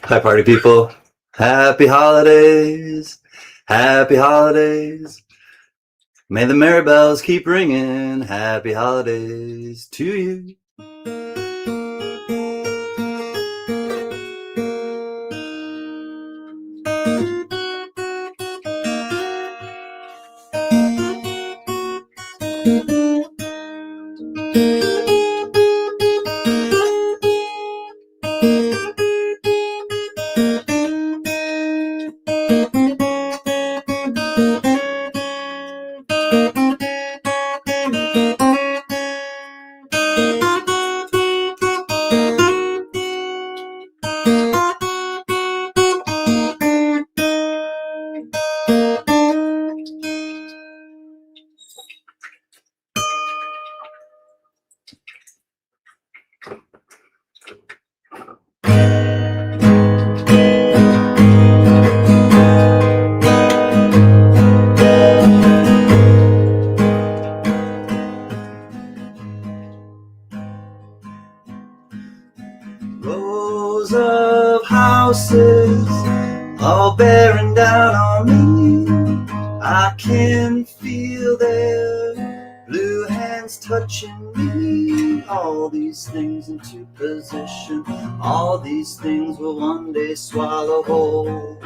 Hi, party people. Happy holidays. Happy holidays. May the merry bells keep ringing. Happy holidays to you. Rows of houses all bearing down on me. I can feel their blue hands touching me. All these things into position. All these things will one day swallow whole.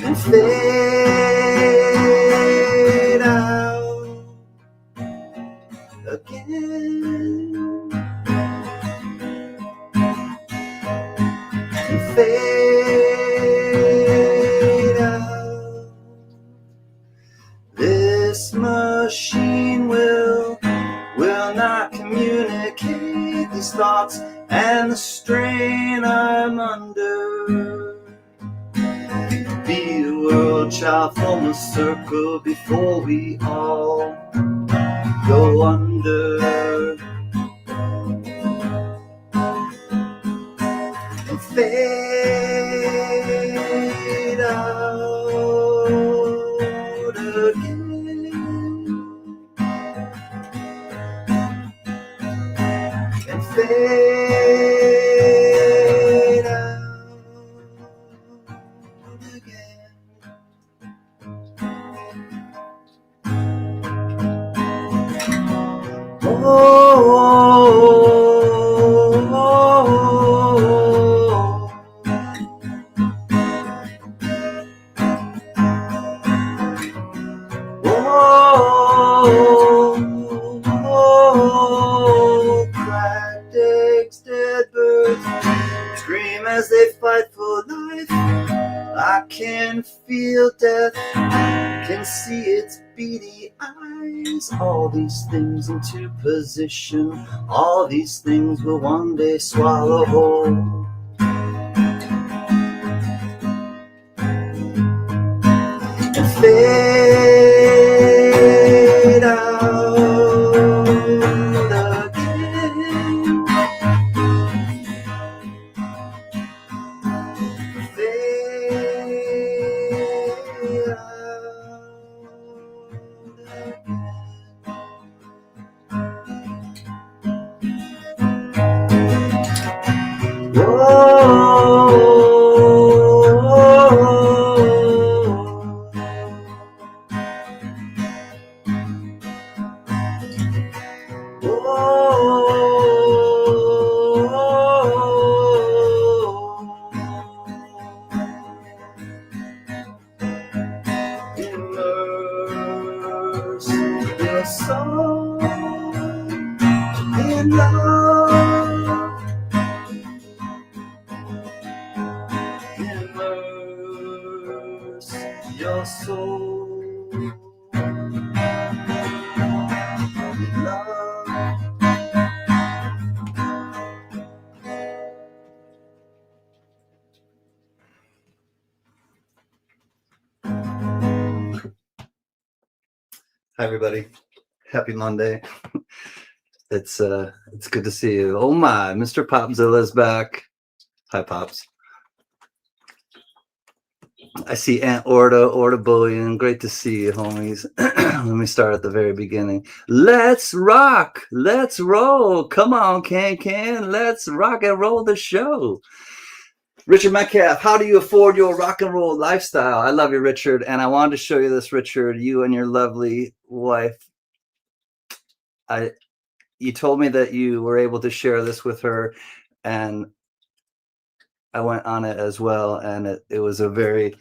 And fade out again, and fade out. This machine will not communicate these thoughts and the strain I'm under. Be a world child, form a circle before we all go under. And fade out again, and fade out again. Cracked eggs, dead birds scream as they fight for life. I can feel death, can see its beady eyes. All these things into position. All these things will one day swallow whole. And fade out again. Fade out. Whoa. Immerse your soul in love. Immerse your soul in love. Hi everybody, happy Monday. It's good to see you. Oh my, Mr. Popzilla's back. Hi Pops. I see Aunt Orta Bullion. Great to see you, homies. Let me start at the very beginning. Let's rock. Let's roll. Come on, Can. Let's rock and roll the show. Richard Metcalf, how do you afford your rock and roll lifestyle? I love you, Richard. And I wanted to show you this, Richard, you and your lovely wife. You told me that you were able to share this with her, and I went on it as well. And it was a very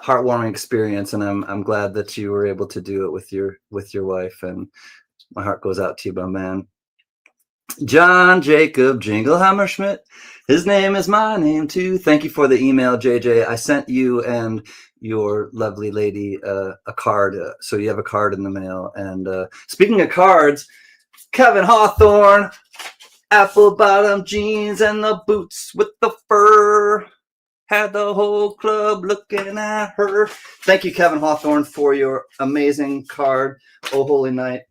heartwarming experience, and I'm glad that you were able to do it with your wife, and my heart goes out to you, my man. John Jacob Jingleheimer Schmidt, his name is my name too. Thank you for the email, JJ. I sent you and your lovely lady a card, so you have a card in the mail. And speaking of cards, Kevin Hawthorne, apple bottom jeans and the boots with the fur. Had the whole club looking at her. Thank you, Kevin Hawthorne, for your amazing card. Oh, holy night.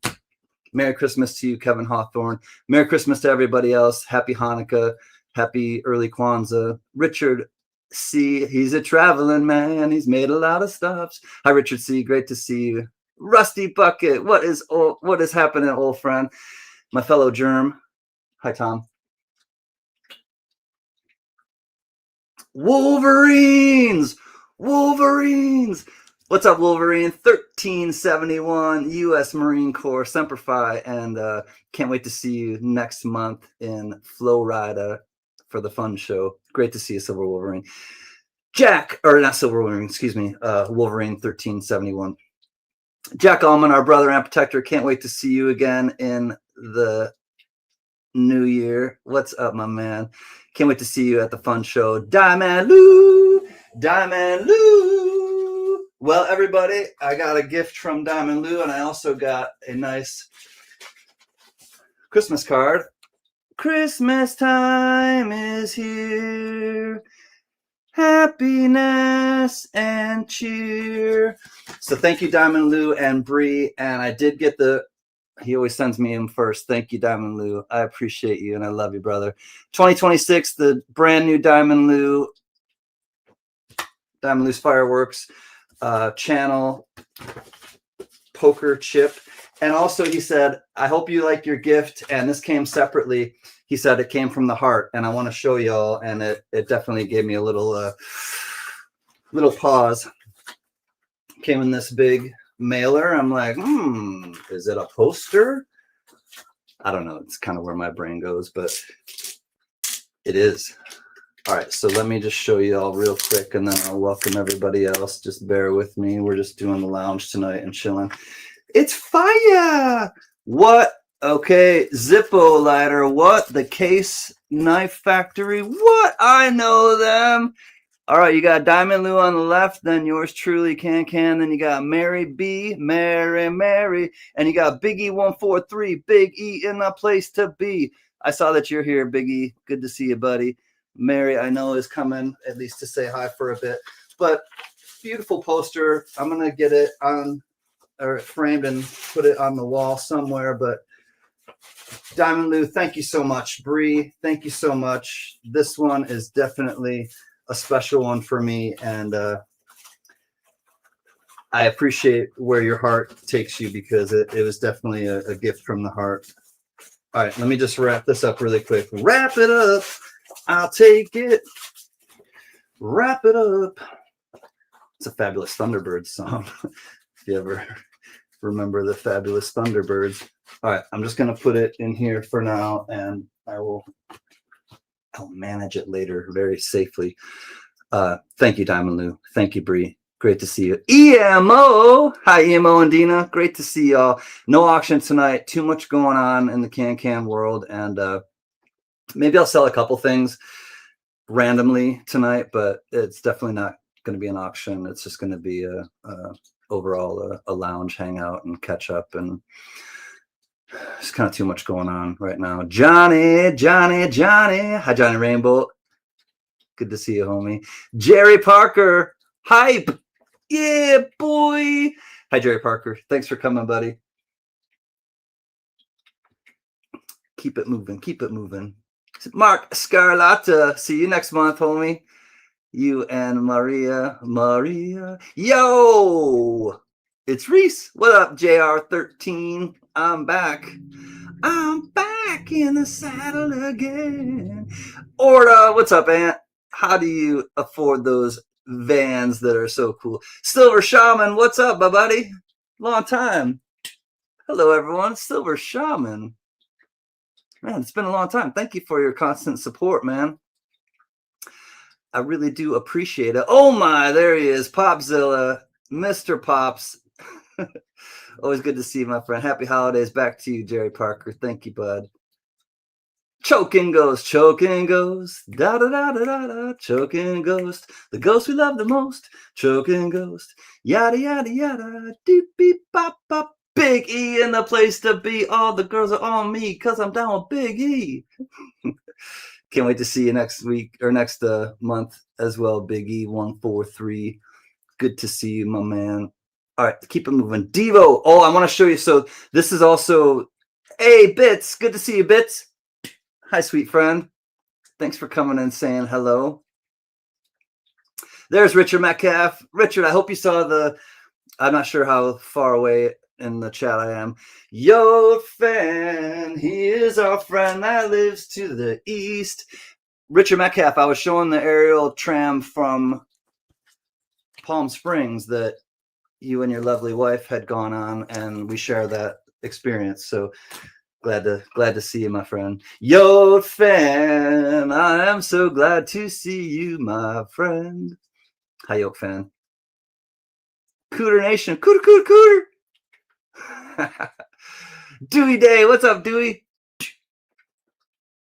Merry Christmas to you, Kevin Hawthorne. Merry Christmas to everybody else. Happy Hanukkah. Happy early Kwanzaa. Richard C., he's a traveling man. He's made a lot of stops. Hi, Richard C., great to see you. Rusty Bucket, what is happening, old friend? My fellow germ. Hi, Tom. Wolverines. What's up, Wolverine? 1371 U.S. Marine Corps, Semper Fi, and can't wait to see you next month in Florida for the fun show. Great to see you, Silver Wolverine. Wolverine 1371. Jack Allman, our brother and protector, can't wait to see you again in the new year. What's up, my man? Can't wait to see you at the fun show. Diamond Lou. Well, everybody, I got a gift from Diamond Lou, and I also got a nice Christmas card. Christmas time is here. Happiness and cheer. So thank you, Diamond Lou and Bree. And I did get he always sends me in first. Thank you, Diamond Lou. I appreciate you, and I love you, brother. 2026, the brand new Diamond Lou's Fireworks channel poker chip. And also he said, I hope you like your gift. And this came separately. He said it came from the heart, and I want to show y'all. And it definitely gave me a little pause. Came in this big mailer. I'm like, is it a poster? I don't know. It's kind of where my brain goes, but it is. All right, so let me just show you all real quick, and then I'll welcome everybody else. Just bear with me. We're just doing the lounge tonight and chilling. It's fire! What? Okay, Zippo lighter. What? The Case Knife Factory. What? I know them. All right, you got Diamond Lou on the left, then yours truly, Can. Then you got Mary B, Mary, and you got Big E143, Big E in the place to be. I saw that you're here, Big E. Good to see you, buddy. Mary, I know, is coming at least to say hi for a bit. But beautiful poster. I'm going to get it on or framed and put it on the wall somewhere. But Diamond Lou, thank you so much. Bree, thank you so much. This one is definitely a special one for me. And I appreciate where your heart takes you, because it was definitely a gift from the heart. All right, let me just wrap this up really quick. Wrap it up. I'll take it. Wrap it up. It's a Fabulous Thunderbirds song. If you ever remember the Fabulous Thunderbirds. All right, I'm just going to put it in here for now, and I'll manage it later very safely. Thank you, Diamond Lou. Thank you, Bree. Great to see you. EMO. Hi, EMO and Dina. Great to see y'all. No auction tonight. Too much going on in the can world, and maybe I'll sell a couple things randomly tonight, but it's definitely not going to be an auction. It's just going to be overall a lounge hangout and catch up, and there's kind of too much going on right now. Johnny. Hi, Johnny Rainbow. Good to see you, homie. Jerry Parker. Hype. Yeah, boy. Hi, Jerry Parker. Thanks for coming, buddy. Keep it moving. Mark Scarlatta. See you next month, homie. You and Maria. Yo! It's Reese. What up, JR13? I'm back. I'm back in the saddle again. Orta, what's up, Aunt? How do you afford those vans that are so cool? Silver Shaman, what's up, my buddy? Long time. Hello, everyone. Silver Shaman. Man, it's been a long time. Thank you for your constant support, man. I really do appreciate it. Oh my, there he is, Popzilla, Mr. Pops. Always good to see you, my friend. Happy holidays back to you, Jerry Parker. Thank you, bud. Choking Ghost, da da da da da da, Choking Ghost, the ghost we love the most, Choking Ghost, yada yada yada, deep beep bop bop, Big E in the place to be. All the girls are on me, cause I'm down with Big E. Can't wait to see you next week or next month as well, Big E 143. Good to see you, my man. All right, keep it moving. Devo. Oh, I want to show you. So this is also, hey, Bits. Good to see you, Bits. Hi, sweet friend. Thanks for coming and saying hello. There's Richard Metcalf. Richard, I hope you saw I'm not sure how far away in the chat I am. Yo, fan, he is our friend that lives to the east. Richard Metcalf, I was showing the aerial tram from Palm Springs that you and your lovely wife had gone on, and we share that experience. So glad to see you, my friend. Yo, fan, I am so glad to see you, my friend. Hi, Yoke fan. Cooter Nation, cooter. Dewey Day, what's up, Dewey?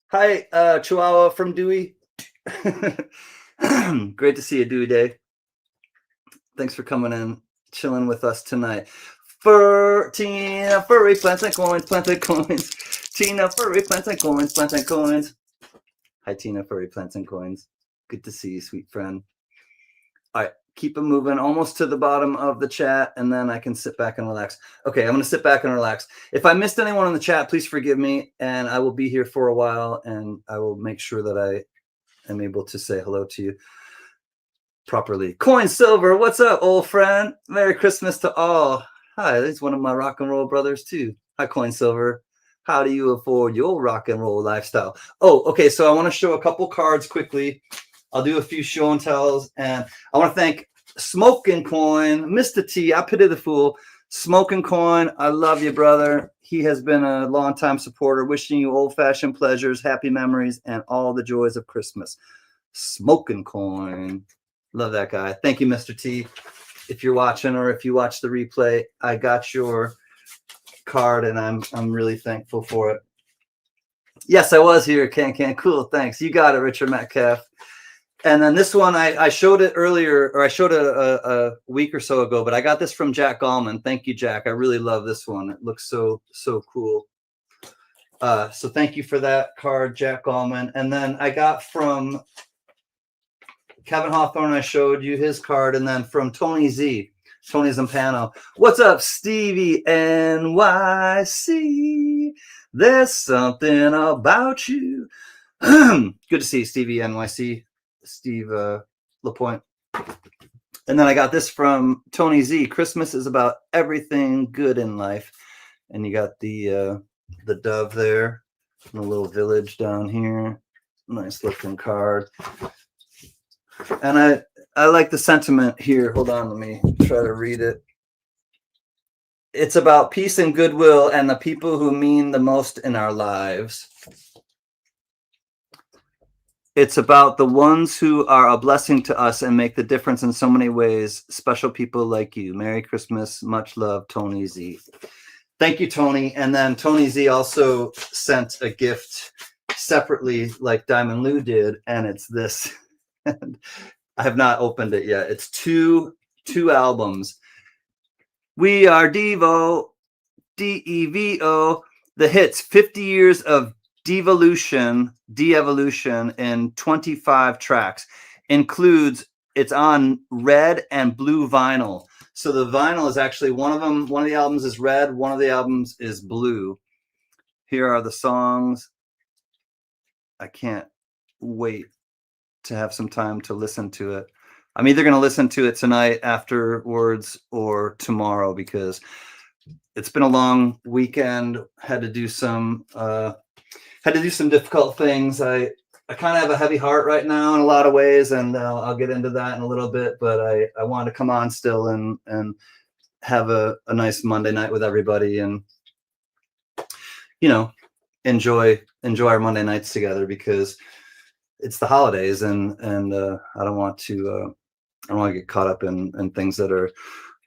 Hi, Chihuahua from Dewey. Great to see you, Dewey Day. Thanks for coming in, chilling with us tonight. Tina Furry, planting coins. Tina Furry, planting coins. Hi, Tina Furry, planting coins. Good to see you, sweet friend. All right, keep it moving, almost to the bottom of the chat, and then I can sit back and relax. Okay, I'm going to sit back and relax. If I missed anyone in the chat, please forgive me, and I will be here for a while, and I will make sure that I am able to say hello to you properly. Coin Silver, what's up, old friend? Merry Christmas to all. Hi, he's one of my rock and roll brothers, too. Hi, Coin Silver. How do you afford your rock and roll lifestyle? Oh, okay, so I want to show a couple cards quickly. I'll do a few show and tells, and I want to thank Smoking Coin, Mr. T. I pity the fool. Smoking Coin, I love you, brother. He has been a longtime supporter. Wishing you old-fashioned pleasures, happy memories, and all the joys of Christmas. Smoking Coin, love that guy. Thank you, Mr. T. If you're watching or if you watch the replay, I got your card, and I'm really thankful for it. Yes, I was here. Can. Cool. Thanks. You got it, Richard Metcalf. And then this one, I showed it earlier, or I showed it a week or so ago, but I got this from Jack Gallman. Thank you, Jack. I really love this one. It looks so cool. So thank you for that card, Jack Gallman. And then I got from Kevin Hawthorne, I showed you his card, and then from Tony Z, Tony Zampano. What's up, Stevie NYC? There's something about you. Good to see you, Stevie NYC. Steve LaPointe. And then I got this from Tony Z. Christmas is about everything good in life. And you got the dove there, and a little village down here. Nice looking card. And I like the sentiment here. Hold on, let me try to read it. It's about peace and goodwill and the people who mean the most in our lives. It's about the ones who are a blessing to us and make the difference in so many ways. Special people like you. Merry Christmas. Much love, Tony Z. Thank you, Tony. And then Tony Z also sent a gift separately like Diamond Lou did. And it's this. I have not opened it yet. It's two albums. We Are Devo, DEVO. The hits, 50 years of de-evolution in 25 tracks. Includes, it's on red and blue vinyl. So the vinyl is actually one of the albums is red, one of the albums is blue. Here are the songs. I can't wait to have some time to listen to it. I'm either going to listen to it tonight afterwards or tomorrow because it's been a long weekend. Had to do some difficult things. I kind of have a heavy heart right now in a lot of ways, and I'll get into that in a little bit. But I want to come on still and have a nice Monday night with everybody, and enjoy our Monday nights together because it's the holidays, and I don't want to get caught up in things that are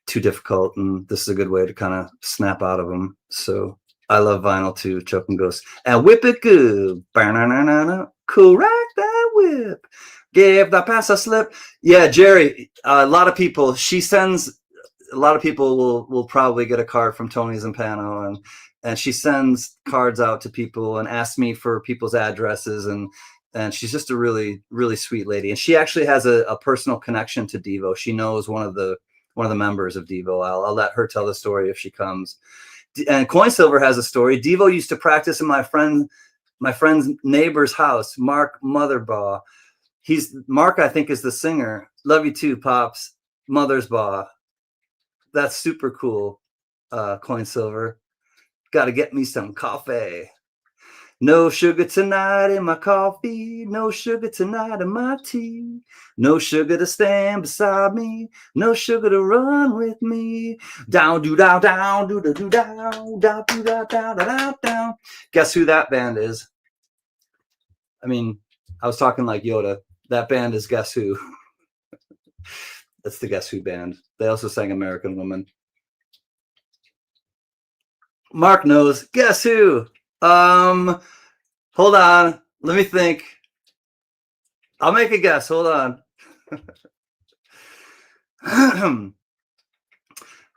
too difficult, and this is a good way to kind of snap out of them. So I love vinyl too, Choking Ghost. And whip it good. Correct that whip. Give the pass a slip. Yeah, Jerry, a lot of people will probably get a card from Tony Zampano, and she sends cards out to people and asks me for people's addresses, and she's just a really, really sweet lady. And she actually has a personal connection to Devo. She knows one of the members of Devo. I'll let her tell the story if she comes. And Coinsilver has a story. Devo used to practice in my friend's neighbor's house, Mark Motherbaugh. Mark, I think, is the singer. Love you too, Pops. Mothersbaugh. That's super cool. Coinsilver. Got to get me some coffee. No sugar tonight in my coffee. No sugar tonight in my tea. No sugar to stand beside me. No sugar to run with me. Down, do, down, down, do, do, do, down, down, do, down, down, down, down. Guess who that band is? I mean, I was talking like Yoda. That band is Guess Who. That's the Guess Who band. They also sang American Woman. Mark knows. Guess Who? Hold on. Let me think. I'll make a guess. Hold on.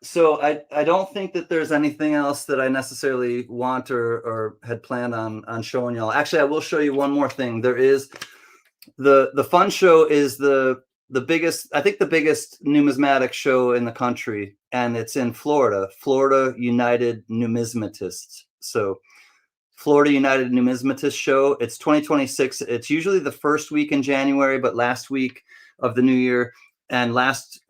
So I don't think that there's anything else that I necessarily want or had planned on showing y'all. Actually, I will show you one more thing. There is the fun show is the biggest, I think the biggest numismatic show in the country, and it's in Florida United Numismatists. So Florida United Numismatists show. It's 2026. It's usually the first week in January, but last week of the new year, and last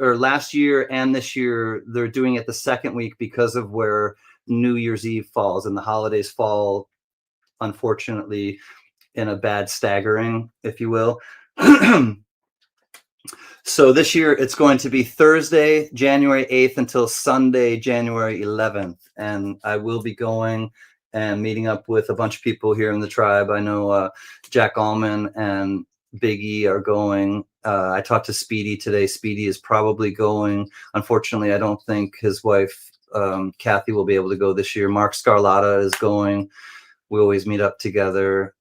year and this year, they're doing it the second week because of where New Year's Eve falls, and the holidays fall, unfortunately, in a bad staggering, if you will. So this year it's going to be Thursday, January 8th until Sunday, January 11th. And I will be going and meeting up with a bunch of people here in the tribe. I know Jack Allman and Big E are going. I talked to Speedy today. Speedy is probably going. Unfortunately, I don't think his wife, Kathy, will be able to go this year. Mark Scarlatta is going. We always meet up together.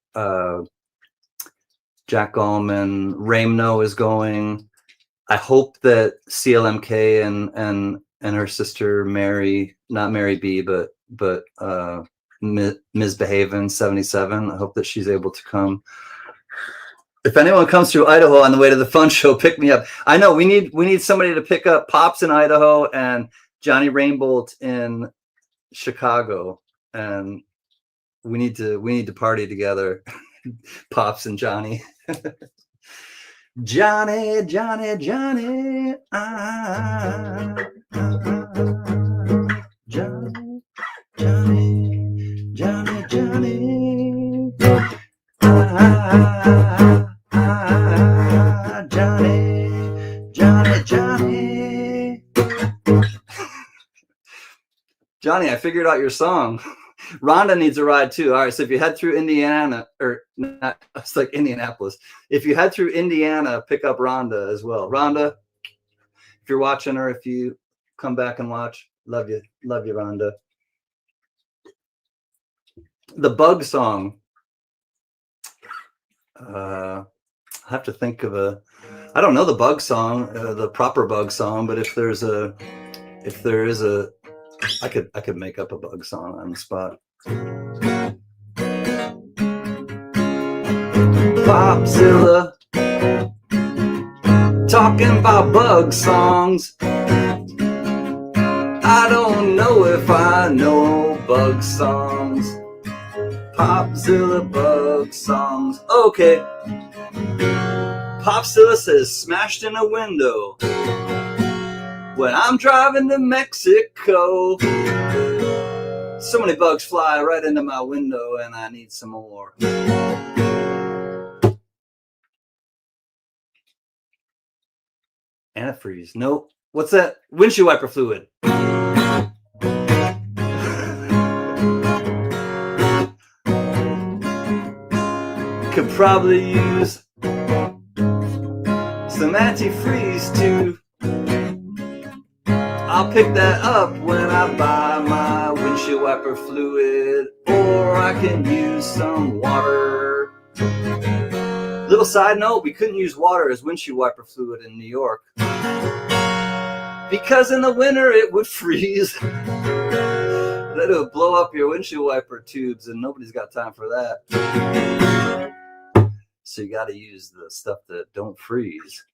Jack Allman, Ramno is going. I hope that CLMK and her sister Mary, not Mary B, but Ms. Behaven 77. I hope that she's able to come. If anyone comes through Idaho on the way to the fun show, pick me up. I know we need somebody to pick up Pops in Idaho and Johnny Rainbolt in Chicago, and we need to party together. Pops and Johnny. Johnny, Johnny, Johnny, Johnny, Johnny, Johnny, Johnny, Johnny, Johnny, Johnny. Johnny, I figured out your song. Rhonda needs a ride too. All right, so if you head through Indiana, or not, it's like Indianapolis. If you head through Indiana, pick up Rhonda as well. Rhonda, if you're watching, or if you come back and watch, love you, Rhonda. The Bug song. I have to think of I don't know the Bug song, the proper Bug song, but if there is a. I could make up a Bug song on the spot. Popzilla, talking about Bug songs. I don't know if I know Bug songs. Popzilla Bug songs. Okay. Popzilla says smashed in a window when I'm driving to Mexico. So many bugs fly right into my window and I need some more. Antifreeze. Nope. What's that? Windshield wiper fluid. Could probably use some antifreeze too. I'll pick that up when I buy my windshield wiper fluid, or I can use some water. Little side note, we couldn't use water as windshield wiper fluid in New York because in the winter it would freeze. Then it would blow up your windshield wiper tubes, and nobody's got time for that. So you got to use the stuff that don't freeze.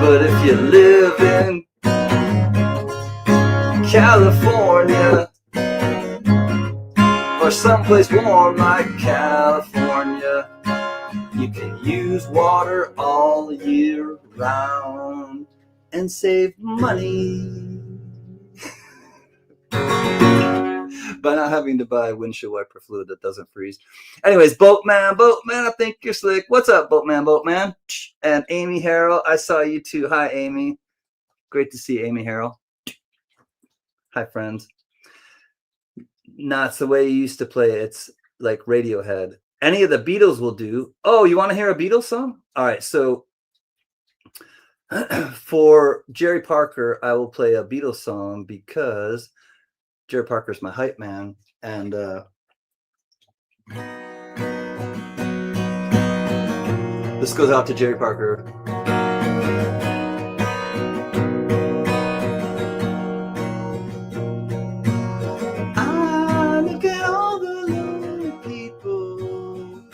But if you live in California or someplace warm like California, you can use water all year round and save money by not having to buy windshield wiper fluid that doesn't freeze. Anyways, Boatman, I think you're slick. What's up, Boatman? And Amy Harrell, I saw you too. Hi, Amy. Great to see Amy Harrell. Hi, friends. Nah, it's the way you used to play it. It's like Radiohead. Any of the Beatles will do. Oh, you want to hear a Beatles song? All right, so for Jerry Parker, I will play a Beatles song because Jerry Parker's my hype man, and this goes out to Jerry Parker. I look at all the lonely people.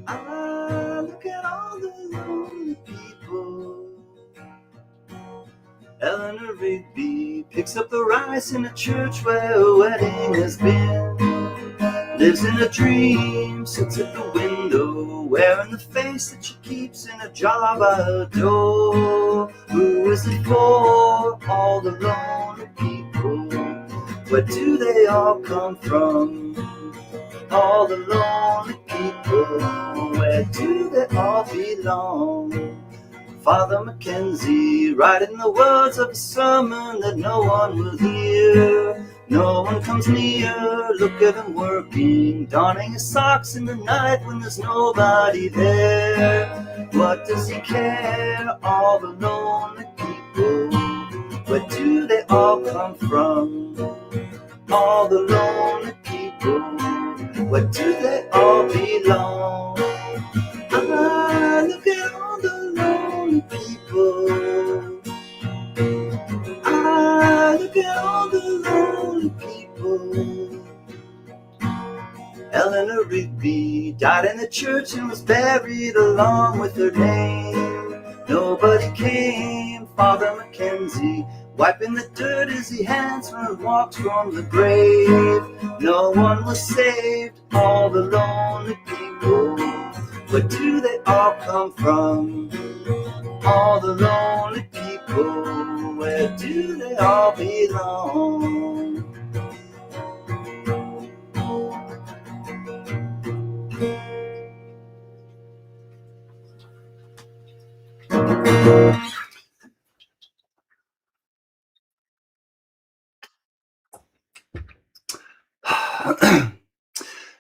I look at all the lonely people. Eleanor Rigby picks up the rice in a church where a wedding has been. Lives in a dream, sits at the window, wearing the face that she keeps in a jar by her door. Who is it for? All the lonely people. Where do they all come from? All the lonely people. Where do they all belong? Father Mackenzie, writing the words of a sermon that no one will hear. No one comes near, look at him working, donning his socks in the night when there's nobody there. What does he care? All the lonely people. Where do they all come from? All the lonely people. Where do they all belong? I look at all the lonely people. I look at all the lonely people. Eleanor Rigby died in the church and was buried along with her name. Nobody came, Father Mackenzie, wiping the dirt as he hands when he walks from the grave. No one was saved, all the lonely people. Where do they all come from? All the lonely people. Where do they all belong?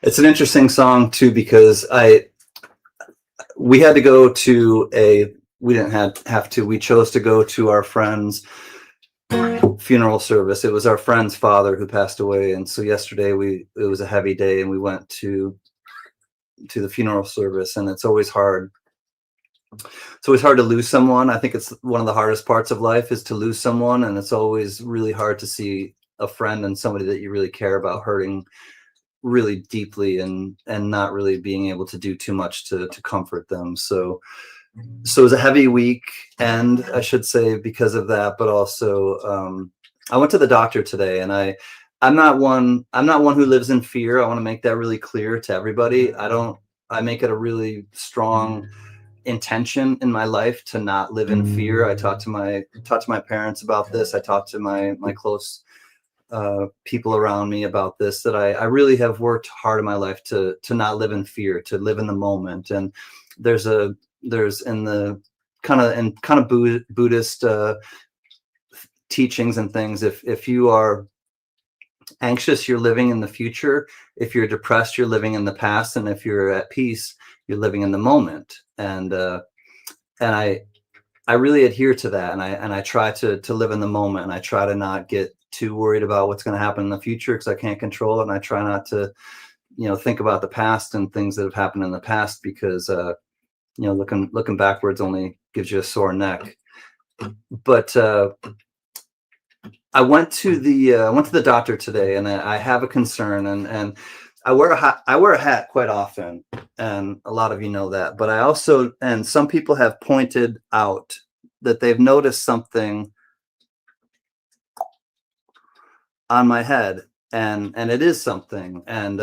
It's an interesting song too because we had to go to we didn't have to, we chose to go to our friend's funeral service. It was our friend's father who passed away, and so yesterday it was a heavy day and we went to the funeral service, and it's always hard to lose someone. I think it's one of the hardest parts of life is to lose someone, and it's always really hard to see a friend and somebody that you really care about hurting really deeply and not really being able to do too much to comfort them. So it was a heavy week, and I should say because of that, but also I went to the doctor today, and I I'm not one who lives in fear. I want to make that really clear to everybody. I make it a really strong intention in my life to not live in fear. I talked to my parents about this. I talked to my close people around me about this, that I really have worked hard in my life to not live in fear, to live in the moment. And there's in the kind of Buddhist teachings and things, if you are anxious, you're living in the future. If you're depressed, you're living in the past. And if you're at peace, you're living in the moment. And I really adhere to that. And I try to live in the moment, and I try to not get too worried about what's going to happen in the future, because I can't control it. And I try not to, think about the past and things that have happened in the past, because, looking backwards only gives you a sore neck. But, I went to the doctor today, and I have a concern, and I wear a hat quite often, and a lot of you know that. But I also, and some people have pointed out that they've noticed something on my head, and it is something, and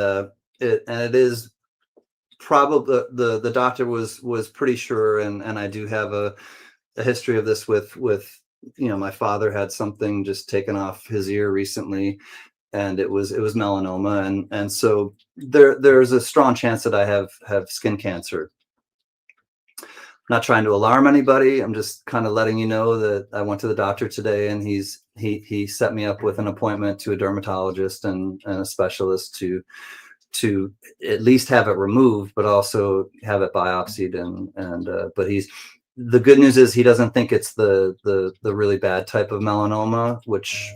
it is probably, the doctor was pretty sure, and I do have a history of this with my father had something just taken off his ear recently, and it was melanoma, and so there's a strong chance that I have skin cancer. I'm not trying to alarm anybody. I'm just kind of letting you know that I went to the doctor today, and he set me up with an appointment to a dermatologist and a specialist to at least have it removed, but also have it biopsied, but the good news is he doesn't think it's the really bad type of melanoma, which,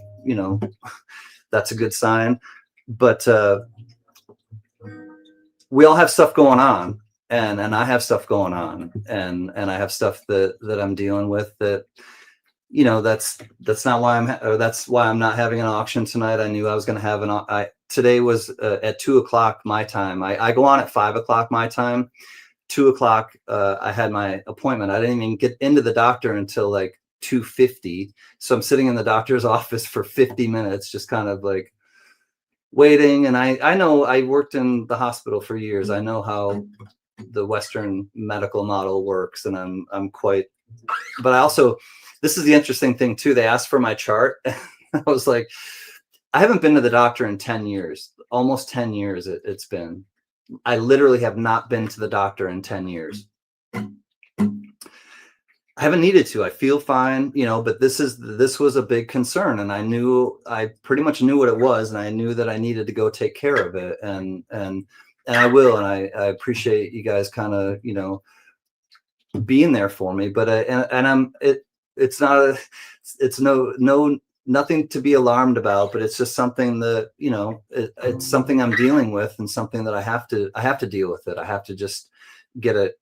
that's a good sign. But we all have stuff going on, and I have stuff going on, and I have stuff that I'm dealing with, that, that's not why that's why I'm not having an auction tonight. I knew I was going to have today was at 2:00 my time. I go on at 5:00 my time. 2:00 I had my appointment. I didn't even get into the doctor until like 2:50. So I'm sitting in the doctor's office for 50 minutes, just kind of like waiting. And I know, I worked in the hospital for years. I know how the Western medical model works, and I'm quite, but I also, this is the interesting thing too. They asked for my chart. I was like, I haven't been to the doctor in 10 years, almost 10 years it's been. I literally have not been to the doctor in 10 years. I haven't needed to. I feel fine, but this was a big concern, and I pretty much knew what it was, and I knew that I needed to go take care of it, and I will, and I appreciate you guys kind of, being there for me. But it's nothing to be alarmed about, but it's just something that, it's something I'm dealing with, and something that I have to deal with it. I have to just get it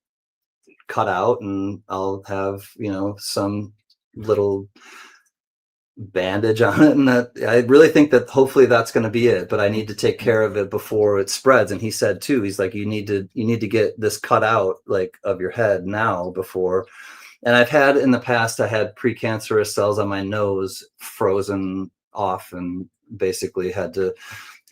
cut out, and I'll have, some little bandage on it. And that, I really think that hopefully that's going to be it, but I need to take care of it before it spreads. And he said too, he's like, you need to get this cut out, like, of your head now before. And I've had in the past, I had precancerous cells on my nose frozen off, and basically had to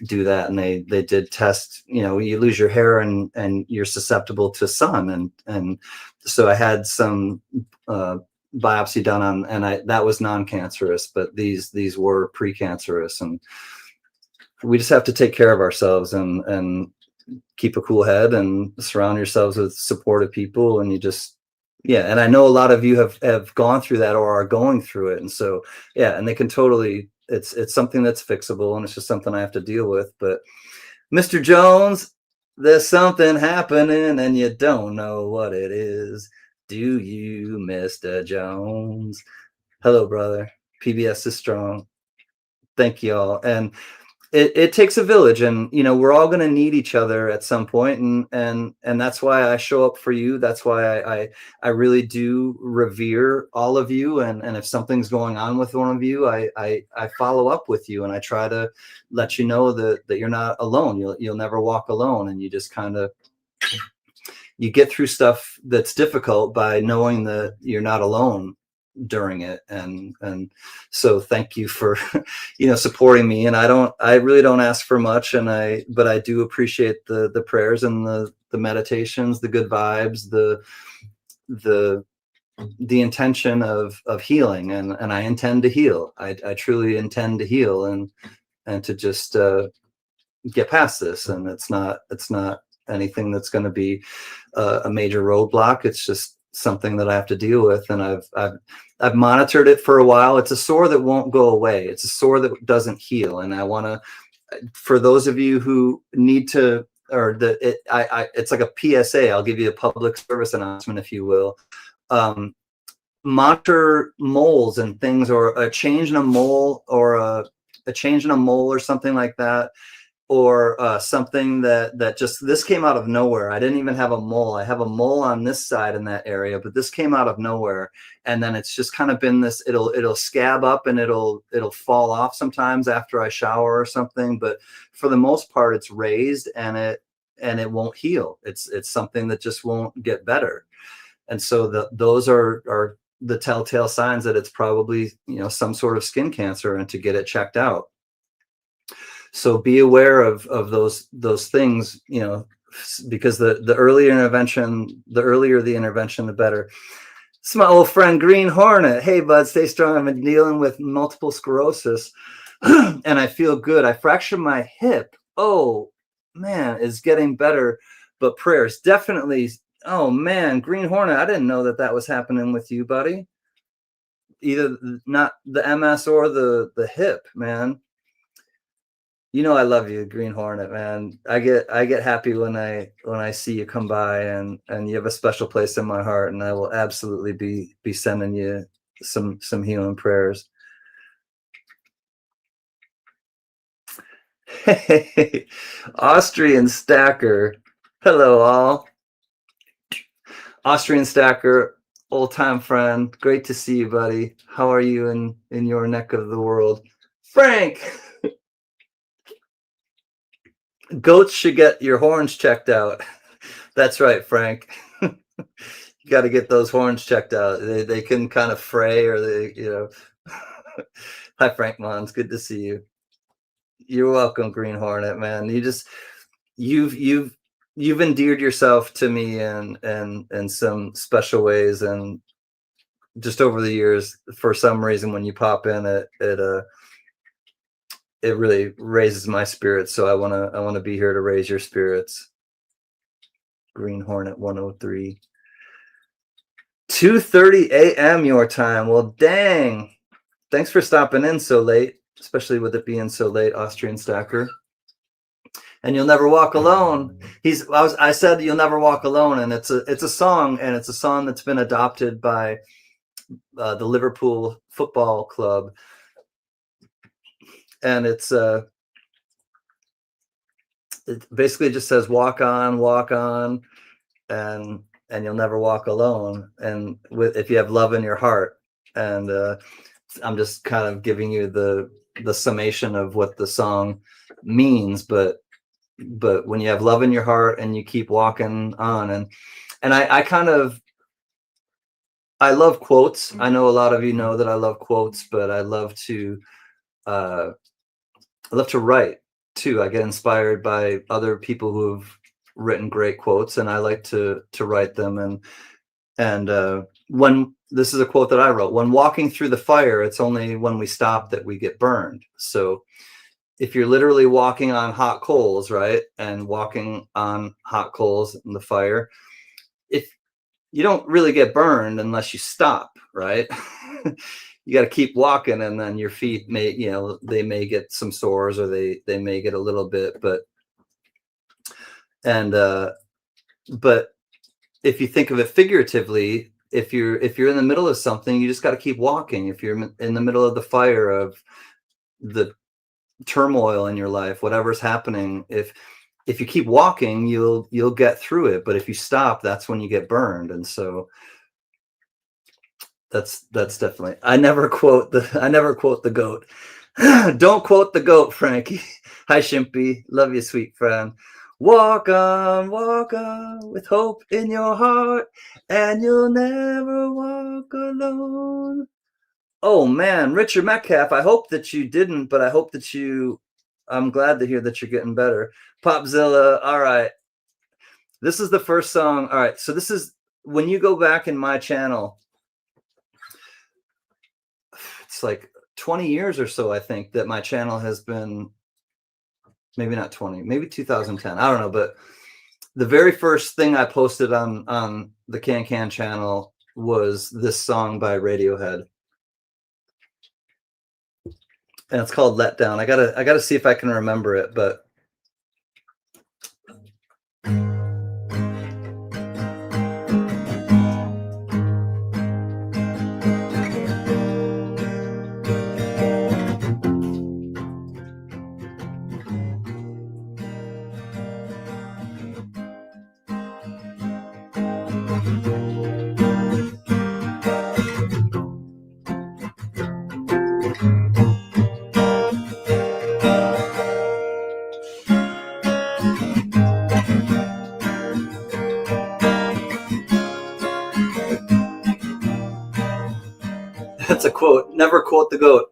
do that. And they did test, you lose your hair, and you're susceptible to sun. And so I had some biopsy done on, and that was non-cancerous, but these were precancerous. And we just have to take care of ourselves, and keep a cool head, and surround yourselves with supportive people. And you just, yeah. And I know a lot of you have gone through that, or are going through it. And so, yeah, and they can totally, it's something that's fixable, and it's just something I have to deal with. But Mr. Jones, there's something happening, and you don't know what it is. Do you, Mr. Jones? Hello, brother. PBS is strong. Thank you all. And it takes a village, and we're all going to need each other at some point, and that's why I show up for you. That's why I really do revere all of you, and if something's going on with one of you, I follow up with you, and I try to let you know that you're not alone. You'll never walk alone, and you just kind of, you get through stuff that's difficult by knowing that you're not alone. during it. And so thank you for, supporting me. And I really don't ask for much. But I do appreciate the prayers and the meditations, the good vibes, the intention of healing. And I intend to heal. I truly intend to heal and to just get past this. And it's not anything that's going to be a major roadblock. It's just something that I have to deal with. And I've monitored it for a while. It's a sore that won't go away. It's a sore that doesn't heal. And I want to, for those of you who need to, or it's like a PSA, I'll give you a public service announcement, if you will. Monitor moles and things, or a change in a mole, or a change in a mole, or something like that, or something that just, this came out of nowhere. I didn't even have a mole. I have a mole on this side in that area, but this came out of nowhere. And then it's just kind of been this, it'll scab up and it'll fall off sometimes after I shower or something. But for the most part, it's raised and it won't heal. It's something that just won't get better. And so those are the telltale signs that it's probably, some sort of skin cancer, and to get it checked out. So be aware of those things, because the earlier the intervention, the better. It's my old friend Green Hornet. Hey, bud, stay strong. I've been dealing with multiple sclerosis and I feel good. I fractured my hip. Oh, man, it's getting better. But prayers, definitely. Oh, man, Green Hornet, I didn't know that was happening with you, buddy. Either not the MS or the hip, man. I love you, Green Hornet, man. I get happy when I see you come by, and you have a special place in my heart, and I will absolutely be sending you some healing prayers. Hey, Austrian Stacker. Hello, all. Austrian Stacker, old time friend. Great to see you, buddy. How are you in your neck of the world? Frank. Goats should get your horns checked out. That's right, Frank. You got to get those horns checked out. They can kind of fray, or Hi, Frank Mons. Good to see you. You're welcome, Green Hornet, man. You've endeared yourself to me in some special ways, and just over the years, for some reason, when you pop in, it really raises my spirits. So I want to be here to raise your spirits. Green Hornet 103. 2:30 a.m. your time. Well, dang. Thanks for stopping in so late, especially with it being so late, Austrian Stacker. And you'll never walk alone. I said you'll never walk alone, and it's a song, and it's a song that's been adopted by the Liverpool Football Club. And it basically just says walk on, and you'll never walk alone. And if you have love in your heart, and I'm just kind of giving you the summation of what the song means, but when you have love in your heart and you keep walking on, and I love quotes. I know a lot of you know that I love quotes, but I love to write too. I get inspired by other people who've written great quotes, and I like to write them. And when this is a quote that I wrote: when walking through the fire, it's only when we stop that we get burned. So if you're literally walking on hot coals, right, and walking on hot coals in the fire, if you don't really get burned unless you stop, right? You got to keep walking, and then your feet may, they may get some sores, or they may get a little bit, but if you think of it figuratively, if you're in the middle of something, you just got to keep walking. If you're in the middle of the fire of the turmoil in your life, whatever's happening, if you keep walking, you'll get through it. But if you stop, that's when you get burned. And so that's definitely, I never quote the goat. Don't quote the goat, Frankie. Hi, Shimpy. Love you, sweet friend. Walk on with hope in your heart, and you'll never walk alone. Oh man, Richard Metcalf, I hope that you didn't, but I hope that I'm glad to hear that you're getting better. Popzilla, all right. This is the first song. All right, so this is when you go back in my channel, it's like 20 years or so, I think, that my channel has been, maybe not 20, maybe 2010. I don't know, but the very first thing I posted on the Can channel was this song by Radiohead. And it's called Let Down. I gotta see if I can remember it, but that's a quote. Never quote the goat.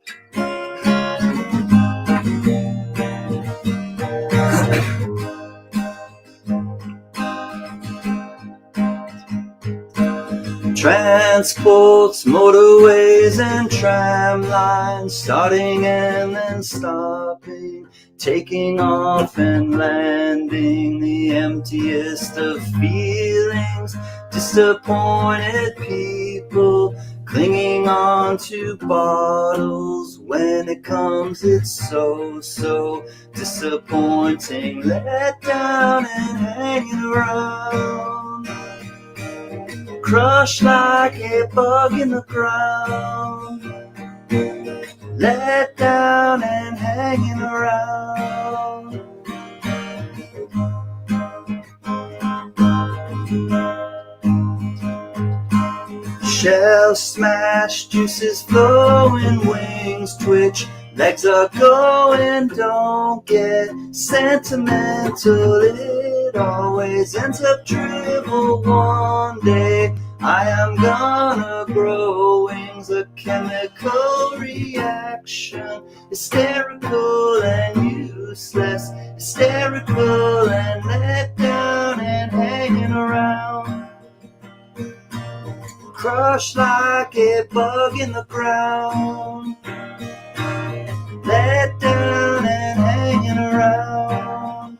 Transports, motorways, and tram lines, starting and then stopping, taking off and landing, the emptiest of feelings, disappointed people, clinging on to bottles. When it comes, it's so disappointing, let down and hanging around. Crushed like a bug in the ground, let down and hanging around. Shell smash, juices flowing, wings twitch, legs are going, don't get sentimental, it always ends up dribble. One day I am gonna grow wings, a chemical reaction, hysterical and useless, hysterical and let down and hanging around. Crushed like a bug in the ground, let down and hanging around.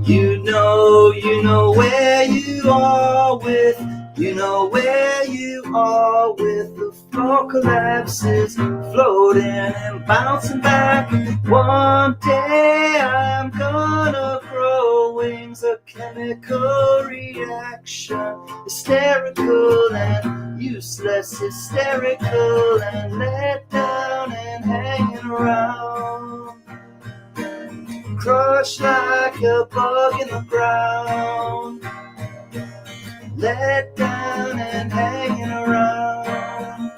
You know where you are with, you know where you are with the floor collapses, floating and bouncing back. One day I'm gonna grow wings, a chemical reaction, hysterical and useless, hysterical and let down and hanging around. Crushed like a bug in the ground, let down and hanging around.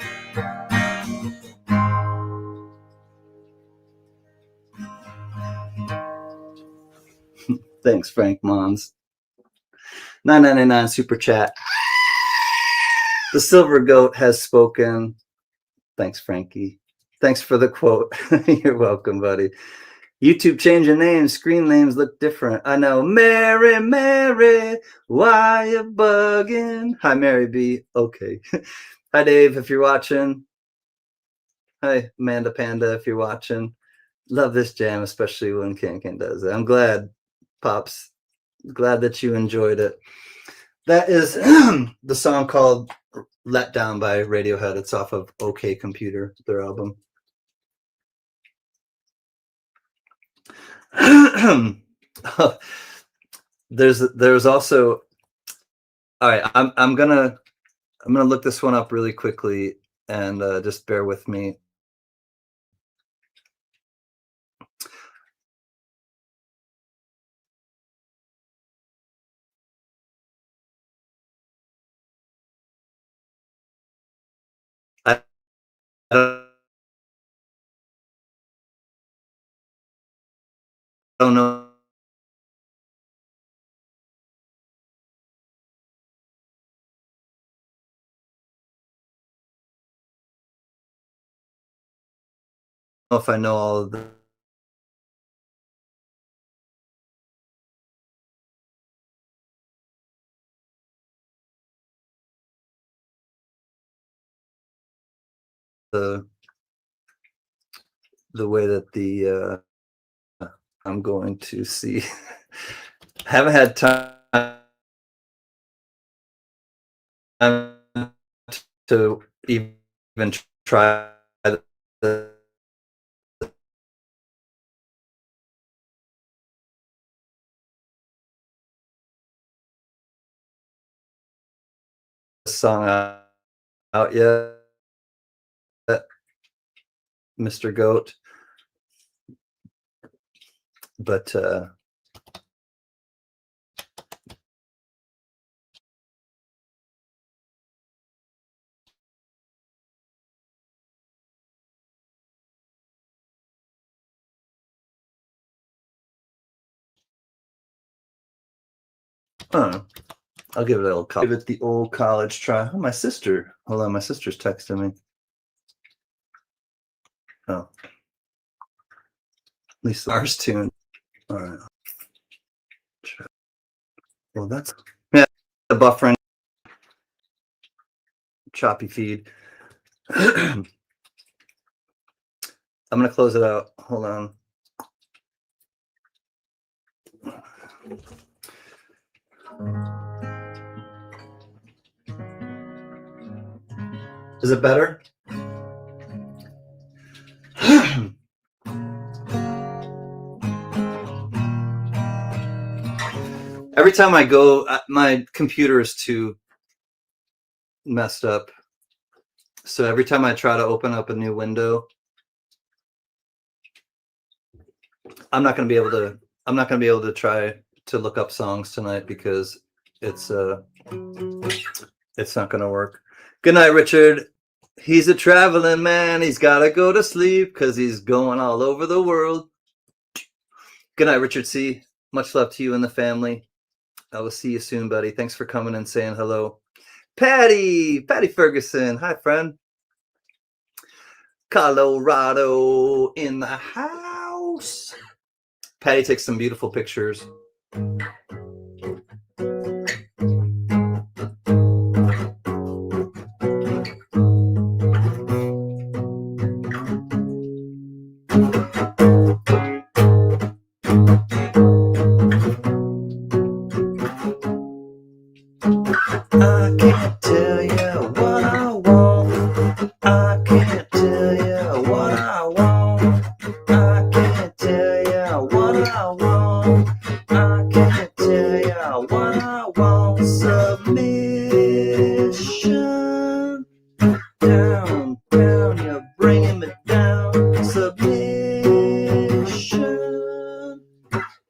Thanks, Frank Mons. $9.99 super chat. The silver goat has spoken. Thanks, Frankie. Thanks for the quote. You're welcome, buddy. YouTube changing names, screen names look different. I know. Mary, Mary, why you bugging? Hi, Mary B. Okay. Hi, Dave, if you're watching. Hi, Amanda Panda, if you're watching. Love this jam, especially when Can does it. I'm glad, Pops. Glad that you enjoyed it. That is the song called Let Down by Radiohead. It's off of OK Computer, their album. There's also, all right, I'm gonna look this one up really quickly, and just bear with me. don't know if I know all of the way that the I'm going to see. Haven't had time to even try the song out yet, Mr. Goat. But I don't know. I'll give it a little give it the old college try. Oh, my sister. Hold on, my sister's texting me. Oh. At least ours tuned. All right. Well, that's the buffering choppy feed. I'm gonna close it out. Hold on. Is it better? Every time I go, my computer is too messed up. So every time I try to open up a new window, I'm not going to be able to try to look up songs tonight because it's not going to work. Good night, Richard. He's a traveling man. He's got to go to sleep because he's going all over the world. Good night, Richard C. Much love to you and the family. I will see you soon, buddy. Thanks for coming and saying hello. Patty Ferguson. Hi, friend. Colorado in the house. Patty takes some beautiful pictures. I can't tell you what I want. I can't tell you what I want. I can't tell you what I want. I can't tell you what I want. Submission. Down, down, you're bringing me down. Submission.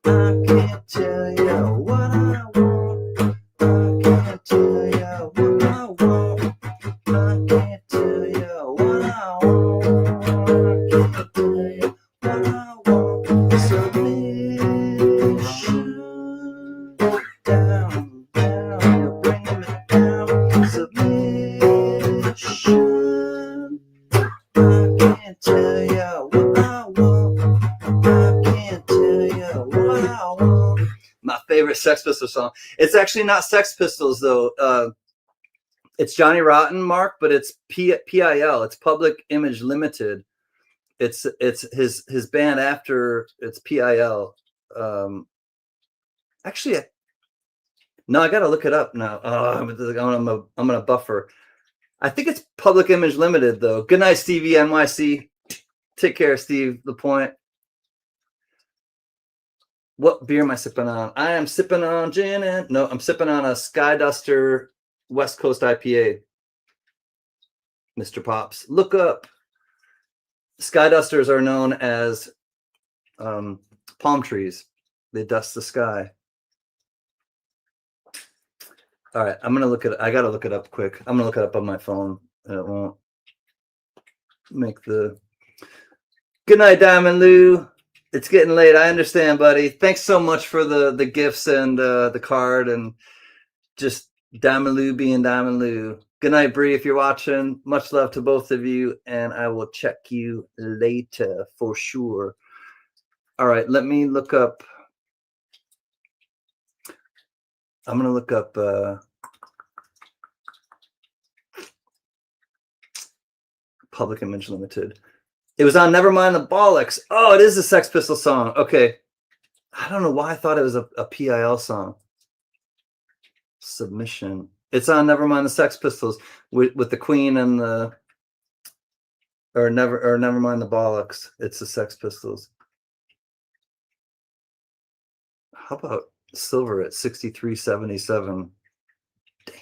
I can't tell you what I want. I can't tell you what I want. I can't tell you what I want. I can't tell you what I want. Submission. Down, down, you're bringing me down. Submission. I can't tell you what I want. I can't tell you what I want. My favorite Sex Pistols song. It's actually not Sex Pistols though. It's Johnny Rotten, Mark, but it's PIL. It's Public Image Limited. It's his band after it's PIL. Actually, no, I gotta look it up now. I'm gonna buffer. I think it's Public Image Limited though. Good night, Stevie NYC. Take care, Steve Lapointe. What beer am I sipping on? I am sipping on gin and no, I'm sipping on a Sky Duster West Coast IPA. Mr. Pops, look up. Sky Dusters are known as palm trees. They dust the sky. All right, I'm gonna look at it. I gotta look it up quick. I'm gonna look it up on my phone. It won't. make the good night, Diamond Lou. It's getting late. I understand, buddy. Thanks so much for the gifts and the card and just Diamond Lou being Diamond Lou. Good night, Bree, if you're watching. Much love to both of you, and I will check you later for sure. All right, let me look up. I'm going to look up Public Image Limited. It was on Nevermind the Bollocks. Oh, it is a Sex Pistols song. Okay. I don't know why I thought it was a PIL song. Submission. It's on Nevermind the Sex Pistols with the Queen and the Nevermind the Bollocks. It's the Sex Pistols. How about Silver at 63.77? Damn.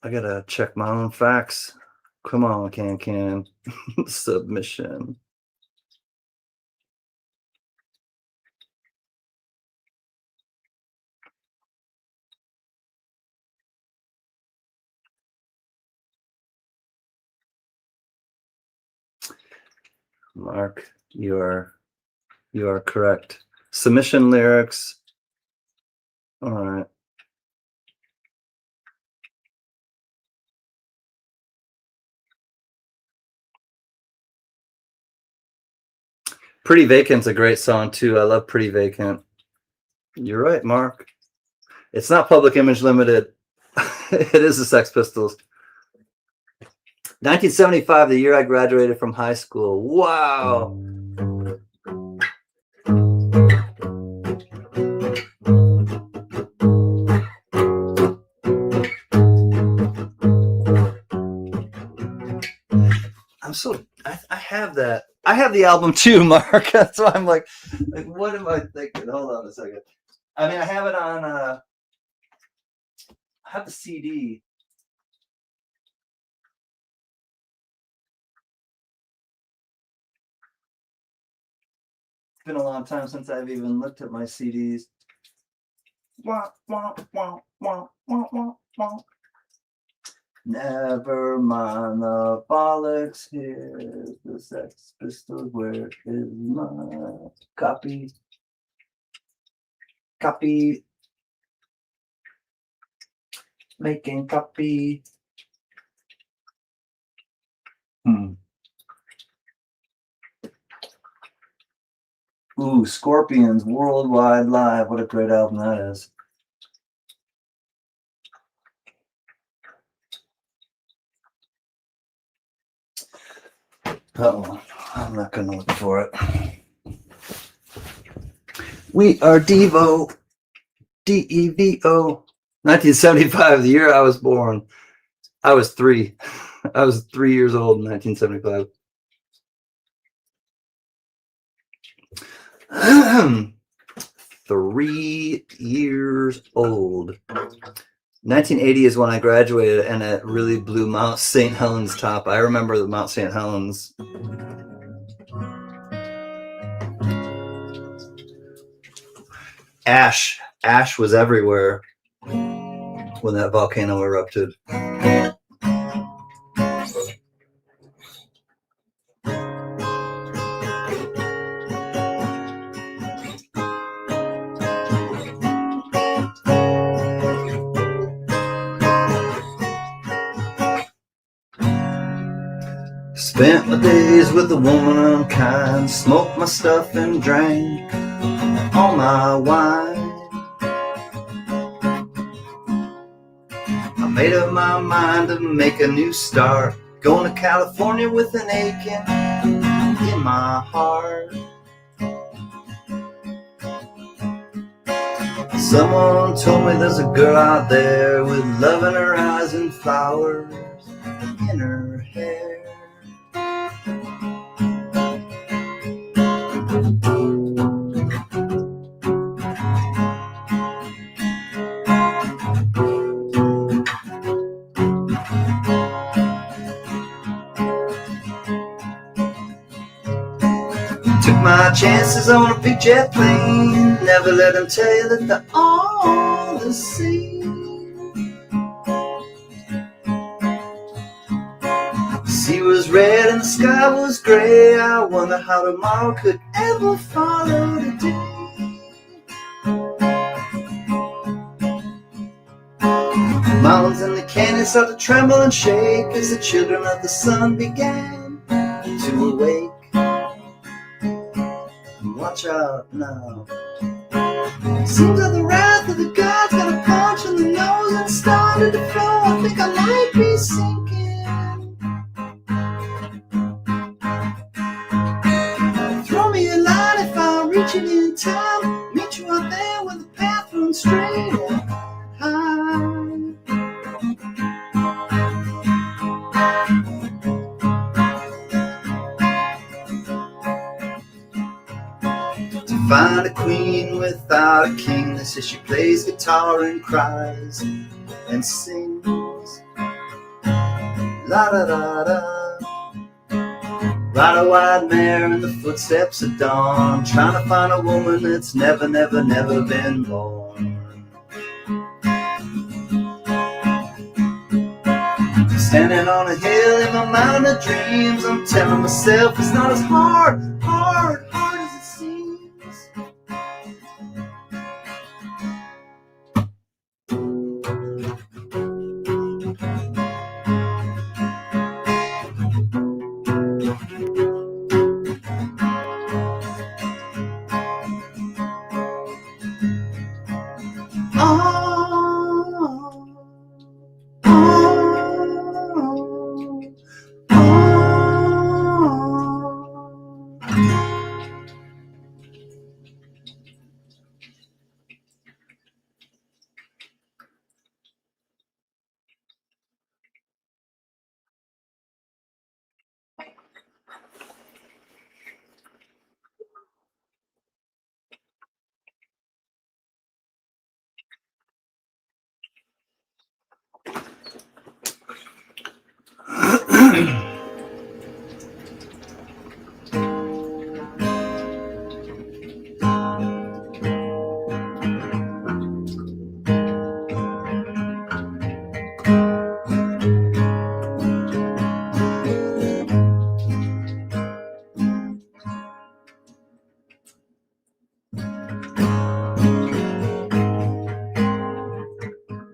I gotta check my own facts. Come on, Can. Submission. Mark, you are correct. Submission lyrics. All right. Pretty Vacant's a great song too. I love Pretty Vacant. You're right, Mark. It's not Public Image Limited. It is the Sex Pistols. 1975, the year I graduated from high school. Wow. I have that. I have the album too, Mark. That's why I'm like, what am I thinking? Hold on a second. I mean, I have it on, I have the CD. It's been a long time since I've even looked at my CDs. Wah, wah, wah, wah, wah, wah, wah. Never mind the bollocks, here's the Sex Pistols, where is my copy? Copy. Making copy. Ooh, Scorpions, Worldwide Live. What a great album that is. Oh, I'm not going to look for it. We are Devo. D-E-V-O. 1975, the year I was born. I was 3. I was 3 years old in 1975. 3 years old. 1980 is when I graduated, and it really blew Mount St. Helens top. I remember the Mount St. Helens. Ash was everywhere when that volcano erupted. Spent my days with a woman unkind, smoked my stuff and drank all my wine. I made up my mind to make a new start, going to California with an aching in my heart. Someone told me there's a girl out there with love in her eyes and flowers in her hair. Took my chances on a big jet plane. Never let them tell you that they're all the same. sea was red and the sky was gray. I wonder how tomorrow could ever follow today. The mountains and the canyons start to tremble and shake as the children of the sun began to awake. Watch out now. Seems like the wrath of the gods got a punch in the nose and started to flow. I think I might be sinking. Throw me a line if I reach it in time. Meet you out there where the path runs straight and high. Find a queen without a king. They say she plays guitar and cries and sings. La da da da. Ride a white mare in the footsteps of dawn, trying to find a woman that's never, never, never been born. Standing on a hill in my mountain of dreams, I'm telling myself it's not as hard as it seems.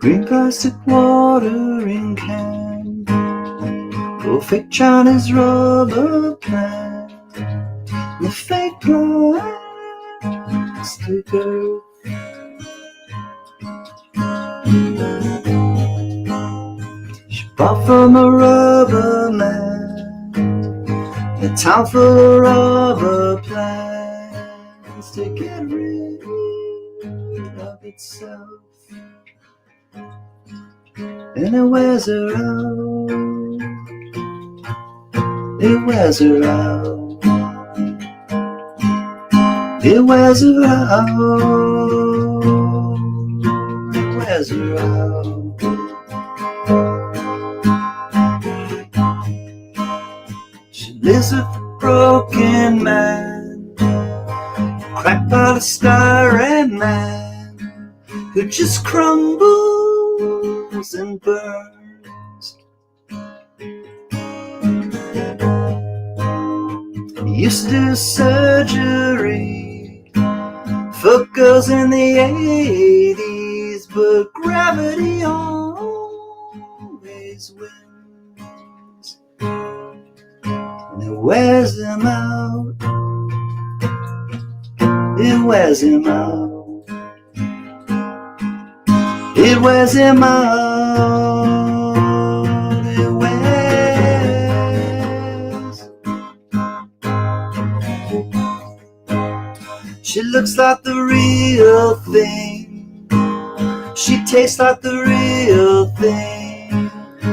Green plastic watering can, oh fake Chinese rubber plant, the fake plastic girl. She bought from a rubber man, a town full of rubber plants to get rid of itself. And it wears her out, it wears her out, it wears her out, it wears her out. She lives with a broken man, cracked by the styrene man, who just crumbles and burns. He used to do surgery for girls in the 80s, but gravity always wins, and it wears him out, it wears him out. It wears him out, it wears. She looks like the real thing, she tastes like the real thing,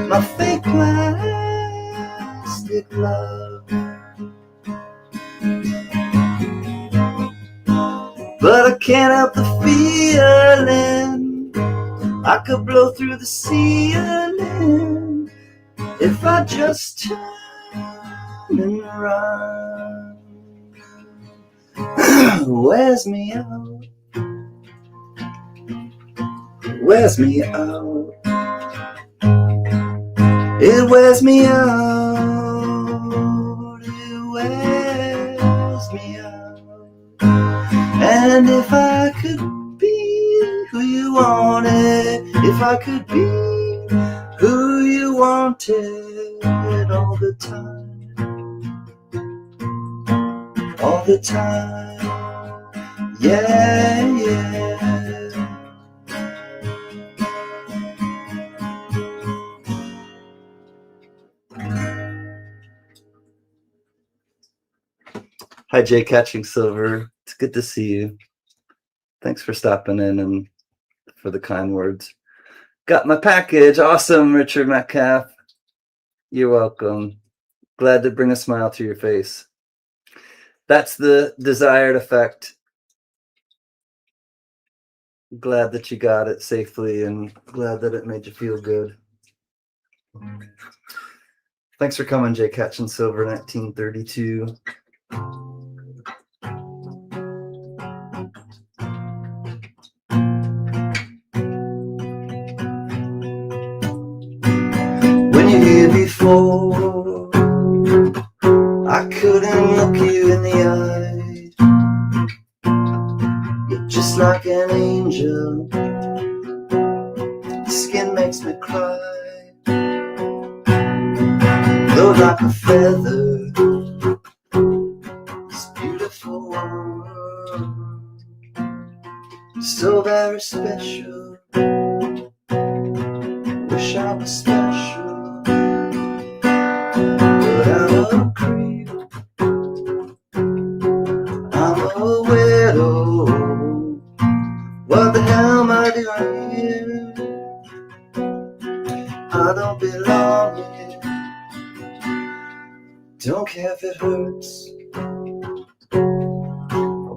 my fake plastic love. But I can't help the feeling I could blow through the ceiling if I just turn and run. Wears me out, wears me out, it wears me out. wanted, if I could be who you wanted all the time, all the time, yeah, yeah. Hi, Jay Catching Silver. It's good to see you. Thanks for stopping in and for the kind words. Got my package. Awesome, Richard Metcalf. You're welcome. Glad to bring a smile to your face. That's the desired effect. Glad that you got it safely and glad that it made you feel good. Thanks for coming, Jay Catching Silver 1932. When you're here before, I couldn't look you in the eye. You're just like an angel. Your skin makes me cry. Though like a feather, this beautiful world, so very special. Wish I was special, but I'm a creep. I'm a widow. What the hell am I doing here? I don't belong here. Don't care if it hurts. I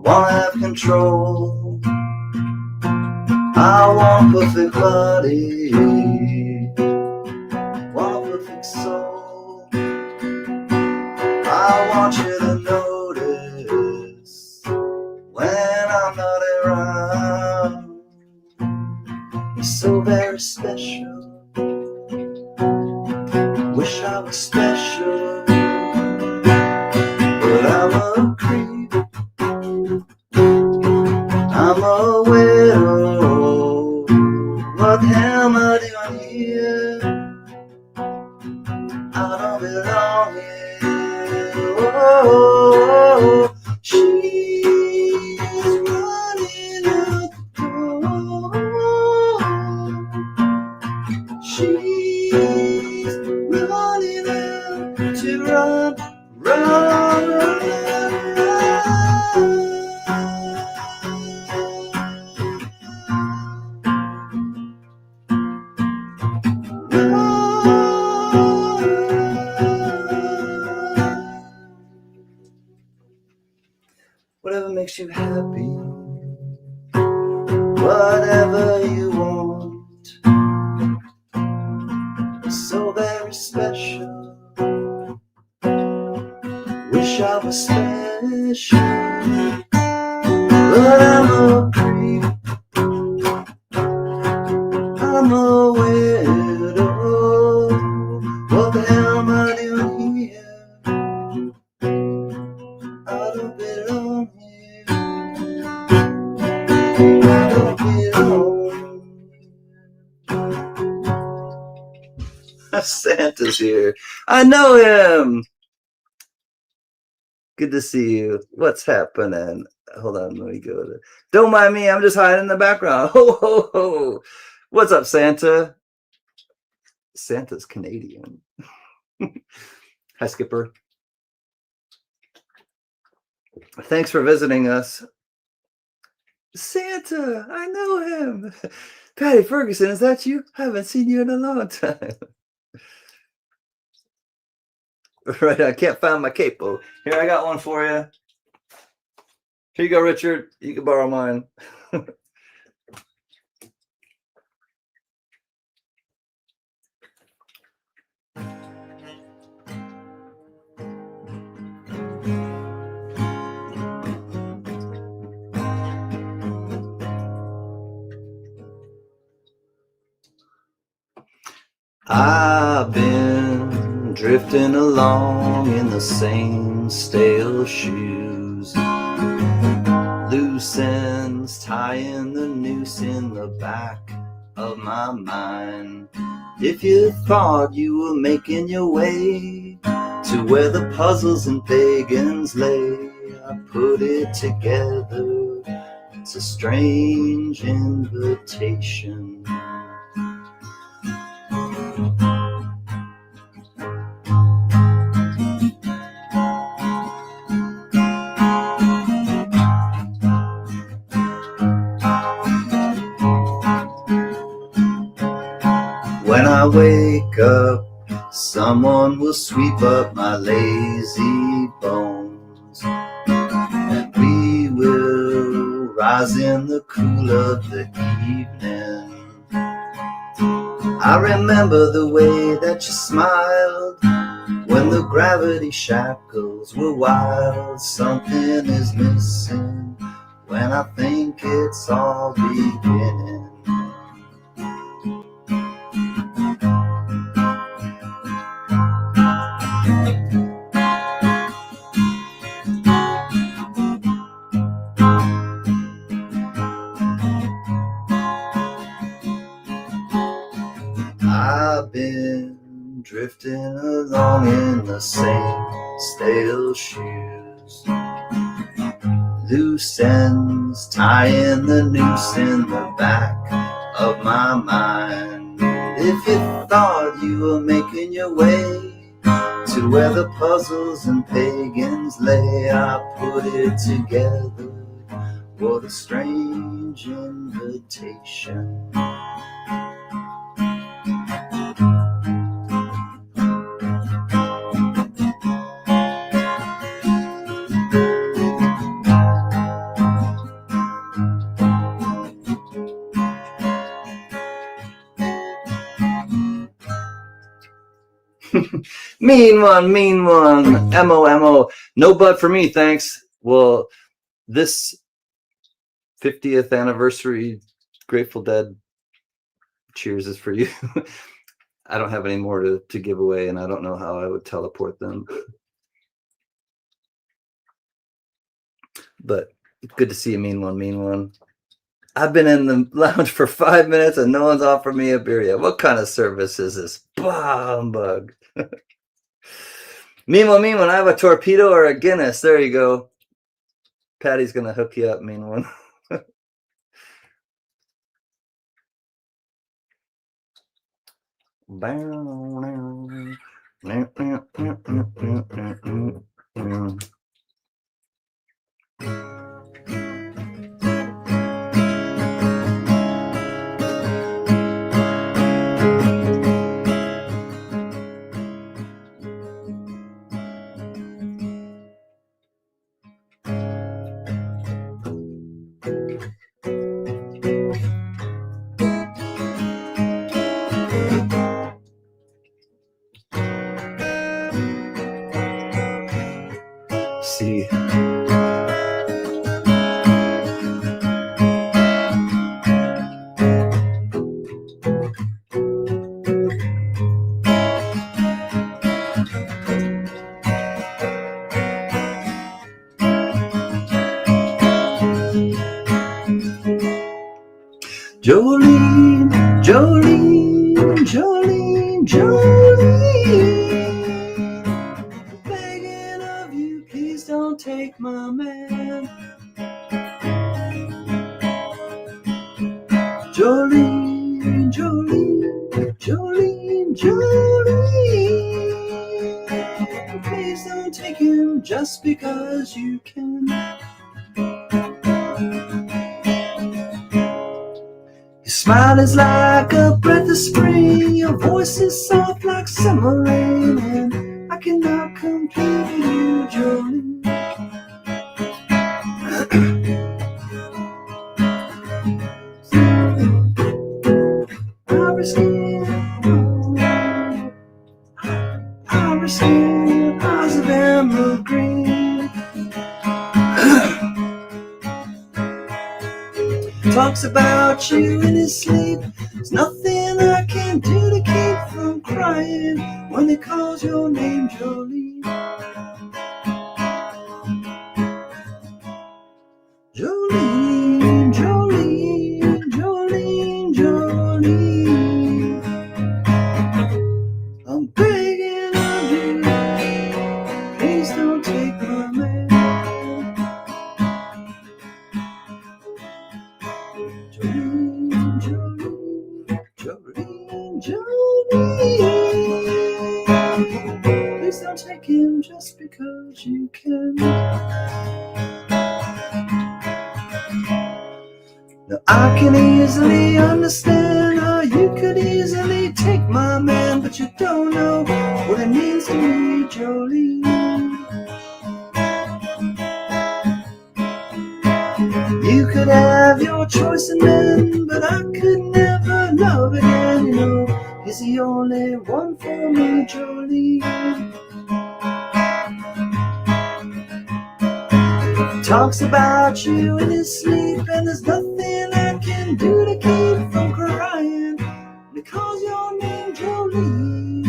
wanna have control. I want a perfect body, want a perfect soul. I want you to notice when I'm not around. You're so very special. Wish I was special, but I'm a creep. I'm a widow. What the hell am I doing here? I don't belong here. Oh, she's running out the door. She's running out to run, run, run, whatever makes you happy, whatever you want, so very special. Wish I was special, but I'm a creep. I'm a widow. What the hell am I doing here? I don't belong here. I don't belong. Santa's here. I know him. Good to see you. What's happening? Hold on, let me go there. Don't mind me, I'm just hiding in the background. Ho, ho, ho. What's up, Santa? Santa's Canadian. Hi, Skipper. Thanks for visiting us. Santa, I know him. Patty Ferguson, is that you? I haven't seen you in a long time. Right, I can't find my capo. Here, I got one for you. Here you go, Richard. You can borrow mine. I've been drifting along in the same stale shoes, loose and ends tying the noose in the back of my mind. If you thought you were making your way to where the puzzles and pagans lay, I put it together. It's a strange invitation. When I wake up, someone will sweep up my lazy bones, and we will rise in the cool of the evening. I remember the way that you smiled when the gravity shackles were wild. Something is missing when I think it's all beginning. I've been drifting along in the same stale shoes, loose ends tying the noose in the back of my mind. If you thought you were making your way to where the puzzles and pagans lay, I put it together. What a strange invitation. Mean one, M-O-M-O. No butt for me, thanks. Well, this 50th anniversary Grateful Dead cheers is for you. I don't have any more to give away, and I don't know how I would teleport them. But good to see you, mean one. I've been in the lounge for 5 minutes and no one's offered me a beer yet. What kind of service is this? Bah, humbug. Mean one. I have a torpedo or a Guinness. There you go. Patty's going to hook you up, mean one. See. Jolene, begging of you, please don't take my man. Jolene, please don't take him just because you can. Your smile is like a breath of spring, your voice is soft like summer rain, and I cannot compete with you, Jolene. Our skin, eyes of emerald green. Talks about you in his sleep. There's nothing I can do to keep from crying when he calls your name, Jolene. Jolene. Please don't take him just because you can. Now I can easily understand how you could easily take my man, but you don't know what it means to me, Jolene. You could have your choice in men, but I could never love again, you know. He's the only one for me, Jolene. Talks about you in his sleep, and there's nothing I can do to keep from crying because your name Jolene.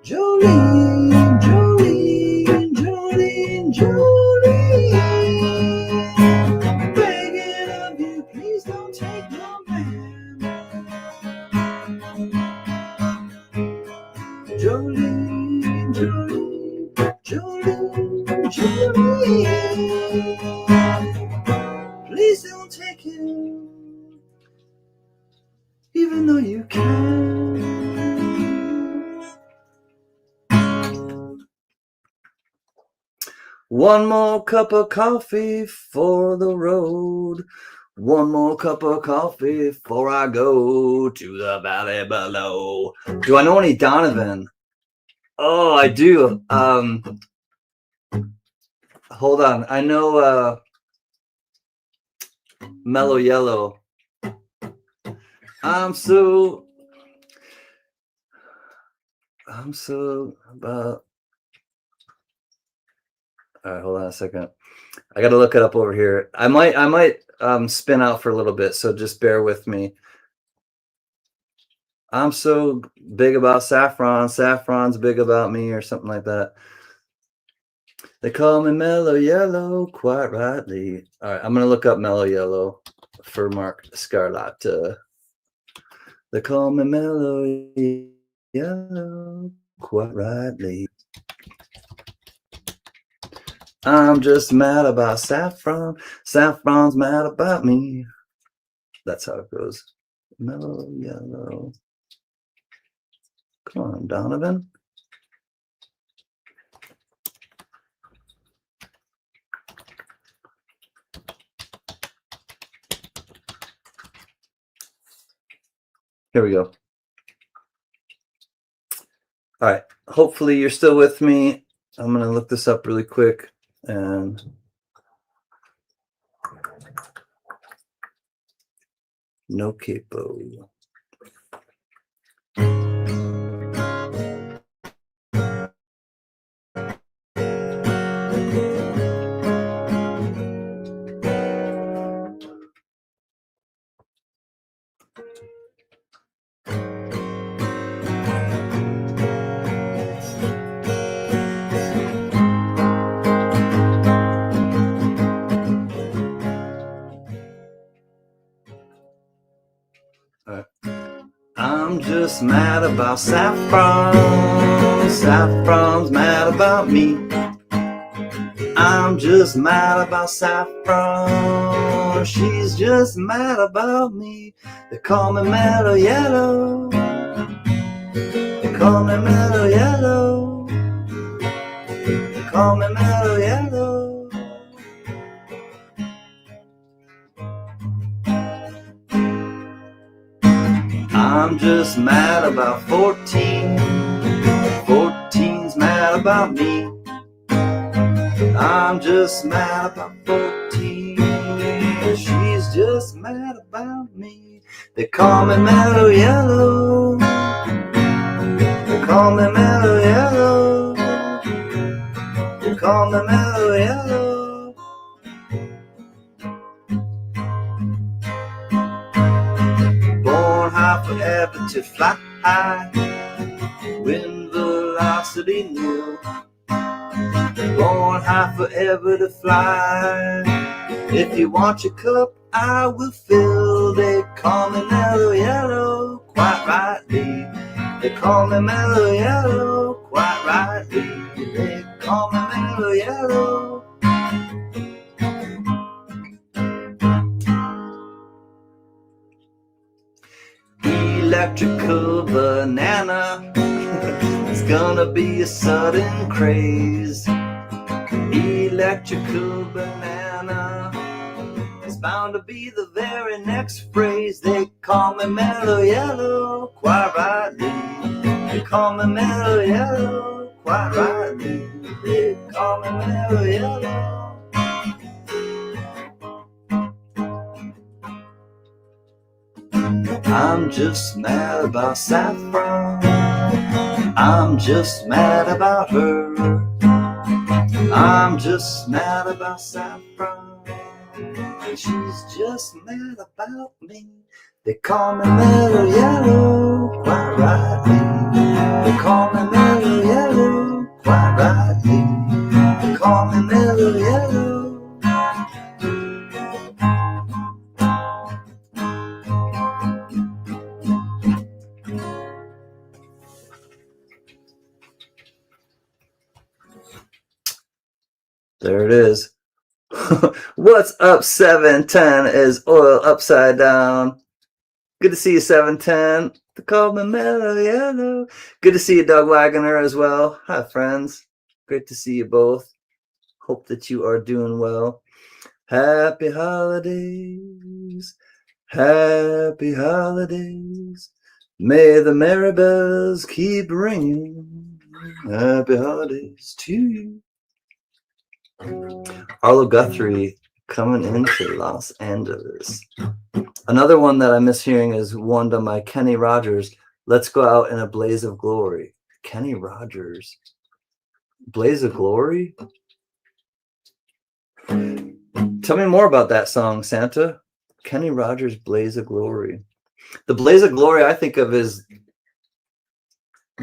Jolene, Jolene, Jolene, Jolene. Begging of you, please don't take your man. Jolene, Jolene, Jolene, Jolene. Please don't take him, even though you can. One more cup of coffee for the road. One more cup of coffee before I go to the valley below. Do I know any Donovan? Oh, I do. Hold on. I know Mellow Yellow. I'm so about. All right, hold on a second. I got to look it up over here. I might spin out for a little bit, so just bear with me. I'm so big about Saffron. Saffron's big about me, or something like that. They call me Mellow Yellow, quite rightly. All right, I'm gonna look up Mellow Yellow for Mark Scarlatta. They call me Mellow Yellow, quite rightly. I'm just mad about Saffron. Saffron's mad about me. That's how it goes. Mellow Yellow. Come on, Donovan. Here we go. All right. Hopefully you're still with me. I'm going to look this up really quick. And no capo. I'm just mad about Saffron. Saffron's mad about me. I'm just mad about Saffron. She's just mad about me. They call me Mellow Yellow. They call me Mellow Yellow. They call me Mellow Yellow. I'm just mad about 14. 14's mad about me. I'm just mad about 14. She's just mad about me. They call me Mellow Yellow. They call me Mellow Yellow. They call me Mellow Yellow. Born high forever to fly high. Wind velocity nil. Born high forever to fly. If you want your cup, I will fill. They call me Mellow Yellow, quite rightly. They call me Mellow Yellow, quite rightly. They call me Mellow Yellow. electrical banana. It's gonna be a sudden craze. Electrical banana. It's bound to be the very next phrase. They call me Mellow Yellow, quite rightly. They call me Mellow Yellow, quite rightly. They call me Mellow Yellow. I'm just mad about Saffron. I'm just mad about her. I'm just mad about Saffron. She's just mad about me. They call me Mellow Yellow, quite rightly. They call me Mellow Yellow, quite rightly. They call me Mellow Yellow. There it is. What's up, 710 is oil upside down. Good to see you, 710. They call me Mellow Yellow. Good to see you, Doug Wagoner, as well. Hi, friends. Great to see you both. Hope that you are doing well. Happy holidays. Happy holidays. May the merry bells keep ringing. Happy holidays to you. Arlo Guthrie coming into Los Angeles. Another one that I miss hearing is one done by Kenny Rogers. Let's Go Out in a Blaze of Glory. Kenny Rogers. Blaze of Glory? Tell me more about that song, Santa. Kenny Rogers, Blaze of Glory. The Blaze of Glory I think of is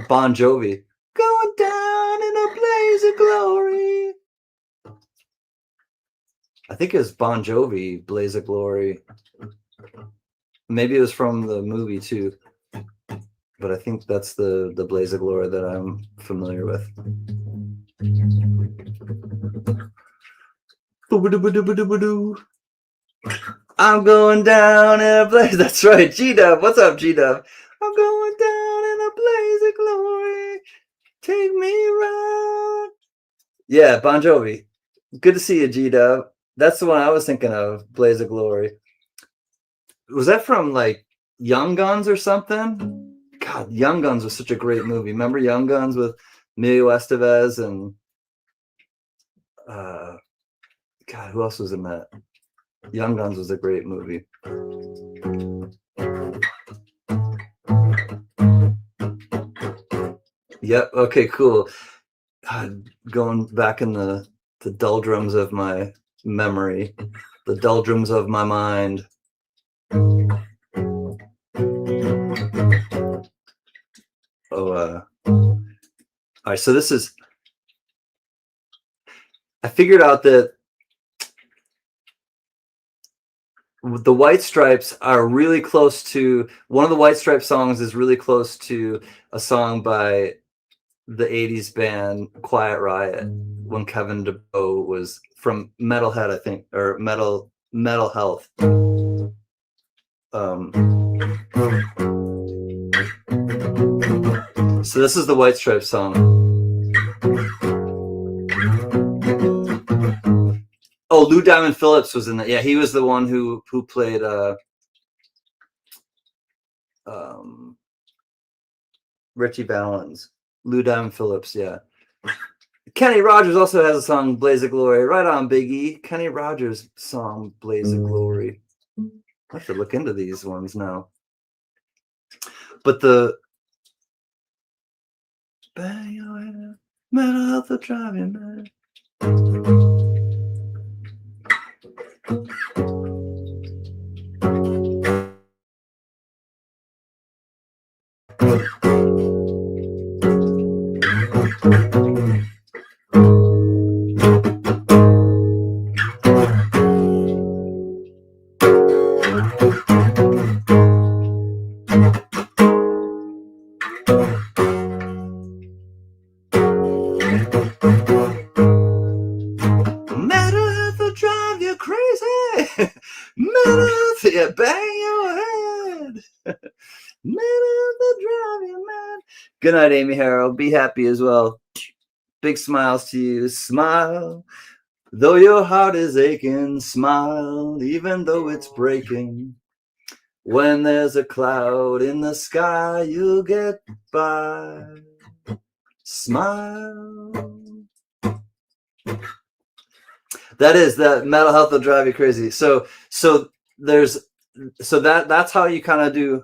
Bon Jovi. Going down in a blaze of glory. I think it was Bon Jovi, Blaze of Glory. Maybe it was from the movie too. But I think that's the Blaze of Glory that I'm familiar with. I'm going down in a blaze. That's right, G-Dub. What's up, G-Dub? I'm going down in a blaze of glory. Take me round. Yeah, Bon Jovi. Good to see you, G-Dub. That's the one I was thinking of, Blaze of Glory. Was that from like Young Guns or something? God, Young Guns was such a great movie. Remember Young Guns with Emilio Estevez and God, who else was in that? Young Guns was a great movie. Yep. Okay, cool. God, going back in the doldrums of my memory, the doldrums of my mind. All right, so this is, I figured out that the White Stripes are really close to, one of the White Stripes songs is really close to a song by the 80s band Quiet Riot when Kevin DeBow was from Metalhead, I think, or Metal Health. So this is the White Stripes song. Oh, Lou Diamond Phillips was in that. Yeah, he was the one who played Richie Valens. Lou Diamond Phillips, yeah. Kenny Rogers also has a song, Blaze of Glory. Right on, Big E. Kenny Rogers' song, Blaze of Glory. I have to look into these ones now. But the bang your head, mental health will drive you mad. Yeah, bang your head. Mental Good night, Amy Harold. Be happy as well. Big smiles to you. Smile. Though your heart is aching, smile, even though it's breaking. When there's a cloud in the sky, you'll get by. Smile. That is, that mental health will drive you crazy. So that's how you kind of do.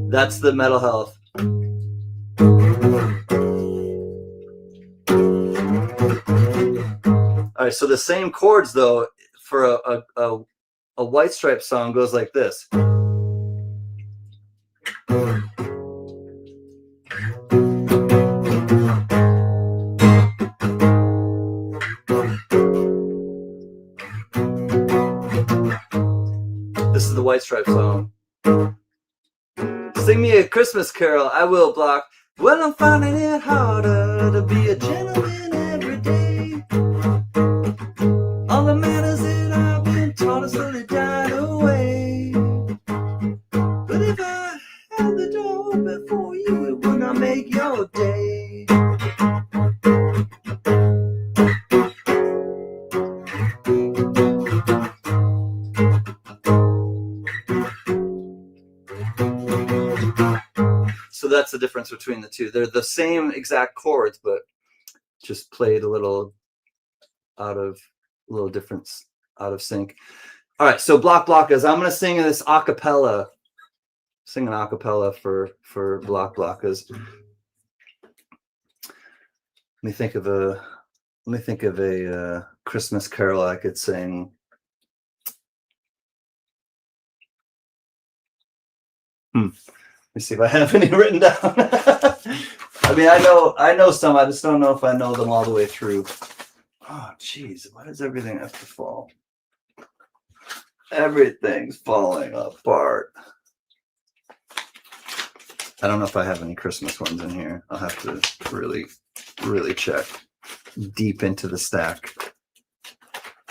That's the mental health. All right, so the same chords though for a White Stripes song goes like this. This is the White Stripes song. Sing me a Christmas carol, I will, Block. Well, I'm finding it harder to be a gentleman every day. All the manners that I've been taught are slowly dying away. But if I held the door open for you, it would not make your day. So that's the difference between the two. They're the same exact chords, but just played a little out of sync. All right, so Block Blockas. I'm gonna sing this a cappella. Sing an a cappella for Block Blockas. Let me think of a Christmas carol I could sing. Let me see if I have any written down. I mean, I know some. I just don't know if I know them all the way through. Oh, geez, why does everything have to fall? Everything's falling apart. I don't know if I have any Christmas ones in here. I'll have to really, really check deep into the stack.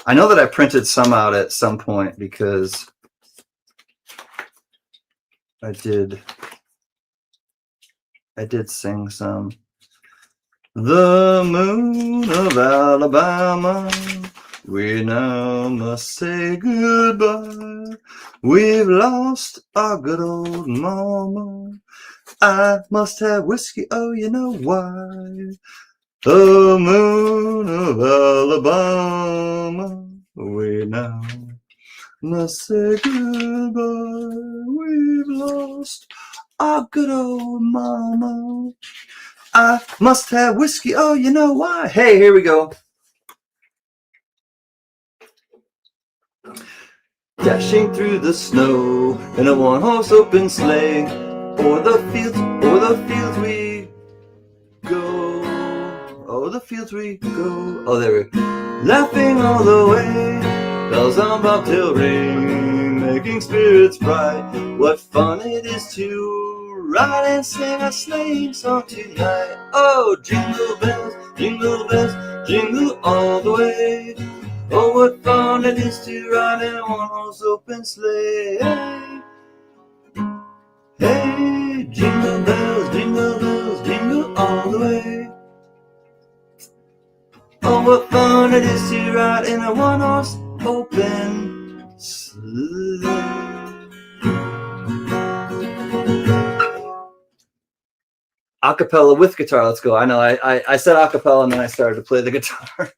I know that I printed some out at some point because I did sing some. The moon of Alabama, we now must say goodbye. We've lost our good old mama. I must have whiskey, oh, you know why. The moon of Alabama, we now must say goodbye. We've lost our good old mama. I must have whiskey, oh, you know why. Hey, here we go. Dashing through the snow in a one-horse open sleigh, o'er the fields we go. O'er the fields we go. Oh, there we go. Laughing all the way, bells on bobtail ring, making spirits bright. What fun it is to ride and sing a sleighing song tonight. Oh, jingle bells, jingle all the way. Oh, what fun it is to ride in a one-horse open sleigh. Hey, jingle bells, jingle all the way. Oh, what fun it is to ride in a one-horse open sleigh. Acapella with guitar. Let's go. I know I said acapella and then I started to play the guitar.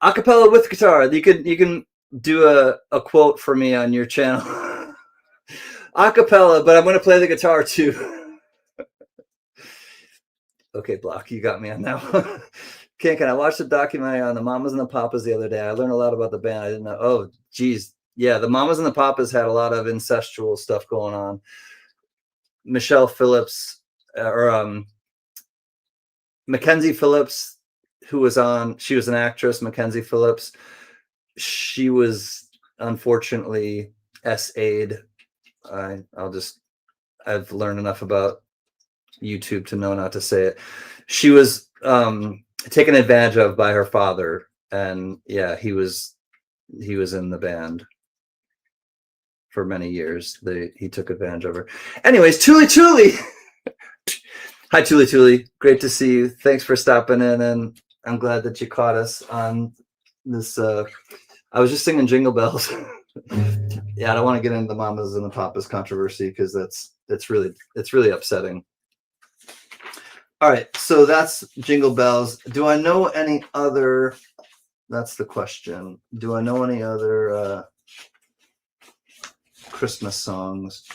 Acapella with guitar. You can do a quote for me on your channel. Acapella, but I'm going to play the guitar too. Okay, Block, you got me on that one. Can I watched the documentary on the Mamas and the Papas the other day. I learned a lot about the band. I didn't know. Oh, geez. Yeah, the Mamas and the Papas had a lot of incestual stuff going on. Michelle Phillips, Mackenzie Phillips, who was on, she was an actress, Mackenzie Phillips. She was unfortunately SA'd. I've learned enough about YouTube to know not to say it. She was taken advantage of by her father, and yeah, he was in the band. for many years. He took advantage of her. Anyways, Tuli. Hi, Tuli. Great to see you. Thanks for stopping in, and I'm glad that you caught us on this. I was just singing Jingle Bells. Yeah, I don't want to get into the mamas and the papas controversy because it's really upsetting. All right, so that's Jingle Bells. Do I know any other? That's the question. Do I know any other Christmas songs?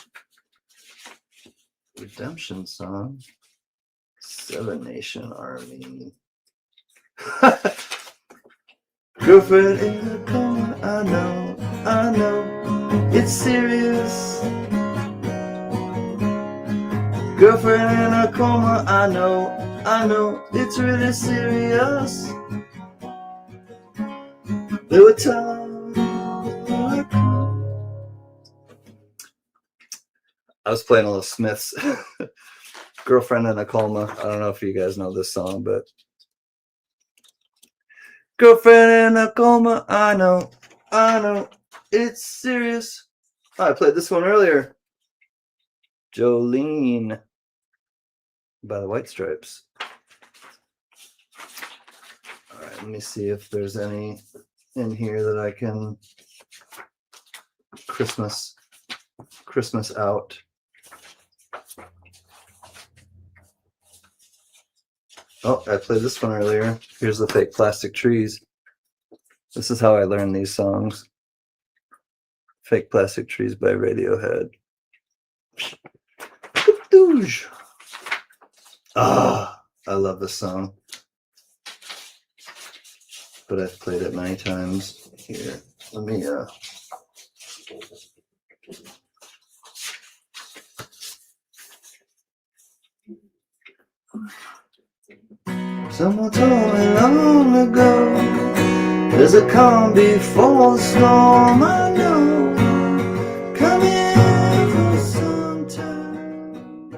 Redemption song. Seven Nation Army. Girlfriend in a coma, I know, it's serious. Girlfriend in a coma, I know, it's really serious. There were times I was playing a little Smiths. Girlfriend in a coma. I don't know if you guys know this song, but girlfriend in a coma, I know, it's serious. Oh, I played this one earlier. Jolene by the White Stripes. All right, let me see if there's any in here that I can Christmas out. Oh, I played this one earlier. Here's the Fake Plastic Trees. This is how I learned these songs. Fake Plastic Trees by Radiohead. Ah, I love this song. But I've played it many times. Here, let me someone told me long ago, there's a calm before the storm. I know, coming for some time.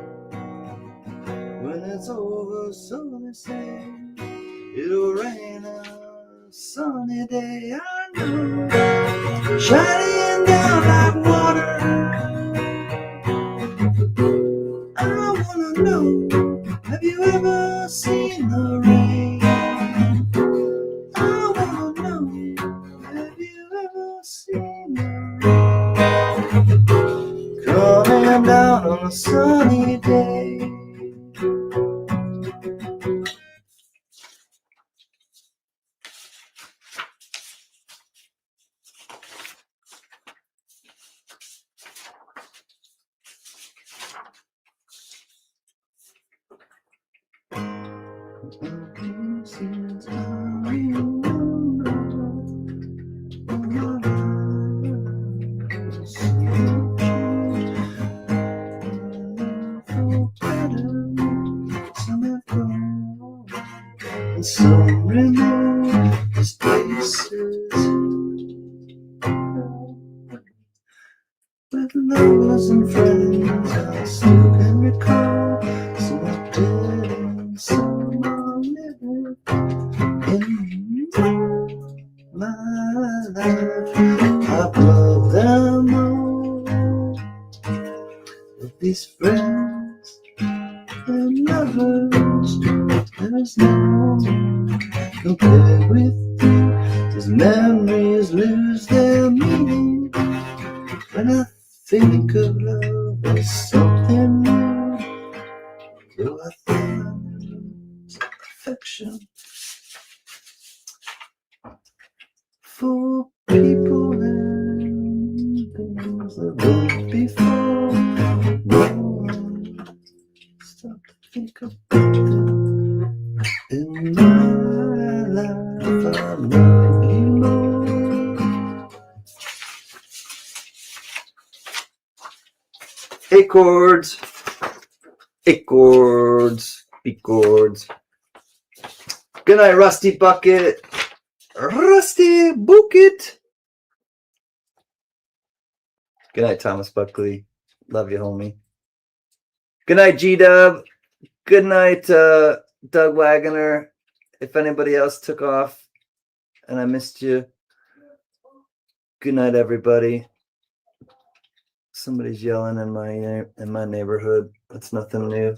When it's over, so they say, it'll rain a sunny day. I know, shining down like water. I wanna know, have you ever seen the rain? I wanna know, have you ever seen the rain? Coming down on a sunny day. Some remote places with lovers and friends, I still can recall some are dead and some are living in my life. I love them all, with these friends and lovers. There's no compare with you, as memories lose their meaning. When I think of love as something new, though I think affection for people and things that went before. No one stopped to think about them. In my life, I love you more. A chords, A chords, B chords. Good night, Rusty Bucket. Rusty Bucket. Good night, Thomas Buckley. Love you, homie. Good night, G-Dub. Good night, Doug Wagoner. If anybody else took off and I missed you, good night, everybody. Somebody's yelling in my neighborhood. That's nothing new.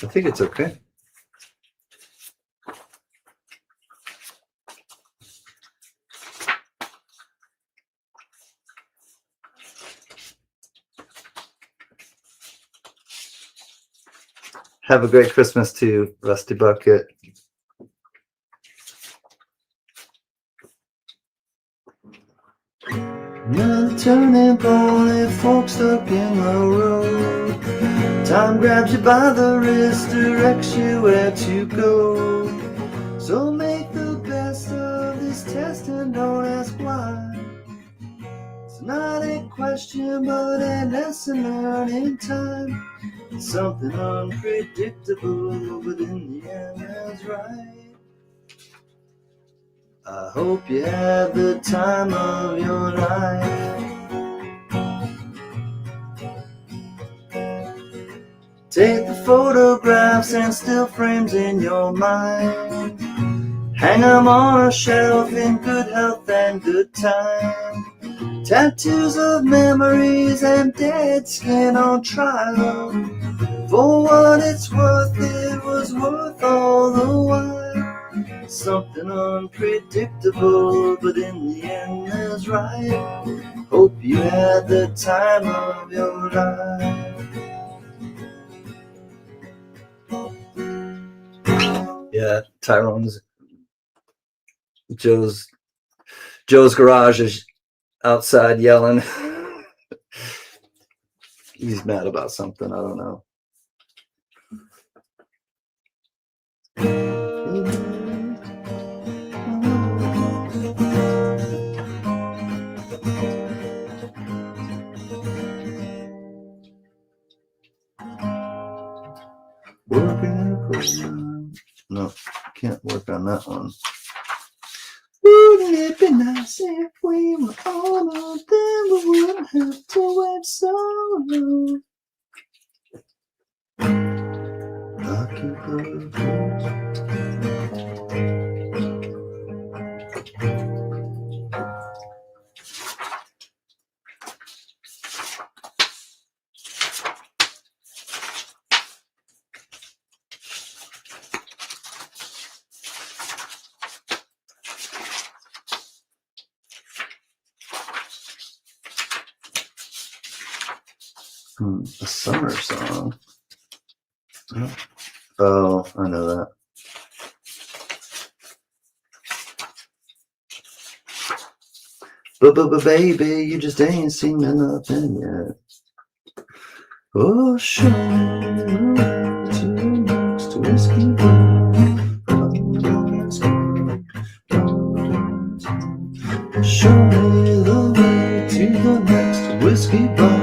I think it's okay. Have a great Christmas too, Rusty Bucket. Another turning point, a fork stuck in the road. Time grabs you by the wrist, directs you where to go. So make the best of this test and don't ask why. It's not a question, but a lesson learned in time. It's something unpredictable, but in the end that's right. I hope you had the time of your life. Take the photographs and still frames in your mind. Hang them on a shelf in good health and good time. Tattoos of memories and dead skin on trial. For what it's worth, it was worth all the while. Something unpredictable, but in the end is right. Hope you had the time of your life. Yeah, Tyrone's Joe's garage is outside yelling. He's mad about something, I don't know. No, can't work on that one. Wouldn't it be nice if we were all of them, we wouldn't have to wait so long. I'll keep her close. A summer song. Oh, I know that. But baby, you just ain't seen nothing yet. Oh, sure. To the next whiskey bar. Show me the way to the next whiskey bar.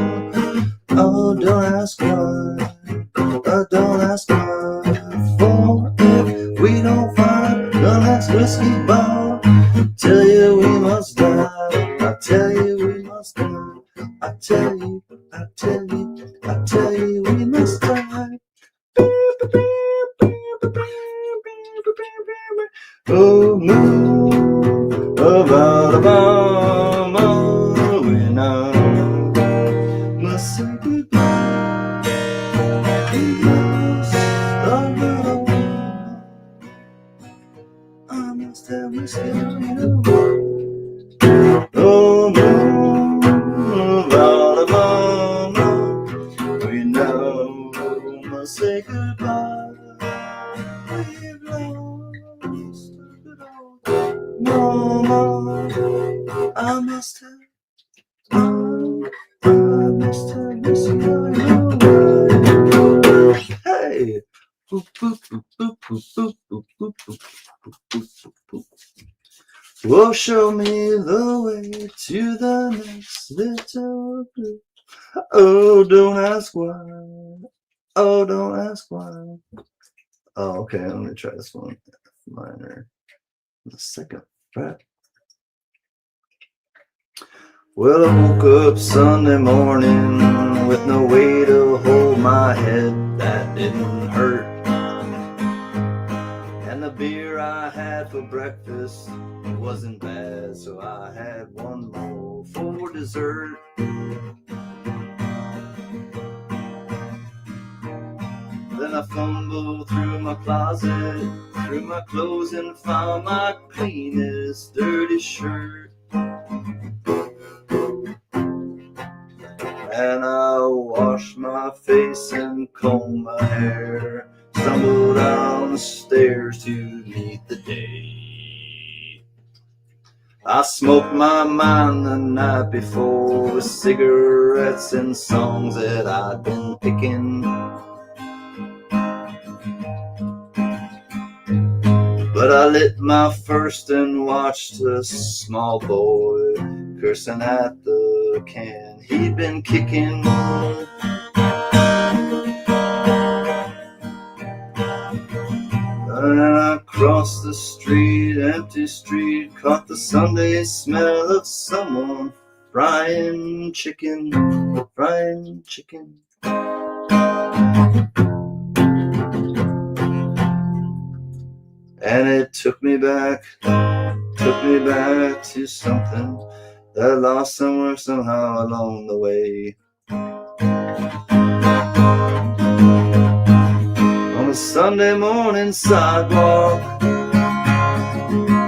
Oh, don't ask why. Don't ask why. For if we don't find the next whiskey bar, tell you we must die. I tell you we must die. I tell you we must die. Oh, move about a bomb, we now must say goodbye. We must start I must have whiskey on you. Oh, move about a bomb, we now must say goodbye. We've lost a good old mama. I must have whiskey on you. Hey! Boop, boop, boop, boop, boop, boop, boop, boop, boop, boop, boop, boop. Oh, show me the way to the next little blue. Oh, don't ask why. Oh, don't ask why. Oh, okay. Let me try this one. Minor. second fret. Well, I woke up Sunday morning with no way to hold my head. That didn't hurt. And the beer I had for breakfast wasn't bad, so I had one more for dessert. Then I fumbled through my closet, through my clothes, and found my cleanest dirty shirt. And I washed my face and combed my hair, stumbled down the stairs to meet the day. I smoked my mind the night before with cigarettes and songs that I'd been picking. But I lit my first and watched a small boy cursing at the can he'd been kicking. And I crossed the street, empty street, caught the Sunday smell of someone frying chicken, frying chicken. And it took me back to something that I lost somewhere, somehow along the way. On a Sunday morning sidewalk,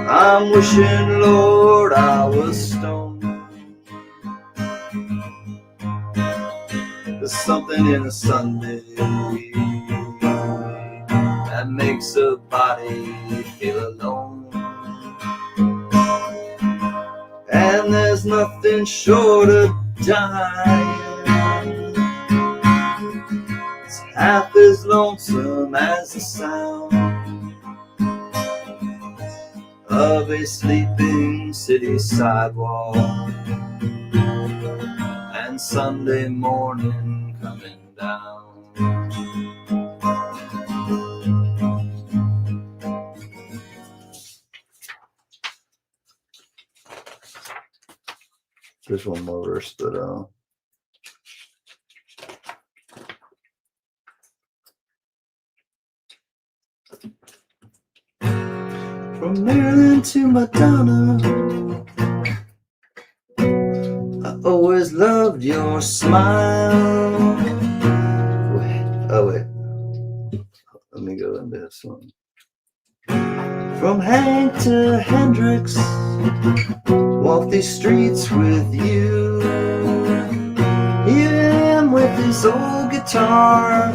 I'm wishing, Lord, I was stoned. There's something in a Sunday that makes a body feel alone. And there's nothing short of dying. It's half as lonesome as the sound of a sleeping city sidewalk and Sunday morning coming down. There's one more verse, but from Maryland to Madonna, I always loved your smile. Wait. Let me go into this one. From Hank to Hendrix, walk these streets with you. Here I am with this old guitar,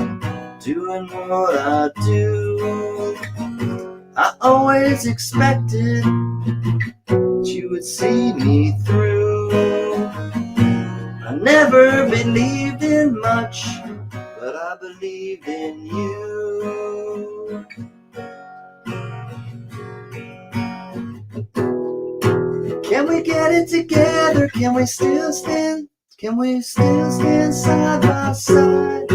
doing what I do. I always expected that you would see me through. I never believed in much, but I believed in you. Can we get it together? Can we still stand side by side?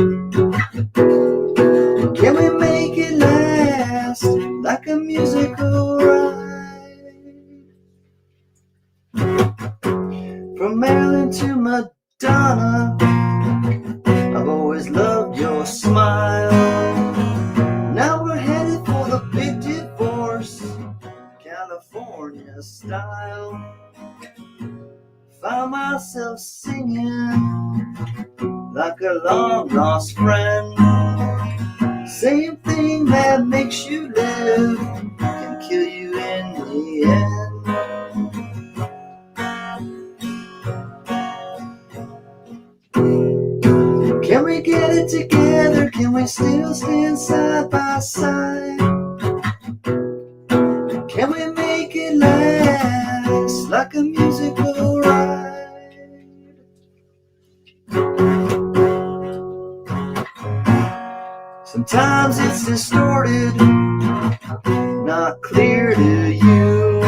Can we make it last like a musical ride? From Maryland to Madonna, I've always loved your smile. Now we're headed for the big divorce, California style. Found myself singing like a long lost friend. Same thing that makes you live can kill you in the end. Can we get it together? Can we still stand side by side? Can we make it last like a musical ride? Sometimes it's distorted, not clear to you.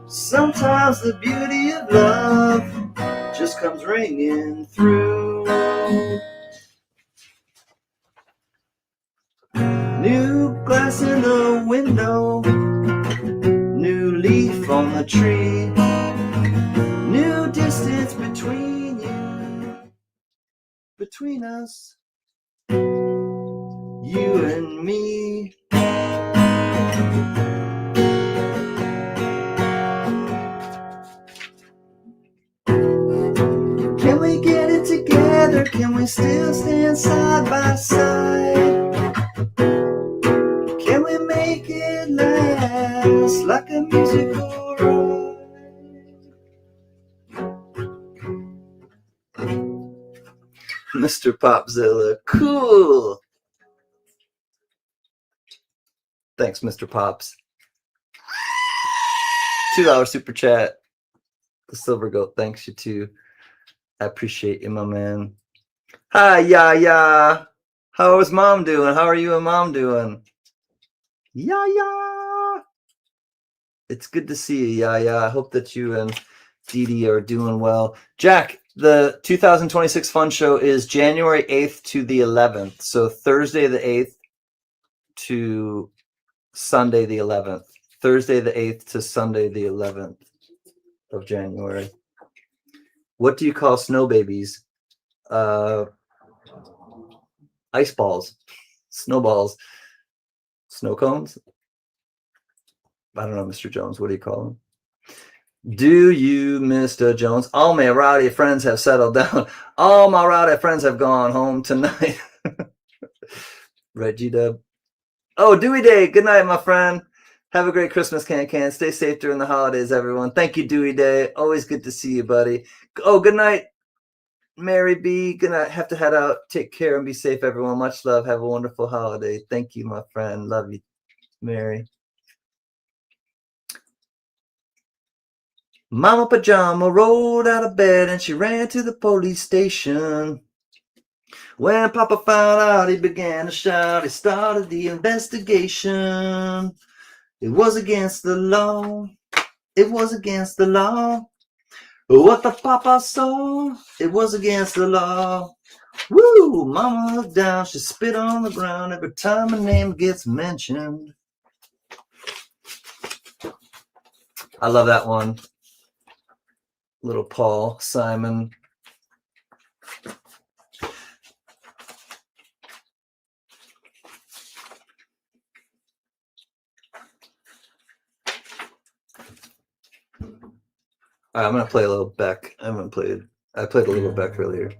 Sometimes the beauty of love just comes ringing through. New glass in the window, a tree. New distance between you, between us, you and me. Can we get it together? Can we still stand side by side? Can we make it last like a musical ride? Mr. Popzilla, cool. Thanks, Mr. Pops. $2 super chat. The Silver Goat, thanks you too. I appreciate you, my man. Hi, Yaya. How is mom doing? How are you and mom doing? Yaya. It's good to see you, Yaya. I hope that you and Dee Dee are doing well. Jack, the 2026 Fun Show is January 8th to the 11th. So Thursday the 8th to Sunday the 11th. Thursday the 8th to Sunday the 11th of January. What do you call snow babies? Ice balls, snowballs, snow cones. I don't know, Mr. Jones. What do you call them? Do you, Mr. Jones? All my rowdy friends have settled down. All my rowdy friends have gone home tonight. Right, G-Dub? Oh, Dewey Day. Good night, my friend. Have a great Christmas, Can. Stay safe during the holidays, everyone. Thank you, Dewey Day. Always good to see you, buddy. Oh, good night, Mary B. Gonna have to head out. Take care and be safe, everyone. Much love. Have a wonderful holiday. Thank you, my friend. Love you, Mary. Mama Pajama rolled out of bed and she ran to the police station. When Papa found out, he began to shout. He started the investigation. It was against the law. It was against the law. What the Papa saw, it was against the law. Woo! Mama looked down, she spit on the ground every time her name gets mentioned. I love that one. Little Paul Simon. All right, I'm gonna play a little Beck. I played a little Beck earlier.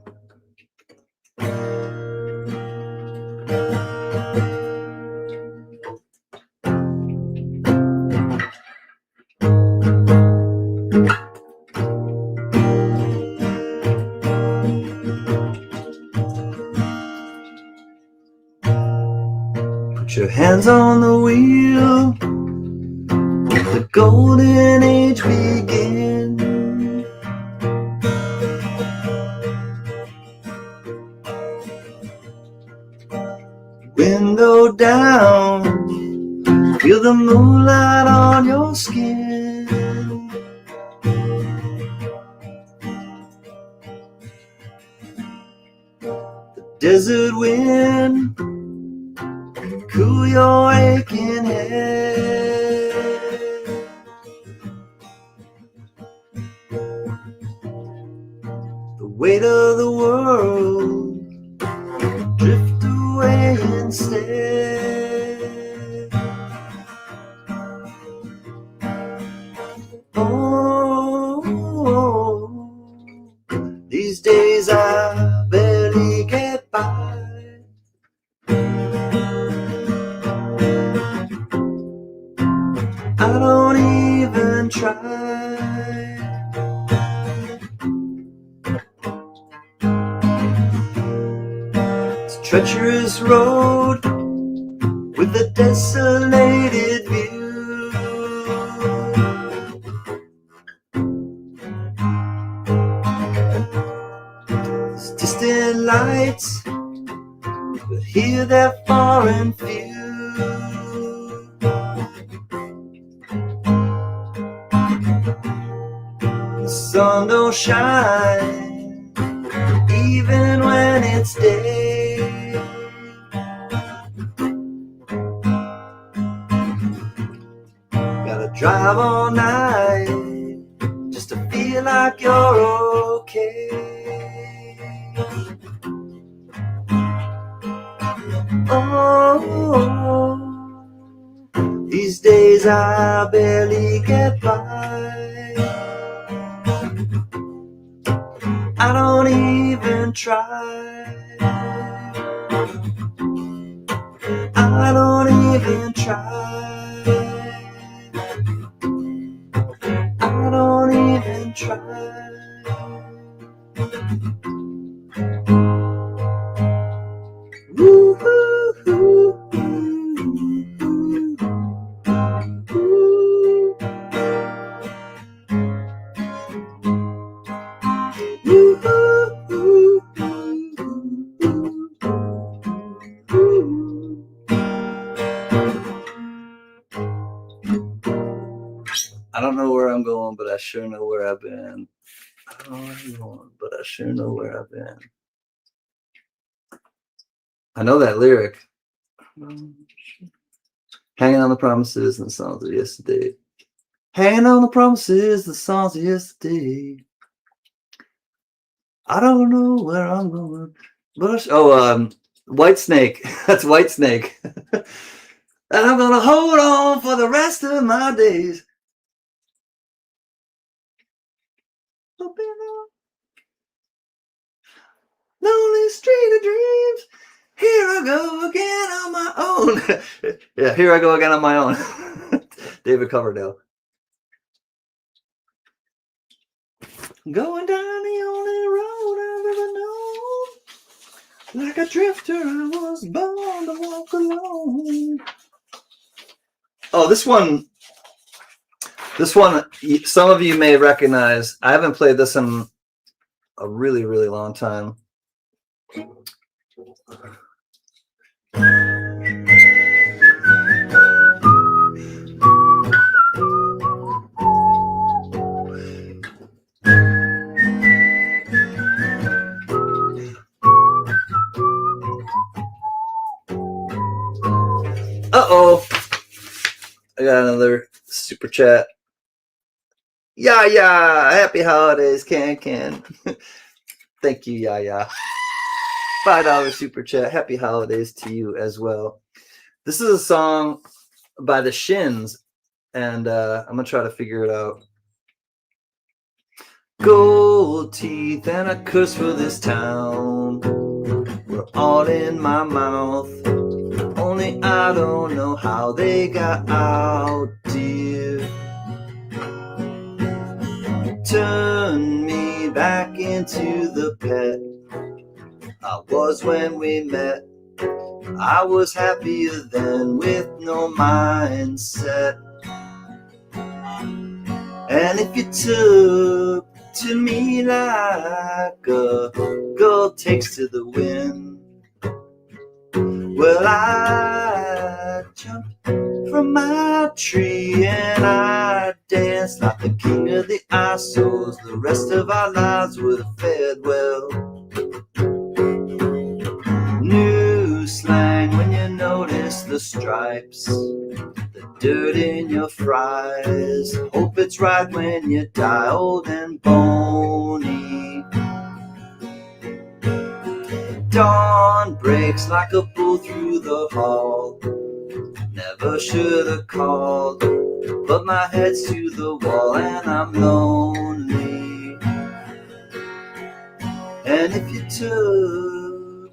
Put your hands on the wheel. The golden age begins. Window down, feel the moonlight on your skin. The desert wind, cool your aching head. The weight of the world, drift away instead. Oh, these days I barely get by. I don't even try. It's a treacherous road with a desolated view. There's distant lights, but here they're far and few. The sun don't shine even when it's day. Gotta drive all night just to feel like you're okay. Oh, these days I barely get by. I don't even try. I don't even try. I don't even try. I don't know where I'm going, but I sure know where I've been. I don't know where I'm going, but I sure know where I've been. I know that lyric. Hanging on the promises and the songs of yesterday. Hanging on the promises, the songs of yesterday. I don't know where I'm going, but Whitesnake. That's Whitesnake. And I'm gonna hold on for the rest of my days. Lonely street of dreams. Here I go again on my own. Yeah, here I go again on my own. David Coverdale. Going down the only road I've ever known. Like a drifter, I was born to walk alone. Oh, this one, some of you may recognize. I haven't played this in a really, really long time. Uh-oh. I got another super chat. Yeah. Happy holidays, Can. Thank you, yeah. $5 super chat. Happy holidays to you as well. This is a song by the Shins, and I'm going to try to figure it out. Gold teeth and a curse for this town were all in my mouth. Only I don't know how they got out, dear. Turn me back into the pet I was when we met. I was happier then with no mindset. And if you took to me like a girl takes to the wind, well, I jumped from my tree and I danced like the king of the Isles. The rest of our lives would have fared well. New slang when you notice the stripes, the dirt in your fries. Hope it's right when you die old and bony. Dawn breaks like a bull through the hall. Never should have called, but my head's to the wall and I'm lonely. And if you took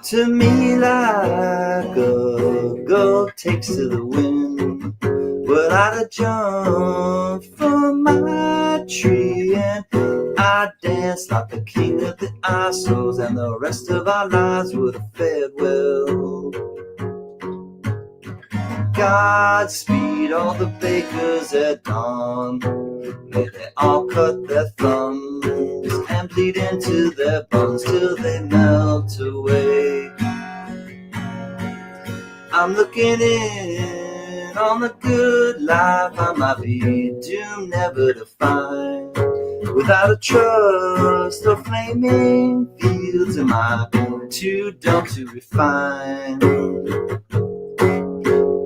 to me like a girl takes to the wind, well, I'd have jumped from my tree and I'd dance like the king of the Isles, and the rest of our lives would have fared well. Godspeed all the bakers at dawn. May they all cut their thumbs and bleed into their buns till they melt away. I'm looking in on the good life I might be doomed never to find. Without a trust or flaming fields, am I too dumb to refine?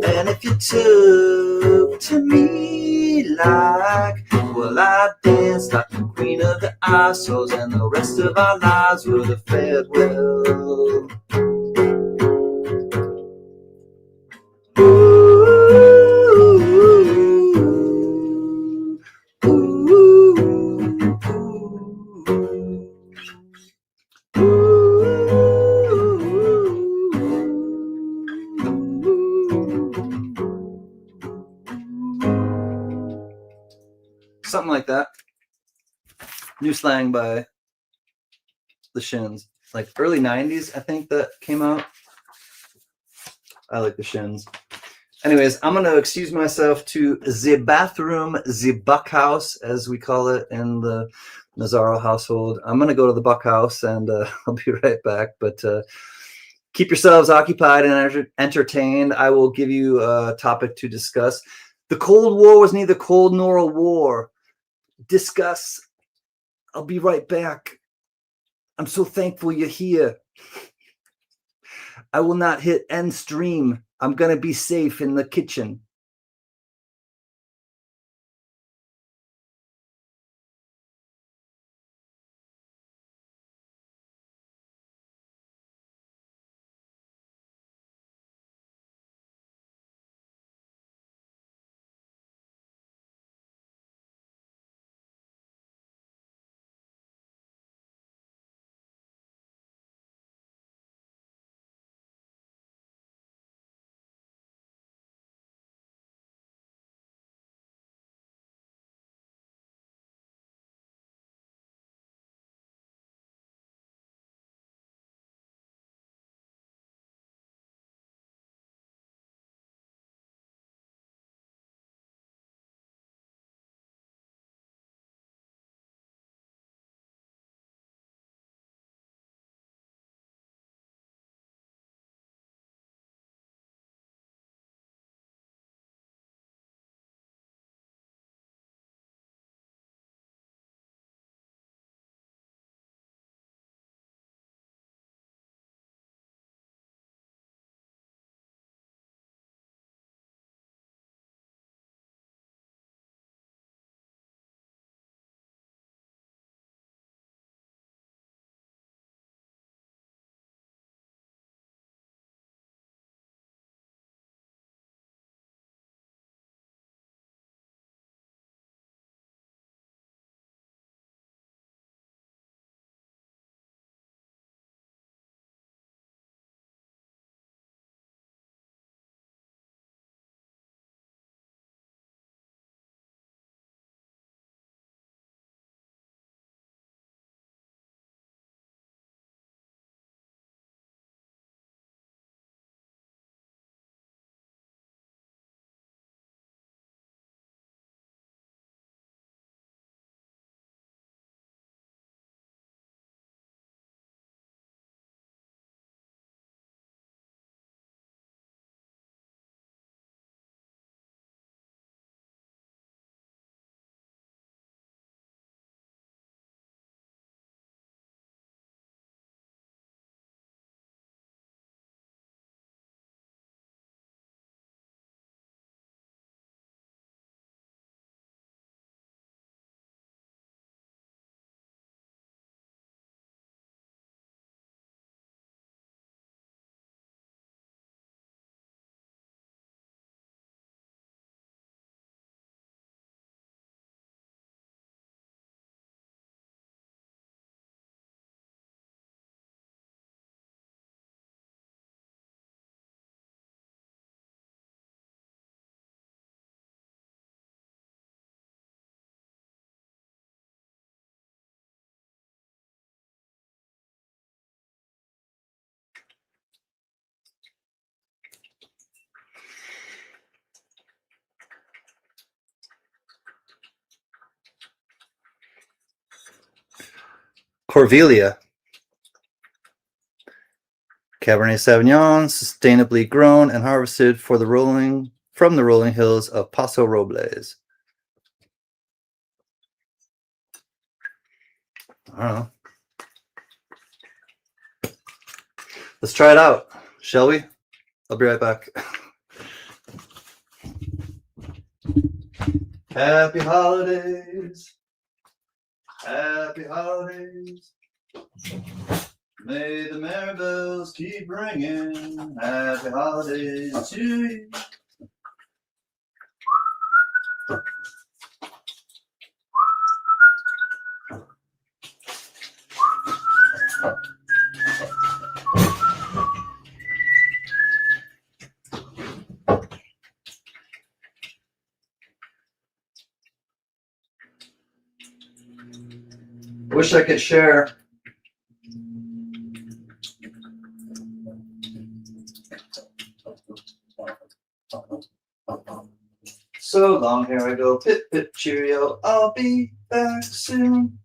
And if you took look to me like, well, I danced like the queen of the assholes, and the rest of our lives would have fared well. Something like that. New slang by the Shins. Like early 90s, I think that came out. I like the Shins. Anyways, I'm going to excuse myself to the bathroom, the buck house, as we call it in the Nazaro household. I'm going to go to the buck house, and I'll be right back. But keep yourselves occupied and entertained. I will give you a topic to discuss. The Cold War was neither cold nor a war. Discuss. I'll be right back. I'm so thankful you're here. I will not hit end stream. I'm going to be safe in the kitchen. Corvelia. Cabernet Sauvignon, sustainably grown and harvested from the rolling hills of Paso Robles. I don't know. Let's try it out, shall we? I'll be right back. Happy holidays. Happy holidays. May the merry bells keep ringing. Happy holidays to you. Wish I could share. So long, here I go. Pip, pip, cheerio. I'll be back soon.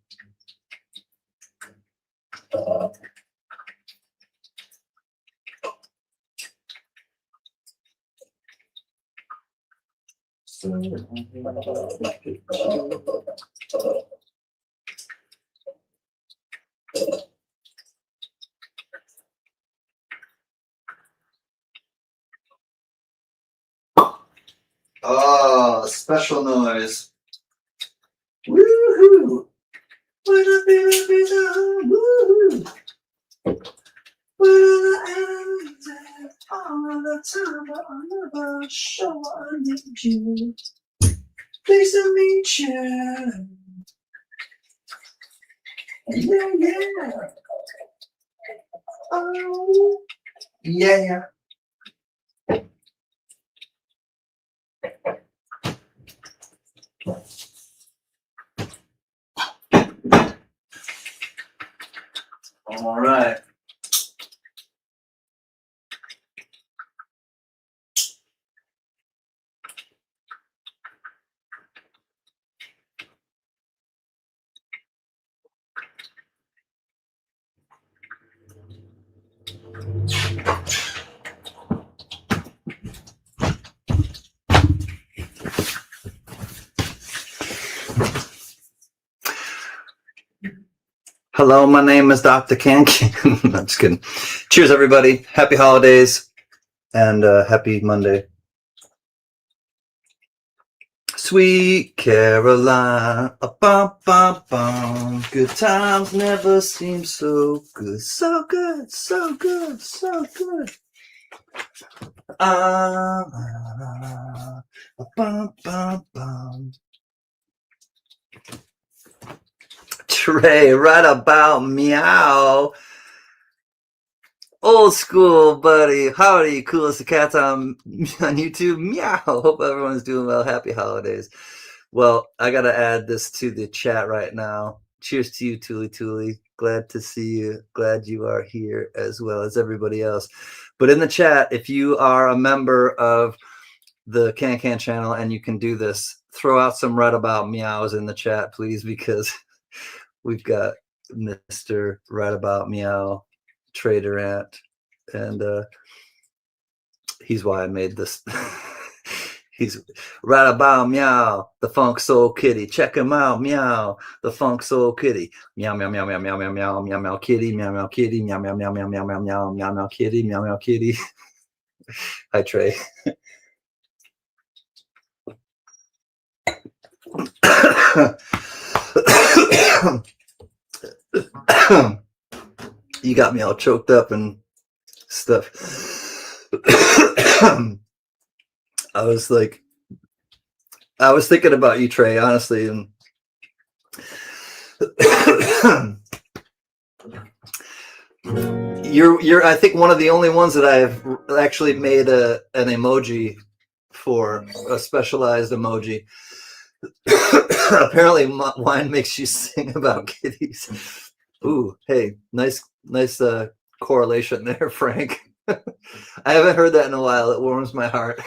Oh, special noise. Woohoo! Woohoo! All the time, but I never show I need you. Please to meet you. Yeah, yeah. Oh, yeah. All right. Hello, my name is Dr. Kankin. I'm just kidding. Cheers, everybody. Happy holidays and happy Monday. Sweet Caroline, bum, bum, bum. Good times never seem so good. So good, so good, so good. Bum, bum, bum. Trey, right about meow. Old school, buddy. Howdy, coolest the cats on YouTube. Meow. Hope everyone's doing well. Happy holidays. Well, I got to add this to the chat right now. Cheers to you, Tuli Tuli. Glad to see you. Glad you are here as well as everybody else. But in the chat, if you are a member of the Can channel and you can do this, throw out some right about meows in the chat, please, because we've got Mr. Right About Meow, Trey Durant, and he's why I made this. He's right about meow, the Funk Soul Kitty. Check him out, meow, the Funk Soul Kitty. Meow, meow, meow, meow, meow, meow, meow, meow, meow, kitty, meow, meow, kitty, meow, meow, meow, meow, meow, meow, meow, meow, meow, kitty, meow, meow, kitty. Hi, Trey. You got me all choked up and stuff. I was thinking about you, Trey, honestly, and you're I think one of the only ones that I've actually made an emoji for, a specialized emoji. Apparently wine makes you sing about kitties. Ooh, hey, nice correlation there, Frank. I haven't heard that in a while. It warms my heart.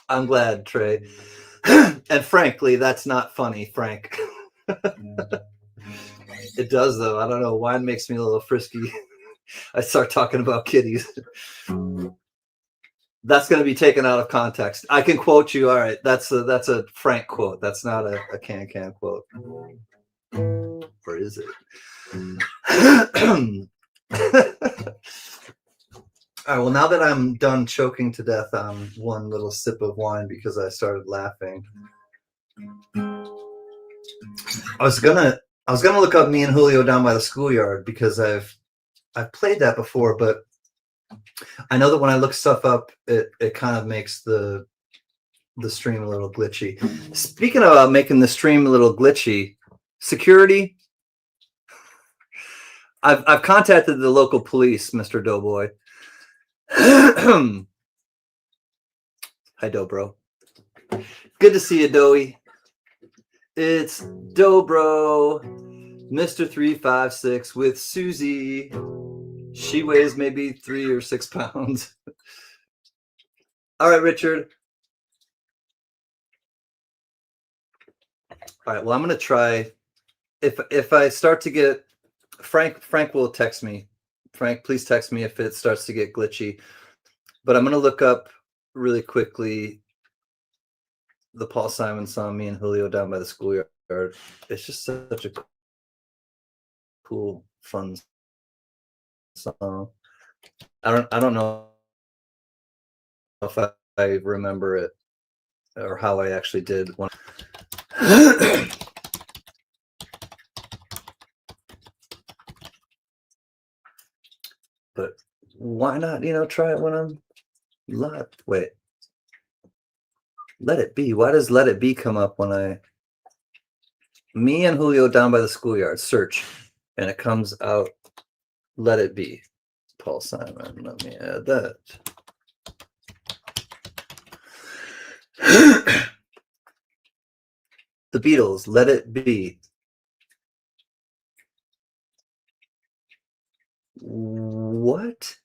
I'm glad, Trey. And frankly, that's not funny, Frank. It does, though. I don't know. Wine makes me a little frisky. I start talking about kitties. That's going to be taken out of context. I can quote you. All right. That's a Frank quote. That's not a can quote. Or is it? All right, well, now that I'm done choking to death on one little sip of wine because I started laughing, I was gonna look up Me and Julio Down by the Schoolyard because I've played that before, but I know that when I look stuff up, it kind of makes the stream a little glitchy. Speaking about making the stream a little glitchy, security. I've contacted the local police, Mr. Doughboy. Hi, Dobro. Good to see you, Doey. It's Dobro, Mr. 356 with Susie. She weighs maybe 3 or 6 pounds. All right, Richard. All right, well, I'm gonna try. If I start to get Frank will text me. Frank, please text me if it starts to get glitchy. But I'm gonna look up really quickly the Paul Simon song, Me and Julio Down by the Schoolyard. It's just such a cool, fun song. I don't know if I remember it or how I actually did one. But why not, try it when I'm live? Wait. Let It Be. Why does Let It Be come up when I... Me and Julio Down by the Schoolyard. Search. And it comes out Let It Be. Paul Simon. Let me add that. The Beatles. Let It Be. What?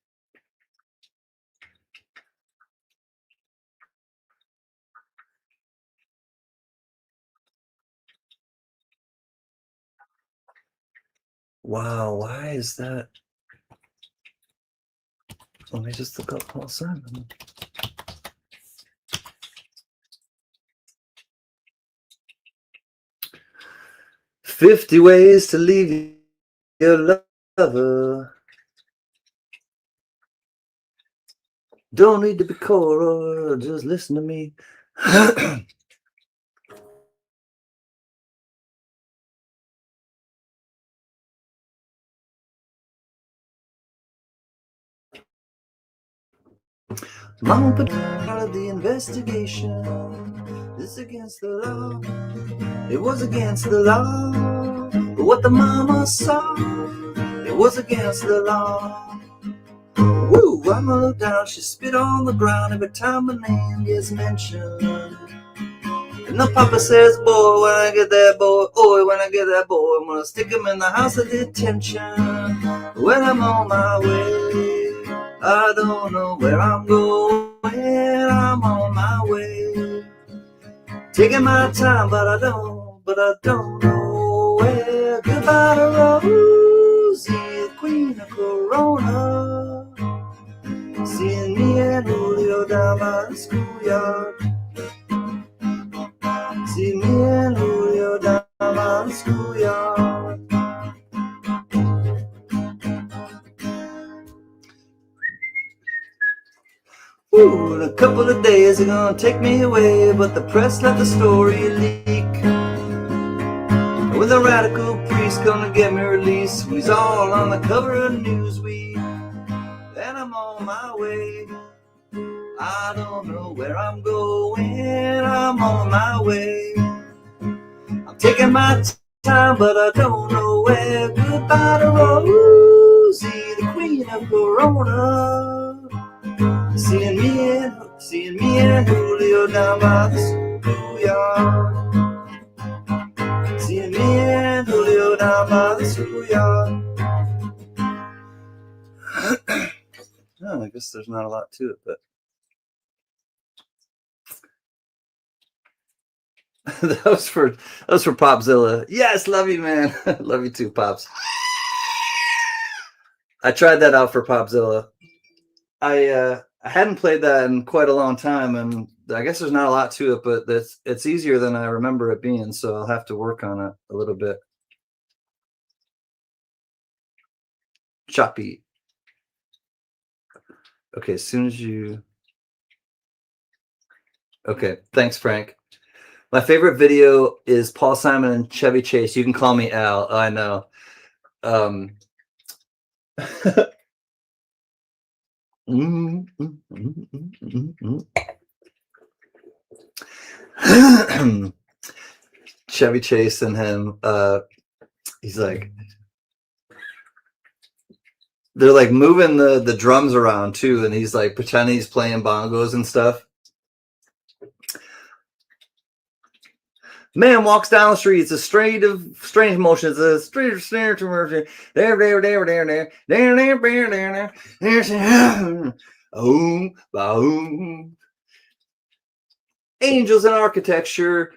Wow, why is that? Let me just look up Paul Simon. "50 Ways to Leave Your Lover. Don't need to be cold or just listen to me." Mama put out of the investigation. This against the law. It was against the law. But what the mama saw, it was against the law. Woo, Mama looked down, she spit on the ground every time my name gets mentioned. And the papa says, boy, when I get that boy, when I get that boy, I'm gonna stick him in the house of detention. When I'm on my way, I don't know where I'm going, I'm on my way. Taking my time, but I don't know where. Goodbye to Rosie, the queen of Corona. Seeing me and Julio down by the schoolyard. See me and Julio down by the schoolyard. Ooh, in a couple of days they're gonna take me away, but the press let the story leak. With a radical priest gonna get me released, he's all on the cover of Newsweek. And I'm on my way. I don't know where I'm going, I'm on my way. I'm taking my time, but I don't know where. Goodbye to Rosie, the queen of Corona. Seeing me and Julio down by the schoolyard. Seeing me and Julio down by the schoolyard. Oh, I guess there's not a lot to it, but that was for Popzilla. Yes, love you, man. Love you too, Pops. I tried that out for Popzilla. I hadn't played that in quite a long time, and I guess there's not a lot to it, but it's easier than I remember it being, so I'll have to work on it a little bit. Choppy. Okay, as soon as you. Okay, thanks, Frank. My favorite video is Paul Simon and Chevy Chase. You can call me Al. I know. Chevy Chase and him. He's like, they're like moving the drums around too, and he's like pretending he's playing bongos and stuff. Man walks down the street. It's a strange motion. It's a strange motion. Oh, boom. Angels in architecture.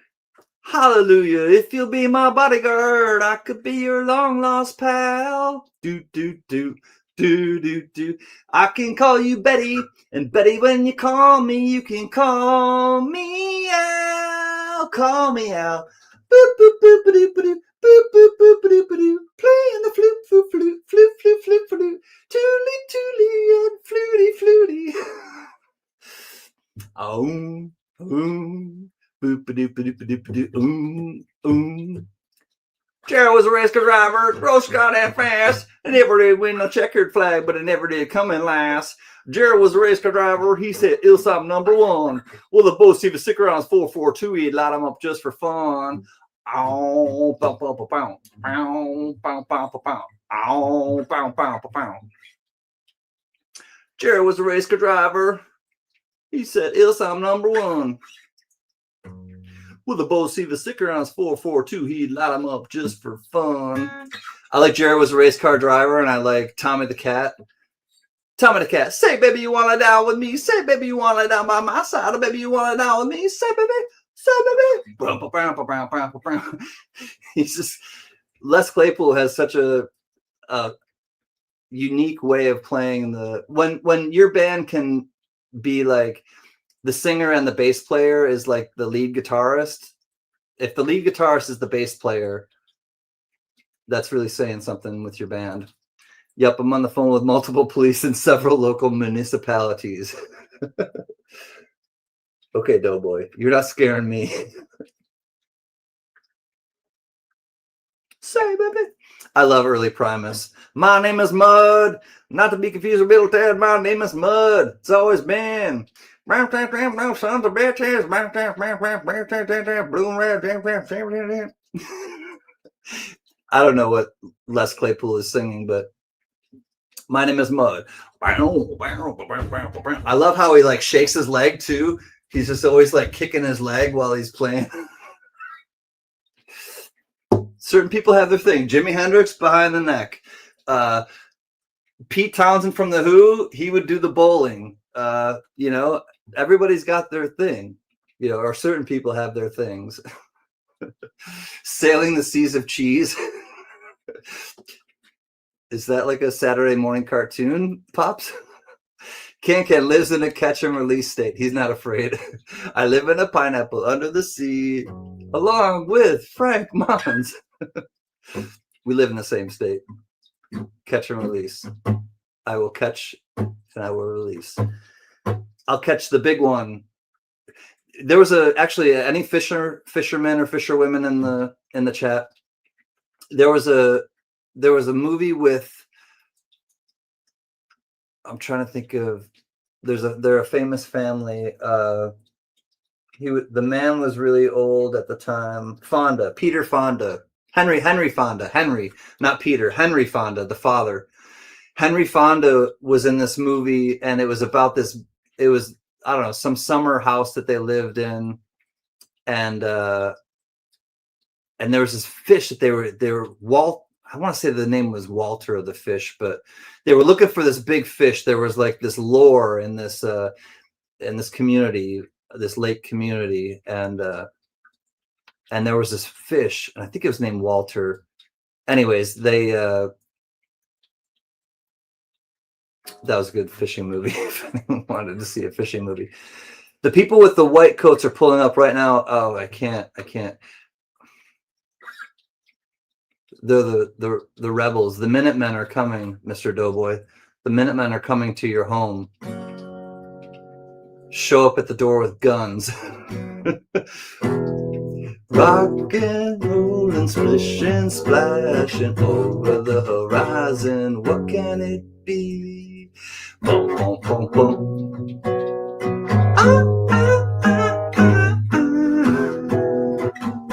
Hallelujah. If you'll be my bodyguard, I could be your long lost pal. Do, do, do. Do, do, do. I can call you Betty, and Betty, when you call me, you can call me out. Call me out. Boop, boop, boop, boop, boop, boop, boop, boop, boop, boop, playing the flute, flute, flute, flute, flute, flute, flute, tooly, tooly, and fluty, fluty. Oh, boop, boop, boop, boop, boop, boop, Gerald was a race car driver, Roach got that fast, and never did win no checkered flag, but it never did come in last. Gerald was a race car driver, he said Ilsop number one. Well, the both even stick around 442, he'd light him up just for fun. Ow, pow, pow, pow, pow, pow, pow, pow, pow, pow, ow, pow, pow, pow, pow. Gerald was a race car driver, he said Ilsop number one. With a Bo Siva sticker on his 442, he'd light him up just for fun. I like Jared was a race car driver, and I like Tommy the Cat. Tommy the Cat, say, baby, you want to down with me? Say, baby, you want to down by my side? Or, baby, you want to down with me? Say, baby. He's just, Les Claypool has such a unique way of playing the, when your band can be like, the singer and the bass player is like the lead guitarist. If the lead guitarist is the bass player, that's really saying something with your band. Yep, I'm on the phone with multiple police in several local municipalities. Okay, Doughboy, you're not scaring me. Say, baby. I love early Primus. My name is Mud. Not to be confused with Bill Ted. My name is Mud. It's always been. No sons of bitches. Blue and red. I don't know what Les Claypool is singing, but my name is Mud. I love how he like shakes his leg too. He's just always like kicking his leg while he's playing. Certain people have their thing. Jimi Hendrix behind the neck. Pete Townsend from The Who, he would do the bowling. You know, everybody's got their thing, you know, or certain people have their things. Sailing the Seas of Cheese. Is that like a Saturday morning cartoon, Pops? Can lives in a catch and release state. He's not afraid. I live in a pineapple under the sea, along with Frank Mons. We live in the same state. Catch and release. I will catch and I will release. I'll catch the big one. There was actually any fishermen or fisherwomen in the chat. There was a movie with, I'm trying to think of, they're a famous family. The man was really old at the time. Peter Fonda, Henry Fonda, not Peter, Henry Fonda, the father. Henry Fonda was in this movie, and it was about this. It was, I don't know, some summer house that they lived in, and there was this fish that they were I want to say the name was Walter the fish, but they were looking for this big fish. There was like this lore in this community, this lake community, and there was this fish, and I think it was named Walter. Anyways, that was a good fishing movie. If anyone wanted to see a fishing movie. The people with the white coats are pulling up right now. Oh, I can't. They're the rebels. The Minutemen are coming, Mr. Doughboy. the Minutemen are coming to your home, show up at the door with guns. Rock and roll and splish and splashing over the horizon. What can it be? Boom, boom, boom, boom. Ah, ah, ah, ah, ah.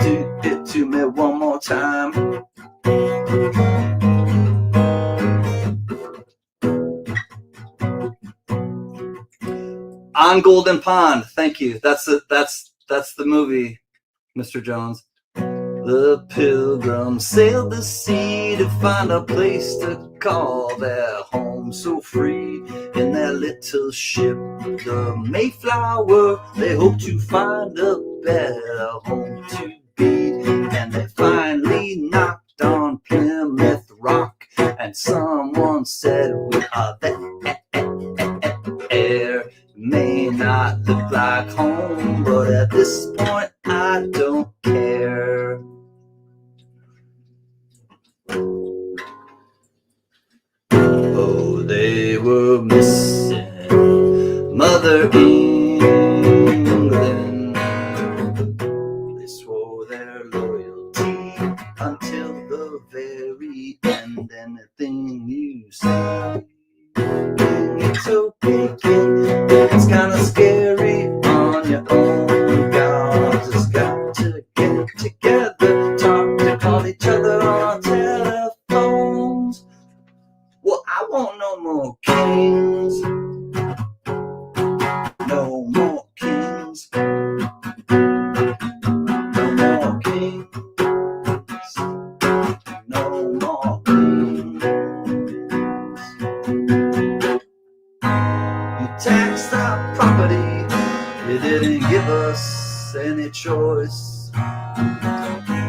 Do it to me one more time. On Golden Pond. Thank you. That's the movie, Mr. Jones. The pilgrims sailed the sea to find a place to call their home. So free in their little ship, the Mayflower, they hope to find a better home to be. And they finally knocked on Plymouth Rock, and someone said, we are there. May not look like home, but at this point I don't care. Oh, they were missing Mother England. They swore their loyalty until the very end. Anything you say, it's okay, it's kind of scary on your own. God just got to get together, talk to call each other on telephones. Well, I want no more kings, no more kings, no more kings, no more kings. You taxed our property, you didn't give us any choice.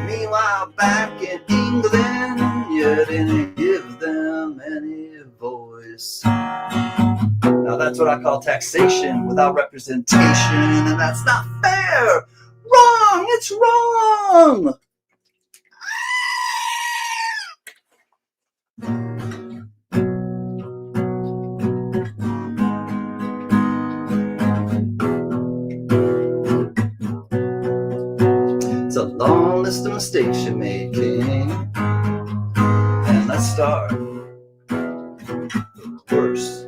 Meanwhile, back in England, you didn't give them any voice. Now that's what I call taxation without representation, and that's not fair. Wrong, it's wrong. It's a long list of mistakes you're making, and let's start worse.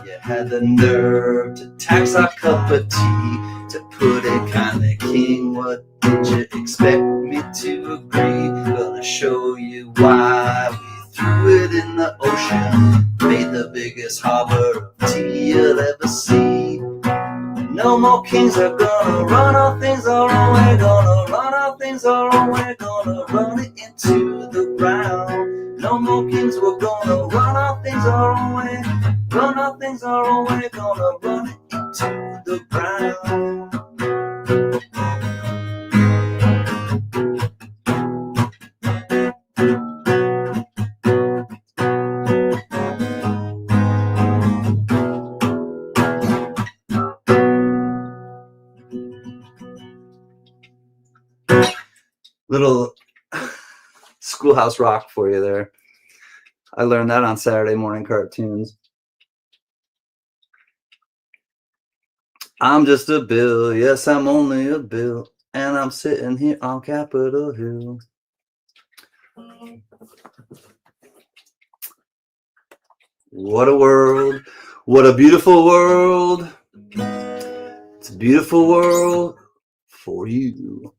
You had the nerve to tax our cup of tea, to put it kinda king. What did you expect me to agree? Gonna show you why we threw it in the ocean, made the biggest harbor of tea you'll ever see. No more kings are gonna run our things our own way, gonna run our things our own way, gonna run it into the ground. No more kings, we're gonna run our things our own way, run our things our own way, gonna run it into the ground. Little Schoolhouse Rock for you there. I learned that on Saturday morning cartoons. I'm just a bill, yes, I'm only a bill, and I'm sitting here on Capitol Hill. What a world, what a beautiful world. It's a beautiful world for you.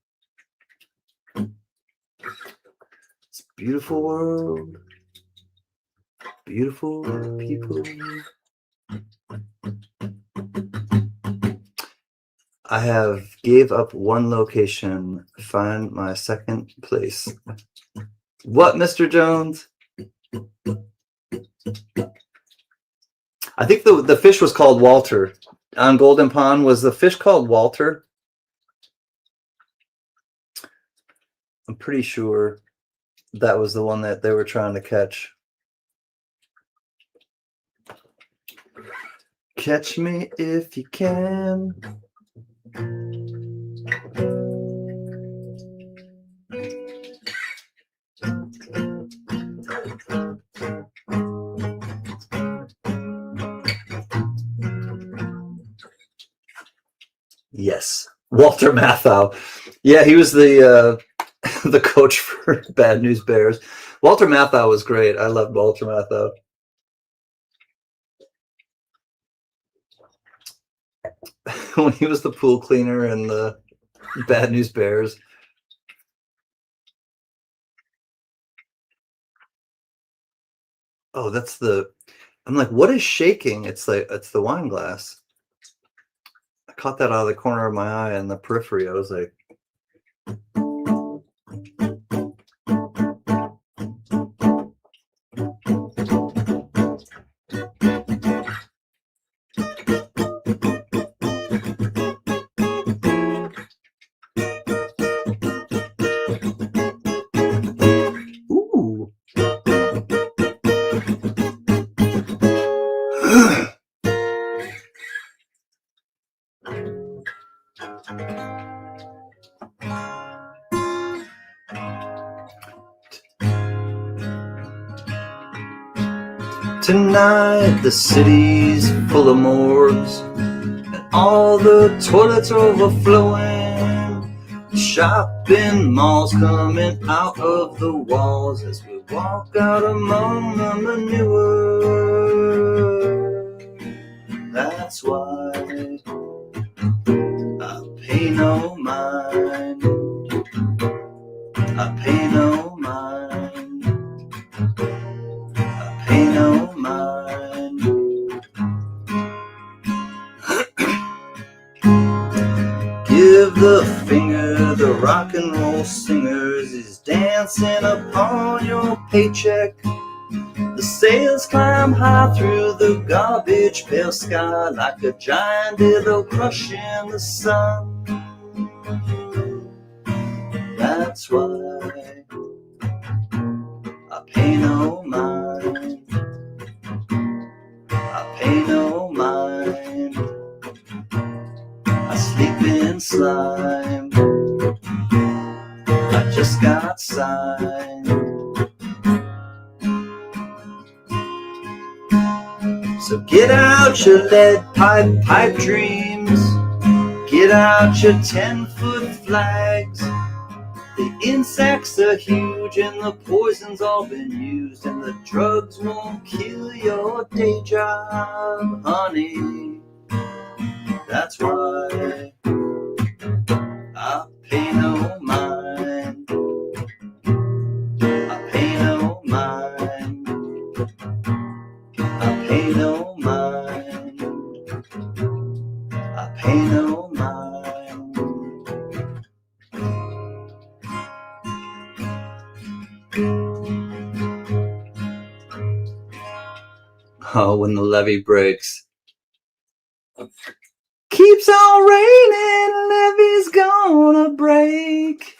It's a beautiful world, beautiful people. I have gave up one location, find my second place. What, Mr. Jones? I think the fish was called Walter. On Golden Pond, was the fish called Walter? I'm pretty sure that was the one that they were trying to catch. Catch me if you can. Yes, Walter Matthau. Yeah, he was the the coach for Bad News Bears. Walter Matthau was great. I loved Walter Matthau. When he was the pool cleaner and the Bad News Bears. Oh, that's the. I'm like, what is shaking? It's the wine glass. I caught that out of the corner of my eye in the periphery. I was like, ooh. Tonight the city's full of morgues, and all the toilets overflowing. Shopping malls coming out of the walls as we walk out among the manure. That's why I pay no mind. I pay no mind. I pay no mind. Give the finger, the rock and roll singers is dancing upon your paycheck. The sails climb high through the garbage pail sky like a giant dildo crushing the sun. That's why I pay no mind. I pay no mind. I sleep in slime. I just got signed. So get out your lead pipe dreams. Get out your 10-foot flags. The insects are huge and the poison's all been used, and the drugs won't kill your day job, honey. That's why I pay no mind. I pay no mind. I pay no mind. I pay no mind. Oh, when the levee breaks. Keeps on raining, levee's gonna break.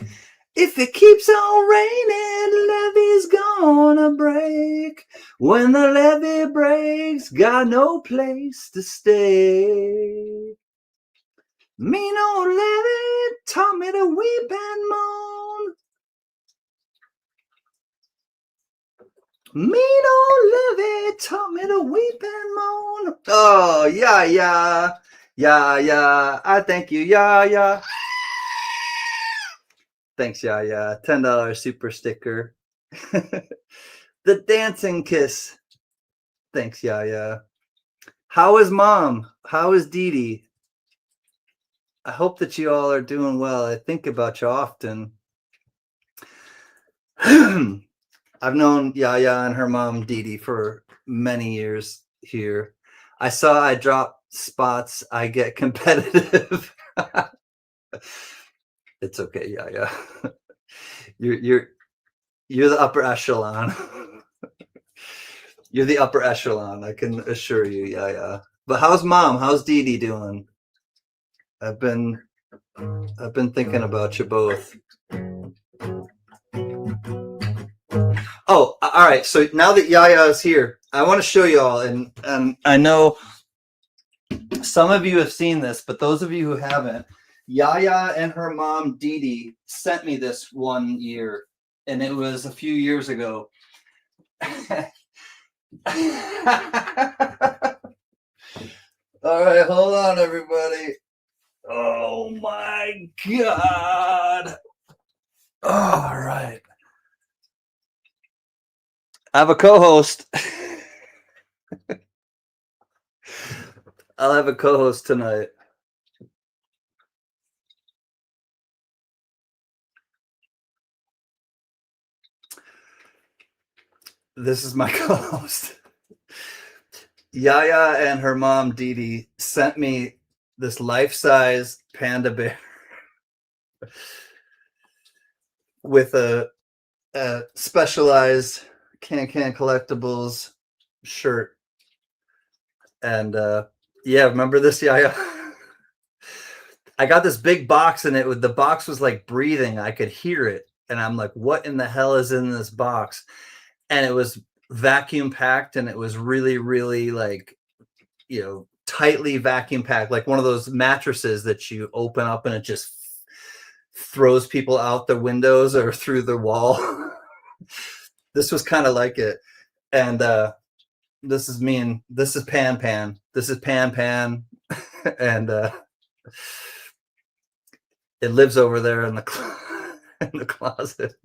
If it keeps on raining, levee's gonna break. When the levee breaks, got no place to stay. Mean old levee taught me to weep and moan. Mean old levee taught me to weep and moan. Oh, yeah, yeah. Yeah, yeah. I thank you, yeah, yeah. Thanks, yeah, yeah. $10 super sticker. The dancing kiss. Thanks, yeah, yeah. How is mom? How is Dee Dee? I hope that you all are doing well. I think about you often. I've known Yaya and her mom Dee Dee for many years here. I saw I drop spots. I get competitive. It's okay, Yaya. You're the upper echelon. You're the upper echelon. I can assure you, Yaya. But how's mom? How's Dee Dee doing? I've been thinking about you both. Oh, all right. So now that Yaya is here, I want to show you all, and I know some of you have seen this, but those of you who haven't, Yaya and her mom Dee Dee sent me this one year, and it was a few years ago. All right, hold on, everybody. Oh my God. All right. I have a co-host. I'll have a co-host tonight. This is my co-host. Yaya and her mom, Dee Dee, sent me this life-size panda bear with a specialized Can Collectibles shirt. And yeah, remember this, Yaya? I got this big box and the box was like breathing. I could hear it. And I'm like, what in the hell is in this box? And it was vacuum packed, and it was really, really like, tightly vacuum packed, like one of those mattresses that you open up and it just throws people out the windows or through the wall. This was kind of like it. And this is me, and this is Pan. This is Pan. And it lives over there in the closet.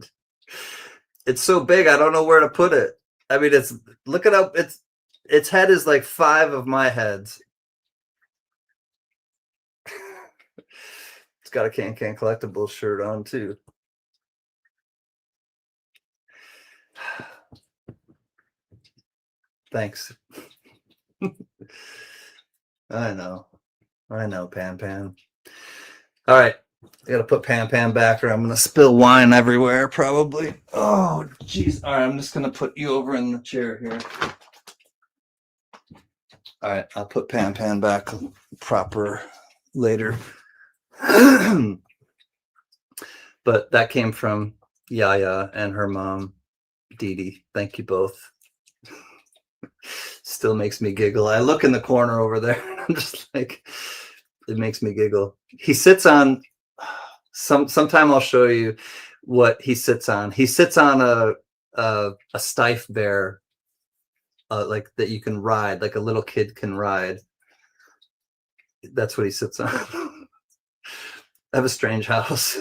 It's so big, I don't know where to put it. I mean, look it up. Its head is like 5 of my heads. It's got a Can Collectibles shirt on too. Thanks. I know, Pan. All right, I gotta put Pan back, or I'm gonna spill wine everywhere, probably. Oh, jeez. All right, I'm just gonna put you over in the chair here. All right, I'll put Pan back proper later. But that came from Yaya and her mom, Dee Dee. Thank you both. Still makes me giggle. I look in the corner over there, and I'm just like, it makes me giggle. He sits on sometime I'll show you what he sits on. He sits on a stiff bear, like that you can ride, like a little kid can ride. That's what he sits on. I have a strange house.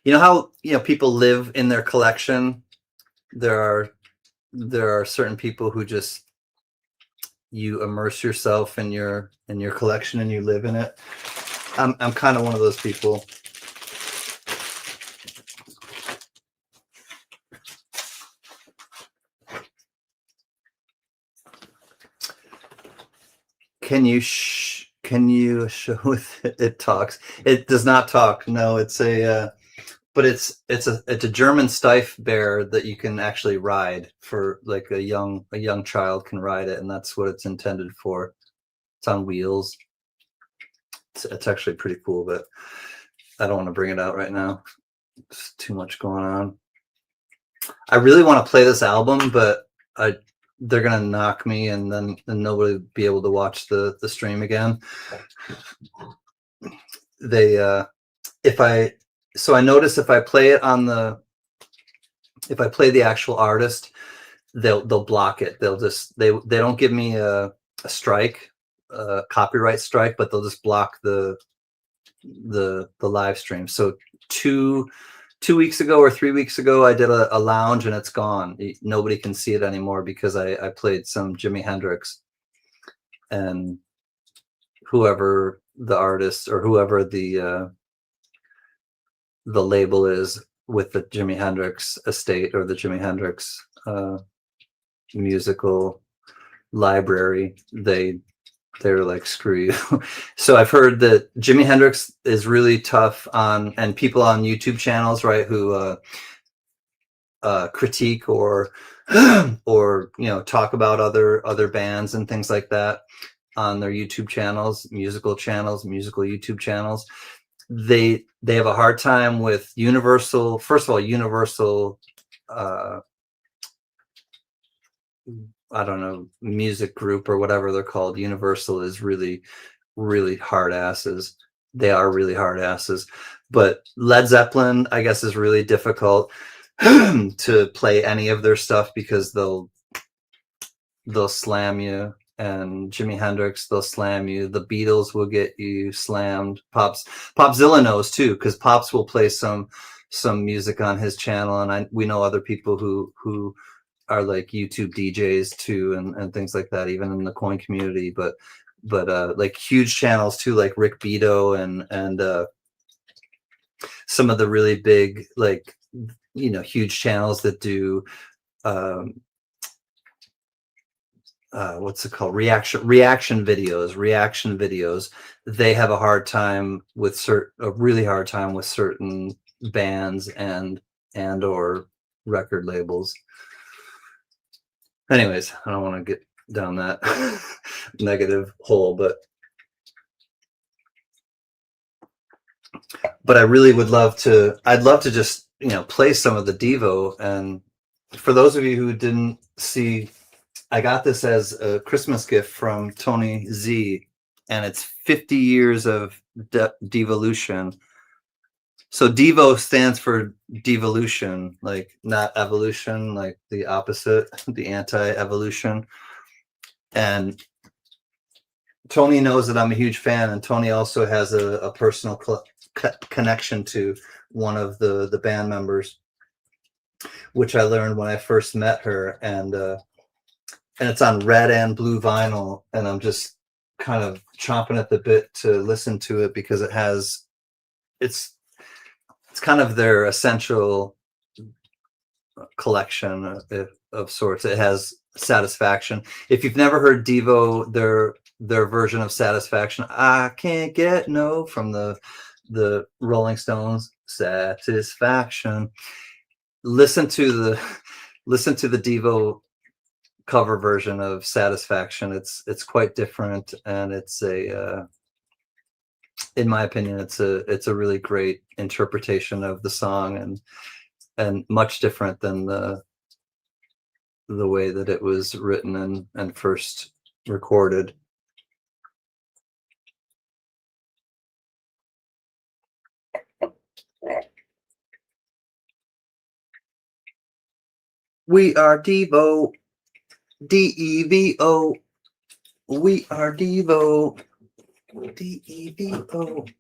You know how people live in their collection? There are certain people who just, you immerse yourself in your collection and you live in it. I'm kind of one of those people. Can you show it talks? It does not talk. No, it's but it's a German stiff bear that you can actually ride, for like a young child can ride it, and that's what it's intended for. It's on wheels. It's actually pretty cool, but I don't want to bring it out right now. There's too much going on. I really want to play this album, but they're gonna knock me, and then nobody will be able to watch the stream again. I notice if I play it if I play the actual artist, they'll block it. They don't give me a strike, a copyright strike, but they'll just block the live stream. So 2 weeks ago or 3 weeks ago, I did a lounge, and it's gone. Nobody can see it anymore because I played some Jimi Hendrix, and whoever the artist or whoever the label is with the Jimi Hendrix estate, or the Jimi Hendrix musical library, they're like, screw you. So I've heard that Jimi Hendrix is really tough on, and people on YouTube channels, right, who critique or talk about other bands and things like that on their YouTube channels, musical YouTube channels. They have a hard time with Universal. First of all, Universal, I don't know, music group or whatever they're called. Universal is really, really hard asses. They are really hard asses. But Led Zeppelin, I guess, is really difficult to play any of their stuff because they'll slam you and Jimi Hendrix, they'll slam you. The Beatles will get you slammed. Popzilla knows too, because Pops will play some music on his channel, and we know other people who are like YouTube DJs too, and things like that, even in the coin community. But like huge channels too, like Rick Beato and some of the really big, like, you know, huge channels that do what's it called, reaction videos. They have a hard time with a really hard time with certain bands and or record labels. Anyways, I don't want to get down that negative hole, but I really would love to. I'd love to just, you know, play some of the Devo. And for those of you who didn't see, I got this as a Christmas gift from Tony Z, and it's 50 years of devolution. So Devo stands for devolution, like not evolution, like the opposite, the anti-evolution. And Tony knows that I'm a huge fan, and Tony also has a personal connection to one of the band members, which I learned when I first met her, and it's on red and blue vinyl, and I'm just kind of chomping at the bit to listen to it, because it's kind of their essential collection of sorts. It has Satisfaction. If you've never heard Devo, their version of Satisfaction, I can't get no, from the Rolling Stones, Satisfaction. Listen to the Devo cover version of Satisfaction. It's quite different, and it's in my opinion, it's a really great interpretation of the song, and much different than the way that it was written and first recorded. We are Devo, Devo. We are Devo, Devo.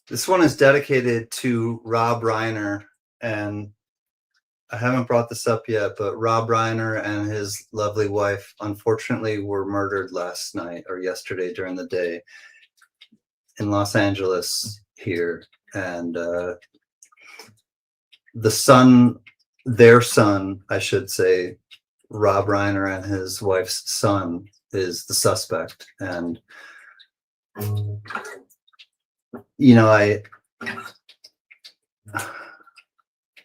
This one is dedicated to Rob Reiner, and I haven't brought this up yet, but Rob Reiner and his lovely wife unfortunately were murdered last night or yesterday during the day in Los Angeles here. And their son, I should say, Rob Reiner and his wife's son, is the suspect. And you know,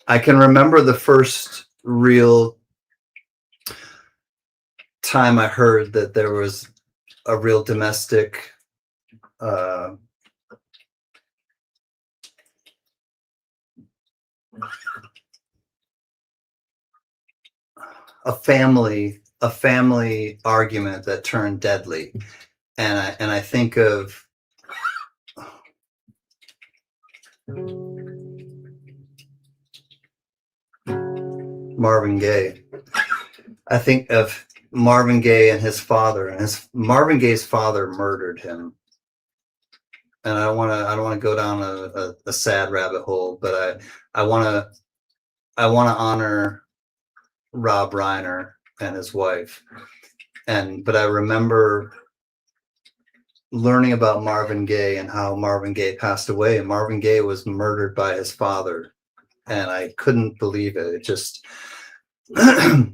I can remember the first real time I heard that there was a real domestic a family argument that turned deadly. And I think of Marvin Gaye. I think of Marvin Gaye and his father, and Marvin Gaye's father murdered him. And I don't want to go down a sad rabbit hole, but I want to honor Rob Reiner and his wife. But I remember learning about Marvin Gaye and how Marvin Gaye passed away, and Marvin Gaye was murdered by his father, and I couldn't believe it. It just I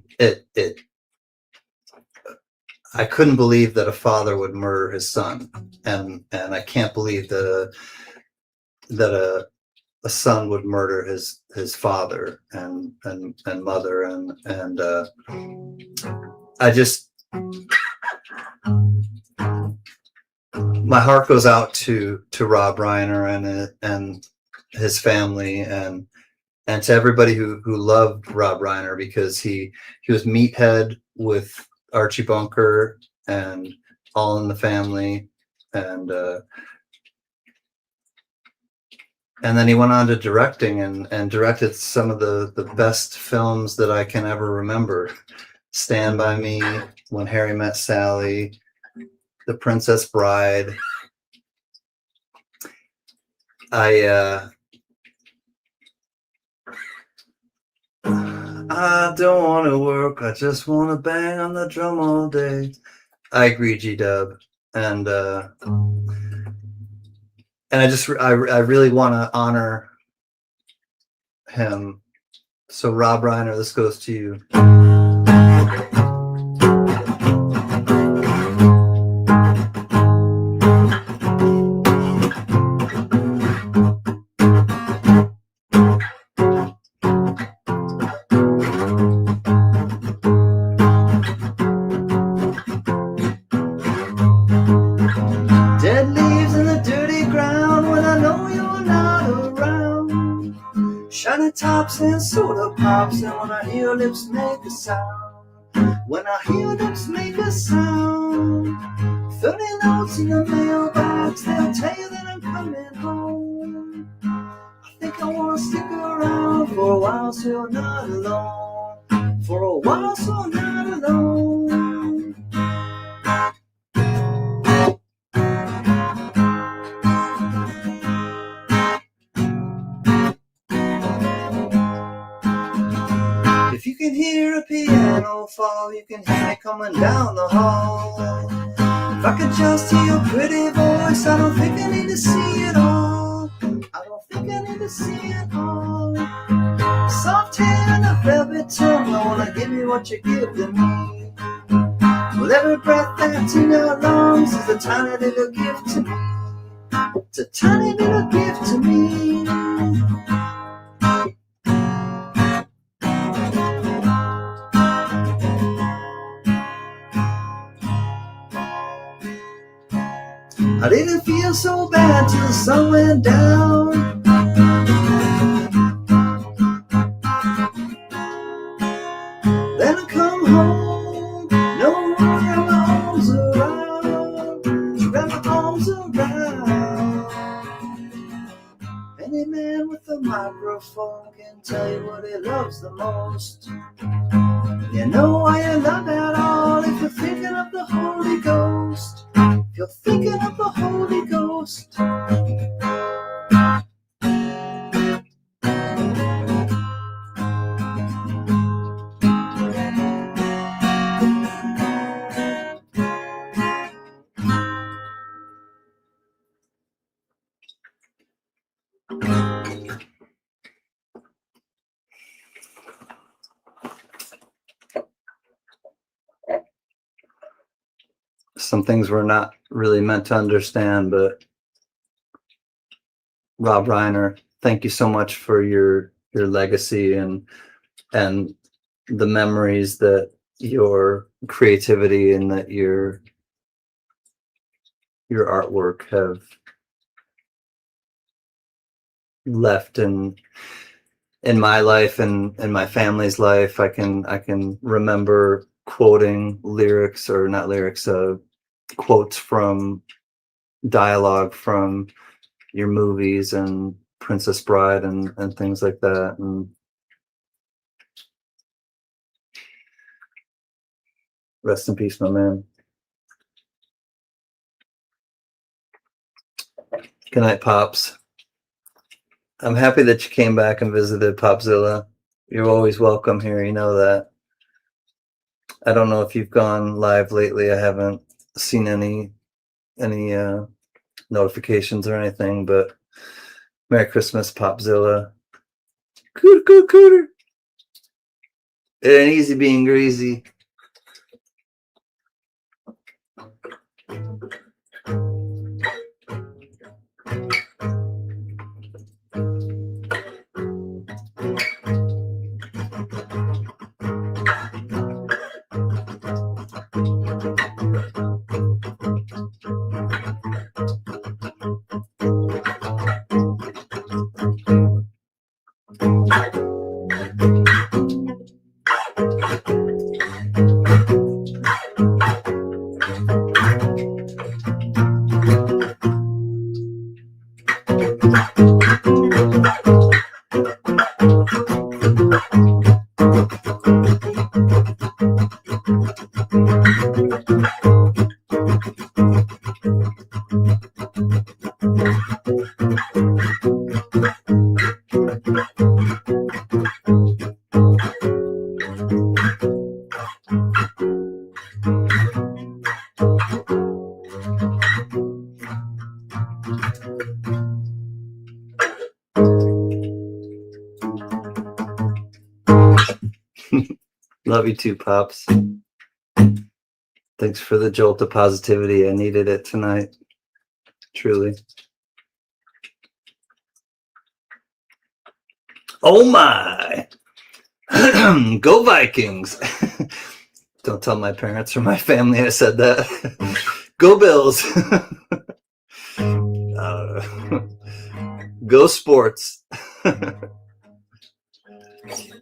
couldn't believe that a father would murder his son, and I can't believe that a son would murder his father and mother, and I just, my heart goes out to Rob Reiner and his family, and to everybody who loved Rob Reiner, because he was Meathead with Archie Bunker and All in the Family, and then he went on to directing and directed some of the best films that I can ever remember. Stand By Me, When Harry Met Sally, The Princess Bride. I don't want to work, I just want to bang on the drum all day. I agree, G-Dub. And I really want to honor him. So Rob Reiner, this goes to you. Dead leaves in the dirty ground when I know you're not around. Shiny tops and soda pops, and when I hear lips make a sound. When I hear lips make a sound. 30 notes in the mailbox, they'll tell you that I'm coming home. I think I wanna stick around for a while so you're not alone. For a while so you're not alone. If you can hear a piano fall, you can hear me coming down the hall. If I could just hear your pretty voice, I don't think I need to see it all. I don't think I need to see it all. Soft hair and a velvet tongue, I wanna give you what you give to me. With every breath that's in your lungs is a tiny little gift to me. It's a tiny little gift to me. I didn't feel so bad till the sun went down. Then I come home, no one wrapped my arms around. She wrapped my arms around. Any man with a microphone can tell you what he loves the most. You know why you love at all if you're thinking of the Holy Ghost. If you're thinking of the Holy Ghost. Some things we're not really meant to understand, but Rob Reiner, thank you so much for your legacy and the memories that your creativity and that your artwork have left in my life and my family's life. I can remember quoting lyrics, or not lyrics, quotes from dialogue from your movies and Princess Bride and things like that. And rest in peace, my man. Good night, Pops. I'm happy that you came back and visited, Popzilla. You're always welcome here, you know that. I don't know if you've gone live lately. I haven't seen any notifications or anything, but Merry Christmas, Popzilla. Cooter, cooter, cooter. It ain't easy being greasy. Love you too, Pops. Thanks for the jolt of positivity. I needed it tonight. Truly. Oh my! Go Vikings! Don't tell my parents or my family I said that. Go Bills! Go Sports!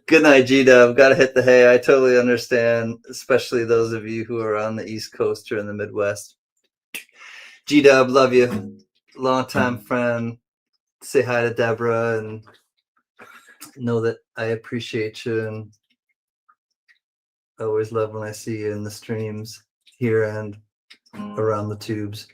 Good night, G-Dub. Gotta hit the hay. I totally understand, especially those of you who are on the East Coast or in the Midwest. G-Dub, love you. Long-time friend. Say hi to Deborah and know that I appreciate you, and I always love when I see you in the streams here and around the tubes.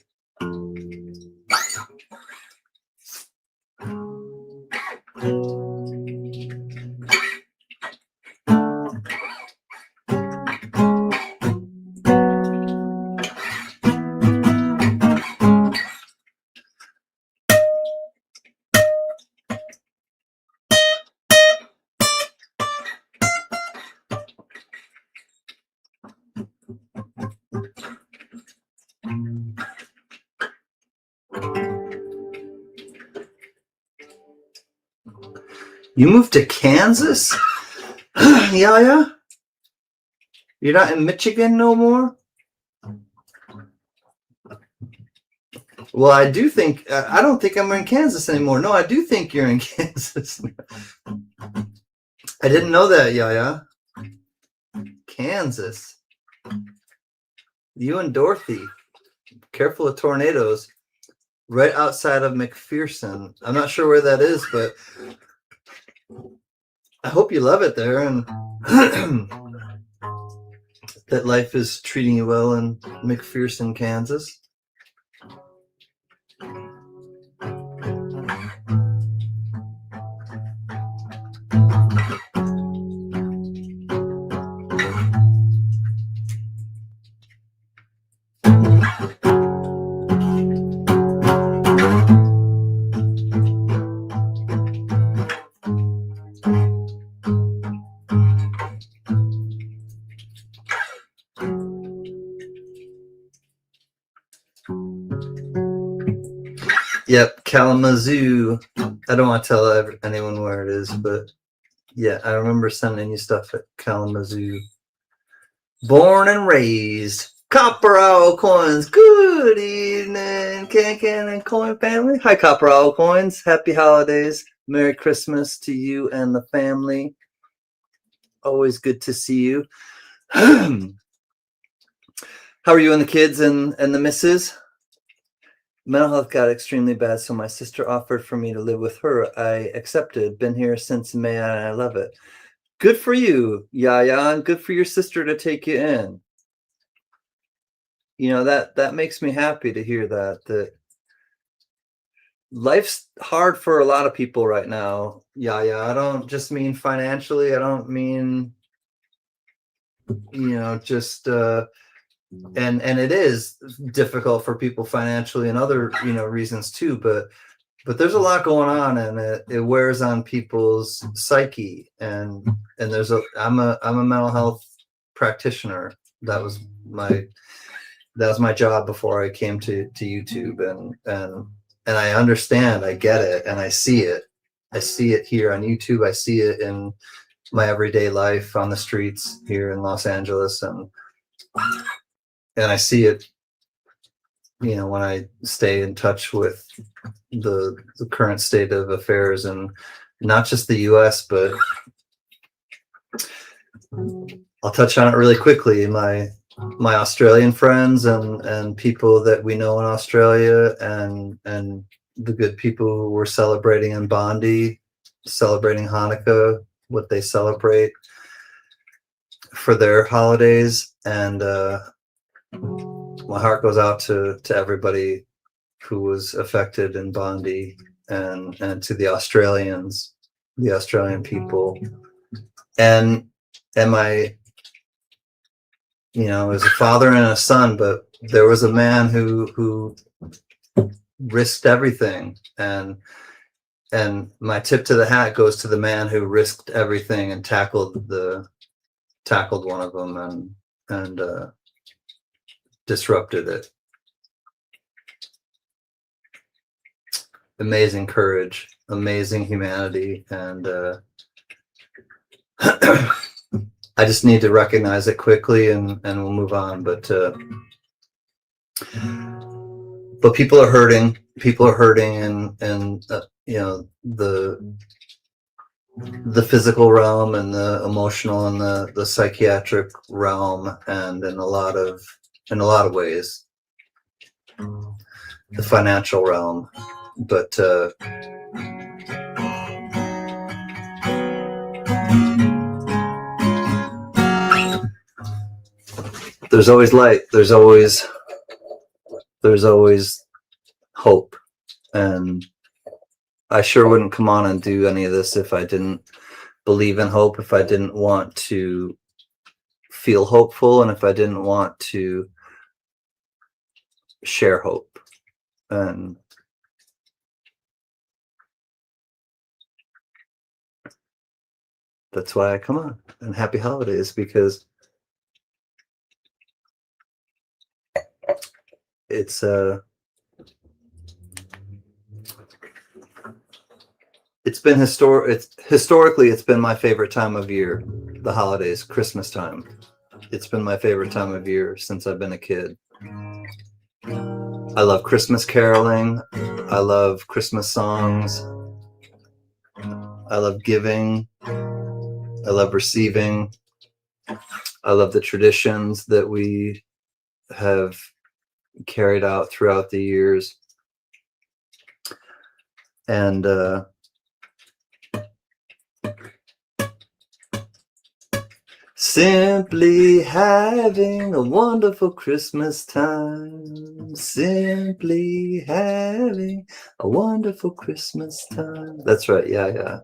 You moved to Kansas? Yeah. You're not in Michigan no more? Well, I do think, I don't think I'm in Kansas anymore. No, I do think you're in Kansas. I didn't know that, Yaya. Kansas. You and Dorothy. Careful of tornadoes. Right outside of McPherson. I'm not sure where that is, but I hope you love it there and that life is treating you well in McPherson, Kansas. Yep, Kalamazoo. I don't want to tell anyone where it is, but yeah, I remember sending you stuff at Kalamazoo. Born and raised. Copper Owl Coins. Good evening, Can and Coin family. Hi, Copper Owl Coins. Happy holidays. Merry Christmas to you and the family. Always good to see you. How are you and the kids and the missus? Mental health got extremely bad, so my sister offered for me to live with her. I accepted. Been here since May, and I love it. Good for you, Yaya, and good for your sister to take you in. You know, that makes me happy to hear that life's hard for a lot of people right now, Yaya. I don't just mean financially. I don't mean, just and it is difficult for people financially and other reasons too, but there's a lot going on, and it wears on people's psyche, and I'm a mental health practitioner. That was my job before I came to YouTube, and I understand, I get it, and I see it here on YouTube. I see it in my everyday life on the streets here in Los Angeles, and I see it, when I stay in touch with the current state of affairs, and not just the US, but I'll touch on it really quickly. My Australian friends and people that we know in Australia, and the good people who were celebrating in Bondi, celebrating Hanukkah, what they celebrate for their holidays, and my heart goes out to everybody who was affected in Bondi, and to the Australian people, and my, as a father and a son, but there was a man who risked everything, and my tip to the hat goes to the man who risked everything and tackled the tackled one of them and disrupted it. Amazing courage, amazing humanity, and I just need to recognize it quickly, and we'll move on. But people are hurting. People are hurting, and you know, the physical realm and the emotional and the psychiatric realm, and in a lot of ways, the financial realm. But there's always light. There's always hope. And I sure wouldn't come on and do any of this if I didn't believe in hope, if I didn't want to feel hopeful, and if I didn't want to share hope. And that's why I come on. And happy holidays, because it's been historically it's been my favorite time of year, the holidays, Christmas time. It's been my favorite time of year since I've been a kid. I love Christmas caroling. I love Christmas songs. I love giving. I love receiving. I love the traditions that we have carried out throughout the years. And simply having a wonderful Christmas time. Simply having a wonderful Christmas time. That's right. Yeah.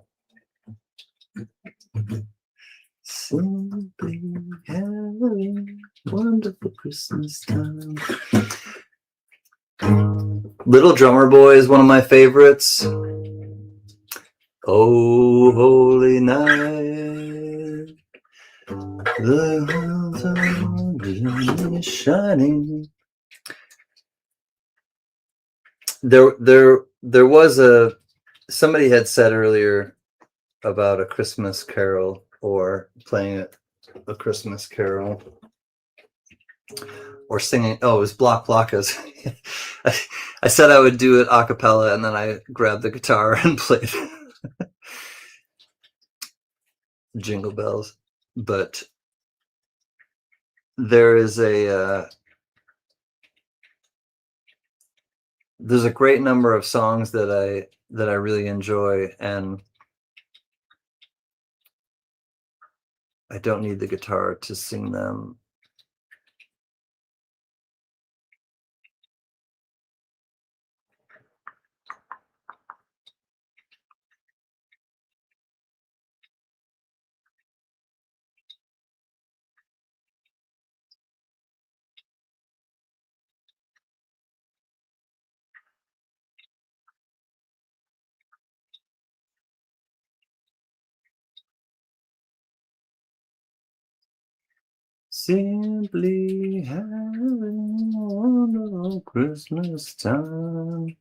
Simply having a wonderful Christmas time. Little Drummer Boy is one of my favorites. Oh, holy night, the sun is shining. There was somebody had said earlier about a Christmas carol, or playing a Christmas carol, or singing. Oh, it was Block Blockas. I said I would do it a cappella, and then I grabbed the guitar and played Jingle Bells. But there is there's a great number of songs that I really enjoy, and I don't need the guitar to sing them. Simply having a wonderful Christmas time.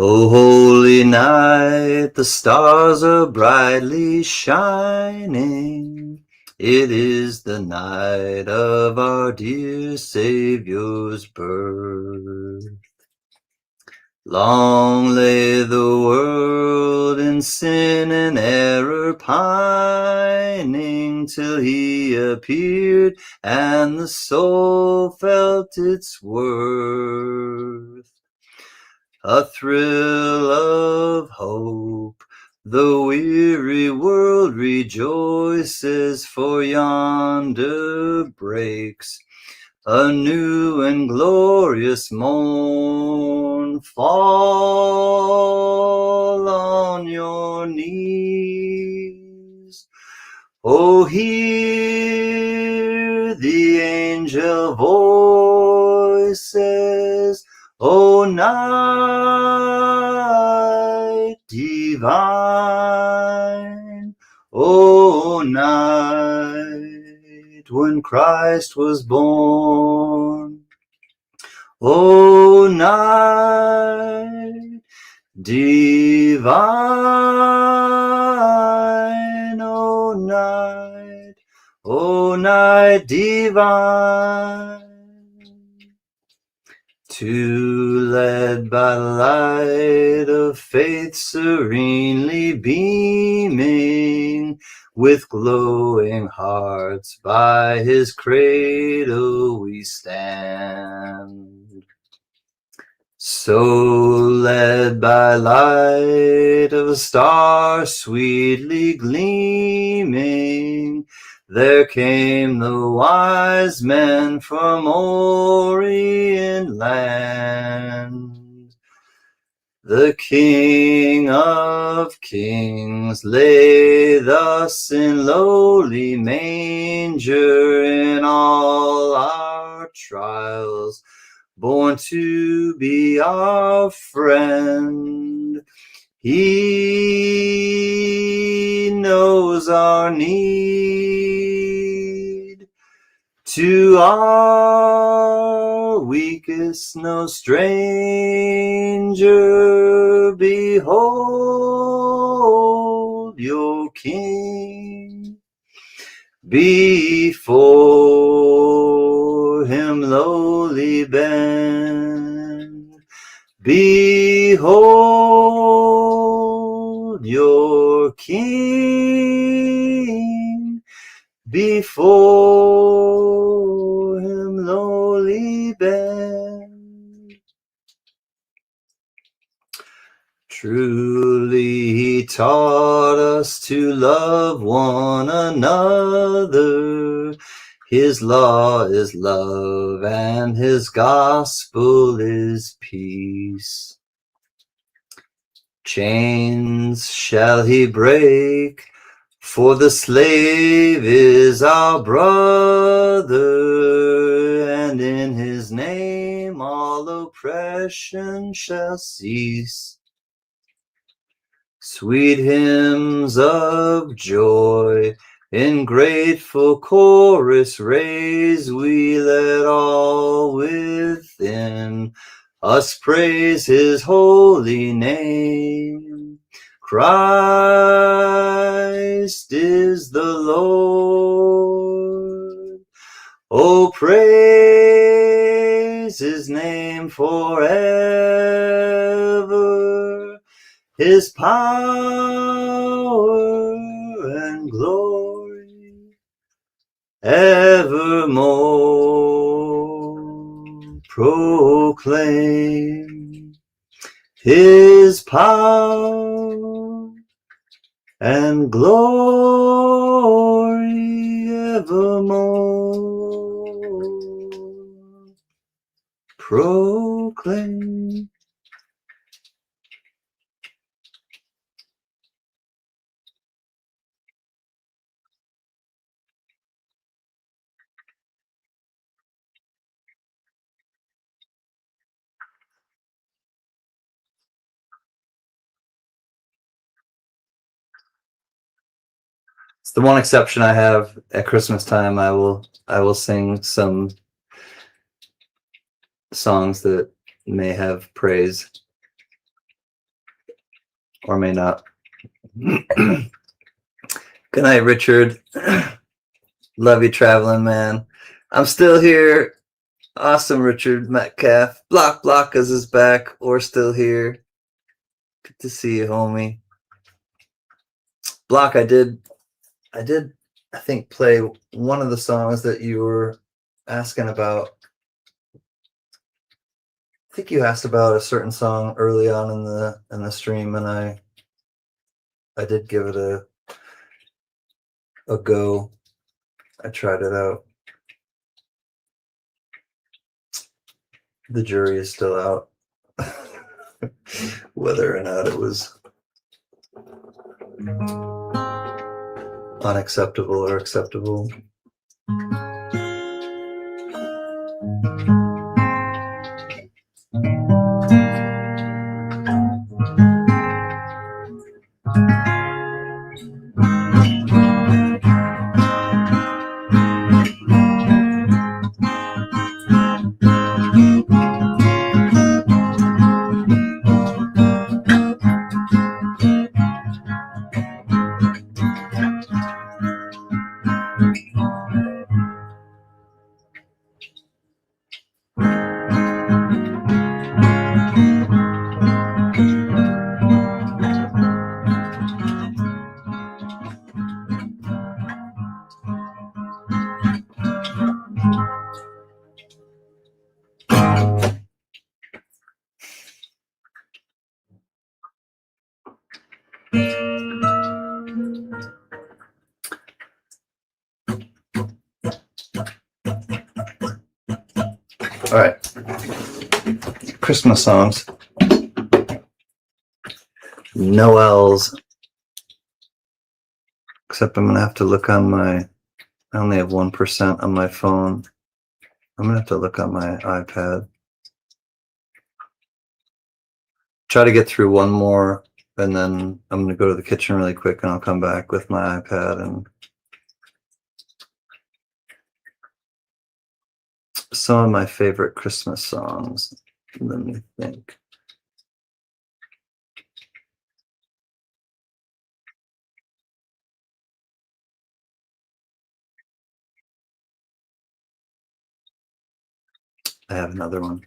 Oh, holy night, the stars are brightly shining. It is the night of our dear Savior's birth. Long lay the world in sin and error pining, till he appeared and the soul felt its worth. A thrill of hope, the weary world rejoices, for yonder breaks a new and glorious morn fall on your knees. Oh, hear the angel voices, O night divine, O night when Christ was born, O night divine, O night divine. Two led by the light of faith serenely beaming, with glowing hearts by his cradle we stand. So led by light of a star sweetly gleaming, there came the wise men from Orient land. The King of Kings lay thus in lowly manger, in all our trials born to be our friend. He knows our need. To our weakest no stranger. Behold your King. Before him lowly bend. Behold your King. Before him lowly bend. Truly he taught us to love one another. His law is love and his gospel is peace. Chains shall he break, for the slave is our brother, and in his name all oppression shall cease. Sweet hymns of joy in grateful chorus raise, we let all within us praise his holy name. Christ is the Lord. Oh, praise his name forever. His power and glory evermore proclaim. His power and glory evermore proclaim. It's the one exception I have at Christmas time. I will sing some songs that may have praise or may not. Good night, Richard. Love you, traveling man. I'm still here. Awesome, Richard Metcalf. Block is back or still here. Good to see you, homie. Block, I think play one of the songs that you were asking about. I think you asked about a certain song early on in the stream, and I did give it a go. I tried it out. The jury is still out. whether or not it was unacceptable or acceptable. All right, Christmas songs. Noel's. Except I'm gonna have to look on my, I only have 1% on my phone. I'm gonna have to look on my iPad. Try to get through one more, and then I'm gonna go to the kitchen really quick, and I'll come back with my iPad and some of my favorite Christmas songs. Let me think. I have another one.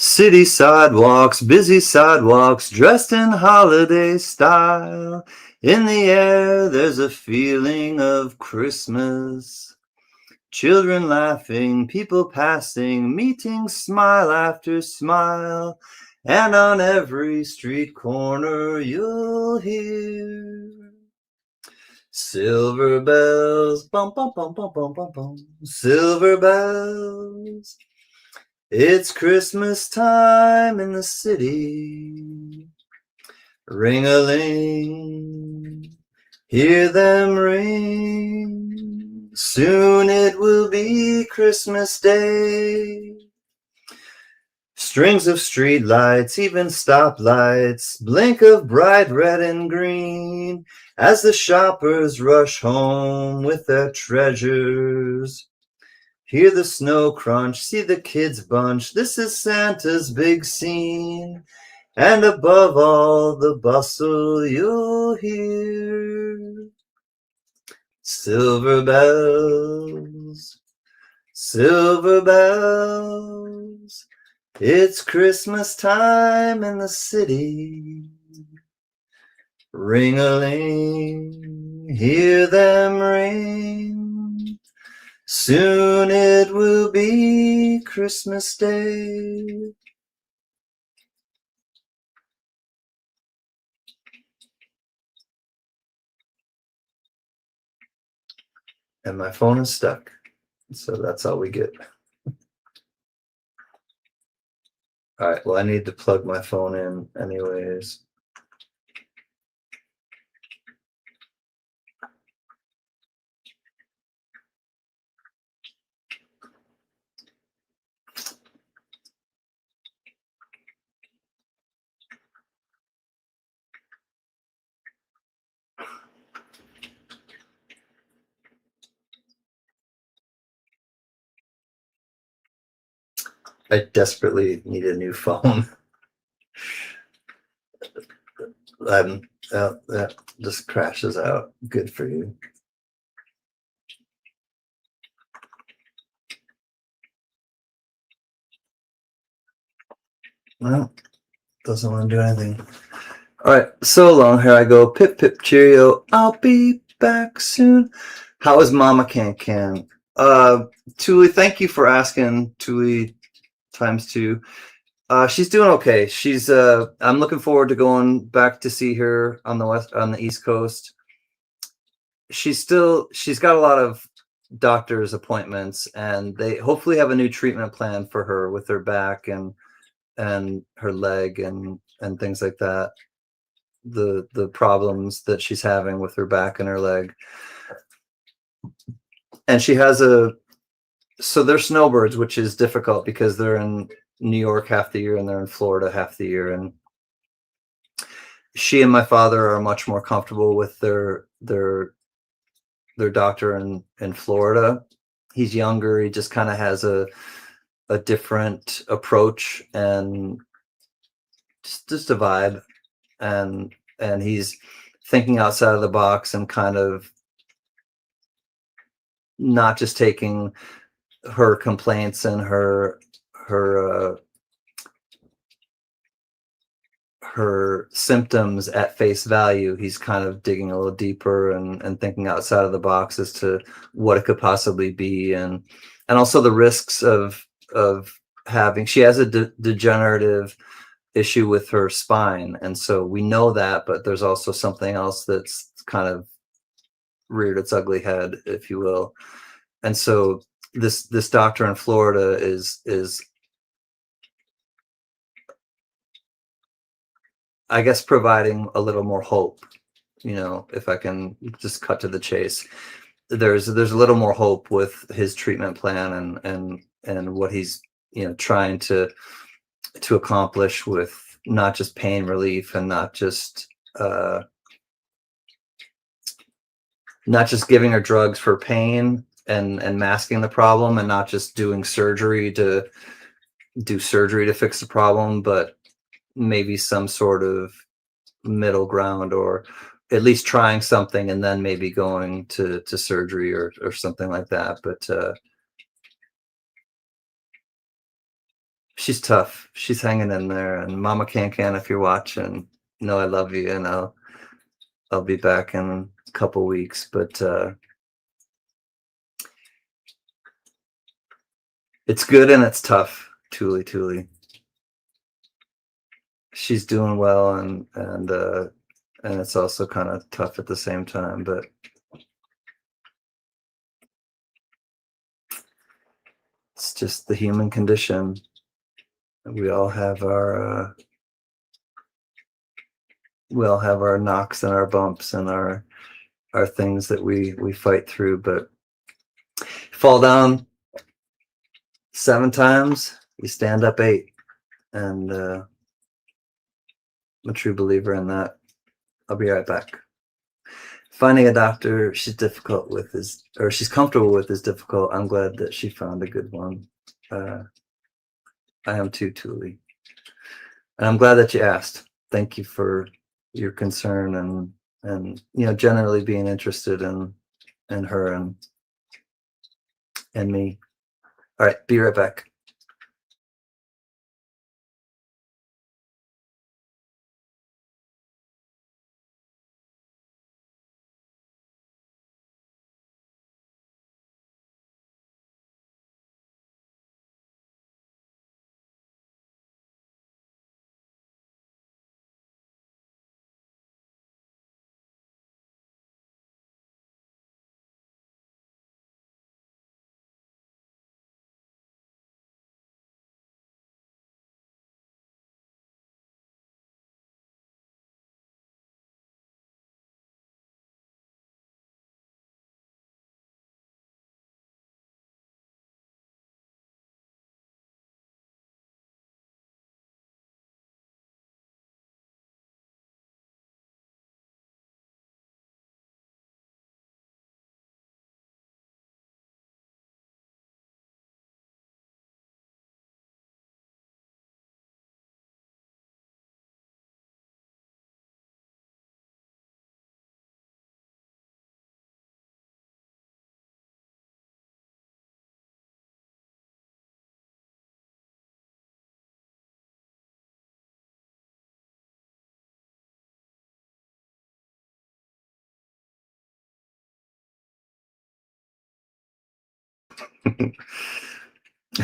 City sidewalks, busy sidewalks, dressed in holiday style. In the air, there's a feeling of Christmas. Children laughing, people passing, meeting smile after smile. And on every street corner, you'll hear silver bells, bum, bum, bum, bum, bum, bum, bum, silver bells. It's Christmas time in the city. Ring-a-ling, hear them ring. Soon it will be Christmas Day. Strings of street lights, even stoplights, blink of bright red and green as the shoppers rush home with their treasures. Hear the snow crunch, see the kids bunch. This is Santa's big scene. And above all the bustle, you'll hear silver bells, silver bells. It's Christmas time in the city. Ring-a-ling, hear them ring. Soon it will be Christmas Day. And my phone is stuck. So that's all we get. All right, well, I need to plug my phone in anyways. I desperately need a new phone. That just crashes out. Good for you. Well, doesn't want to do anything. All right, so long. Here I go. Pip, pip, cheerio. I'll be back soon. How is Mama Can? Tuli, thank you for asking. Tuli ×2. She's doing okay. She's I'm looking forward to going back to see her on the East Coast. She's got a lot of doctor's appointments, and they hopefully have a new treatment plan for her with her back and her leg and things like that. The problems that she's having with her back and her leg. And she has so they're snowbirds, which is difficult because they're in New York half the year and they're in Florida half the year. And she and my father are much more comfortable with their doctor in Florida. He's younger. He just kind of has a different approach and just a vibe. And he's thinking outside of the box and kind of not just taking her complaints and her symptoms at face value. He's kind of digging a little deeper and thinking outside of the box as to what it could possibly be, and also the risks of having. She has a degenerative issue with her spine, and so we know that, but there's also something else that's kind of reared its ugly head, if you will. And so this doctor in Florida is I guess providing a little more hope, if I can just cut to the chase. There's a little more hope with his treatment plan and what he's trying to accomplish with not just pain relief and not just giving her drugs for pain and masking the problem, and not just doing surgery to fix the problem, but maybe some sort of middle ground, or at least trying something and then maybe going to surgery or something like that. But she's tough. She's hanging in there. And Mama Can, if you're watching, I love you, and I'll be back in a couple weeks. But it's good and it's tough. Tuli. She's doing well, and it's also kind of tough at the same time, but it's just the human condition. We all have our knocks and our bumps and our things that we fight through. But fall down 7 times, you stand up 8, and I'm a true believer in that. I'll be right back. Finding a doctor she's comfortable with is difficult. I'm glad that she found a good one. I am too, Tuli. And I'm glad that you asked. Thank you for your concern and generally being interested in her and me. All right, be right back.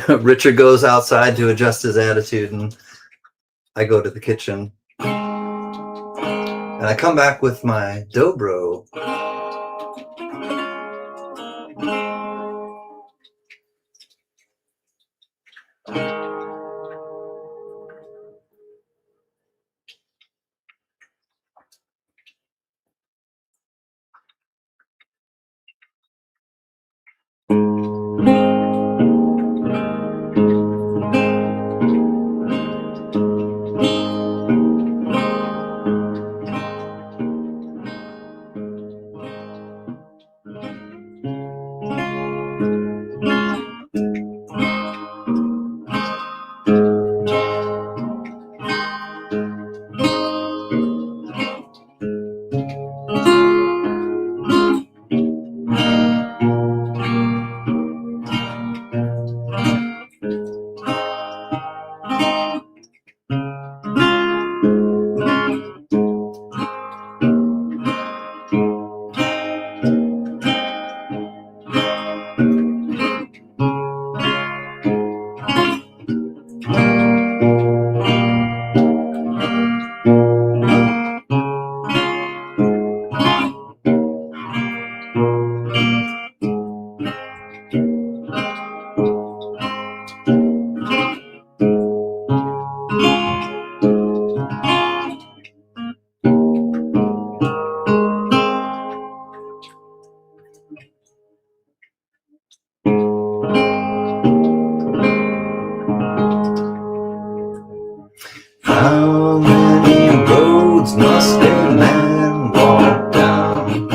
Richard goes outside to adjust his attitude, and I go to the kitchen and I come back with my dobro. How many roads must a man walk down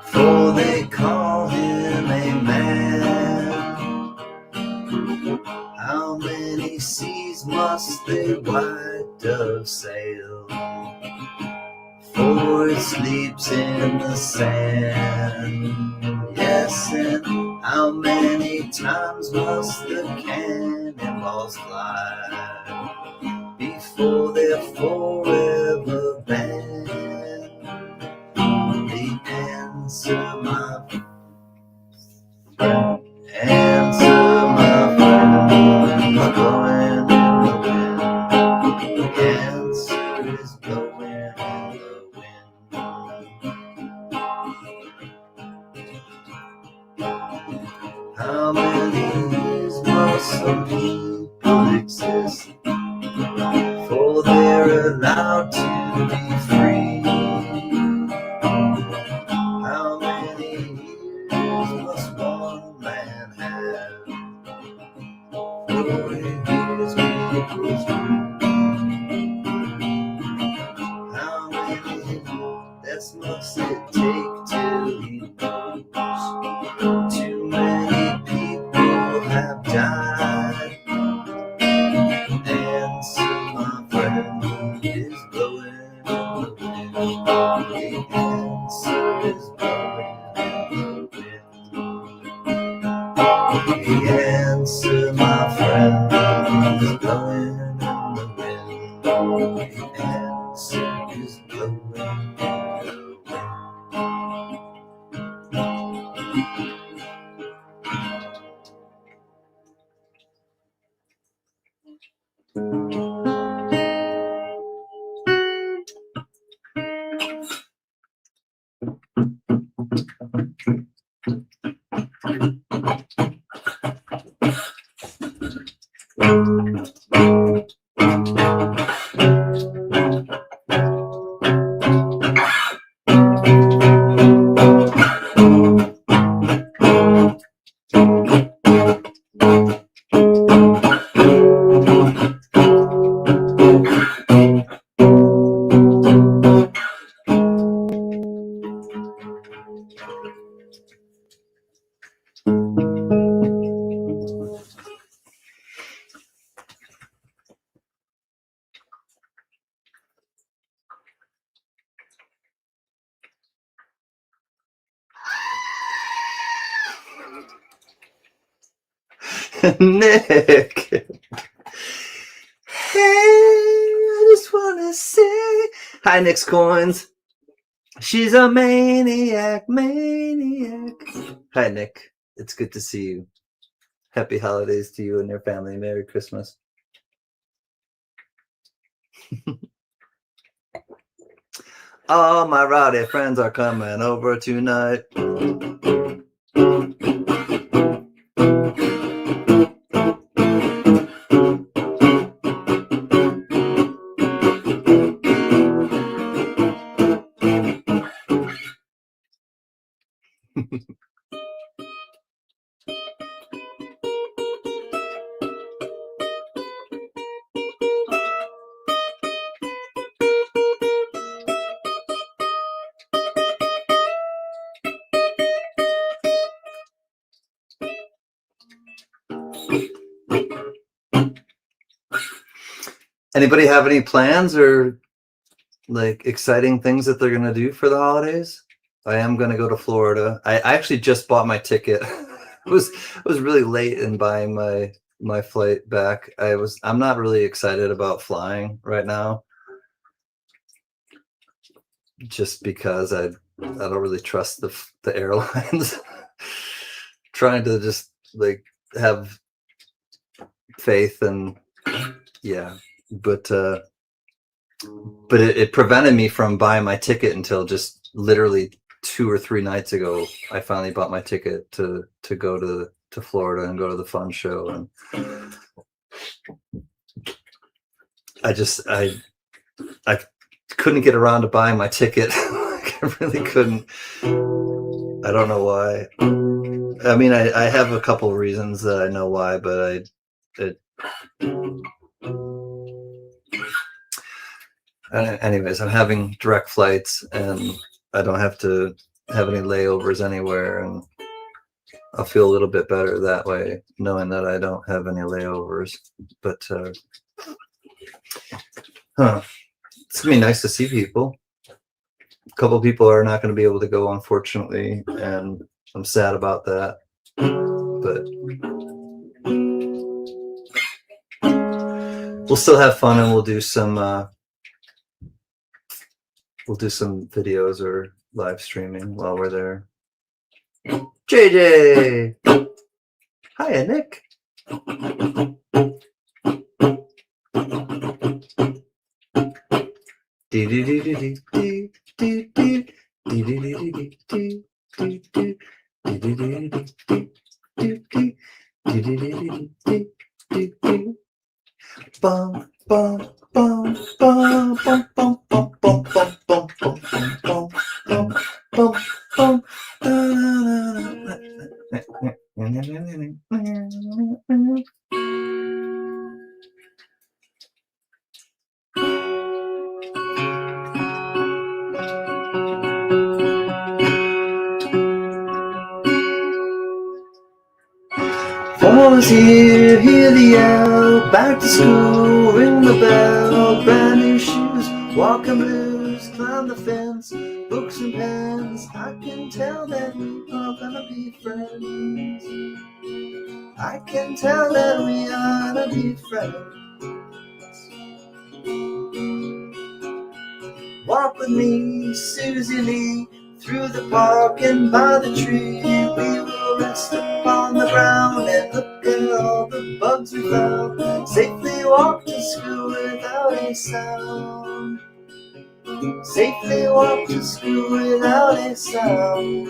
before they call him a man? How many seas must the white dove sail before it sleeps in the sand? Yes, and how many times must the cannonballs fly before they're forever banned? The answer, my friend, answer, my friend, blowing in the wind. The answer is blowing in the wind. How many years must some people exist before they're allowed to be free? How many years must one man have before he hears people's dreams? How many deaths must it take till he knows too many people have died? Answer, my friend, is blowing in the wind. The answer is blowing in the wind. The answer, my friend, is blowing in the wind. The answer is blowing in the wind. Nick, hey, I just wanna say hi, Nick's Coins. She's a maniac. Hi, Nick. It's good to see you. Happy holidays to you and your family. Merry Christmas. All my rowdy friends are coming over tonight. Anybody have any plans or like exciting things that they're gonna do for the holidays? I am gonna go to Florida. I actually just bought my ticket. It was really late in buying my flight back. I'm not really excited about flying right now, just because I don't really trust the airlines. Trying to just like have faith and yeah, but it prevented me from buying my ticket until just literally 2 or 3 nights ago. I finally bought my ticket to go to Florida and go to the fun show, and I couldn't get around to buying my ticket. I really couldn't. I don't know why. I mean, I have a couple of reasons that I know why, but anyways, I'm having direct flights and I don't have to have any layovers anywhere, and I'll feel a little bit better that way, knowing that I don't have any layovers. But it's gonna be nice to see people. A couple people are not going to be able to go, unfortunately, and I'm sad about that. But we'll still have fun, and we'll do some videos or live streaming while we're there. JJ, hiya, Nick. Bum bum bum bum bum bum bum bum bum bum bum bum bum bum. Fall's here, hear the yell, back to school, ring the bell, brand new shoes, walking blues, climb the fence, books and pens, I can tell that we are gonna be friends. I can tell that we are gonna be friends. Walk with me, Susie Lee, through the park and by the tree. We will rest upon the ground and look at all the bugs we found. Safely walk to school without a sound. Safely walk to school without a sound.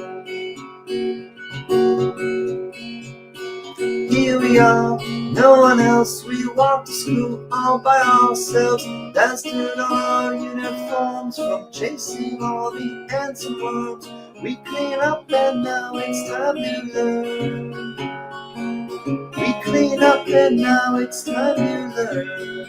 Here we are, no one else. We walk to school all by ourselves. Danced in our uniforms from chasing all the ants and worms. We clean up and now it's time to learn. We clean up and now it's time to learn.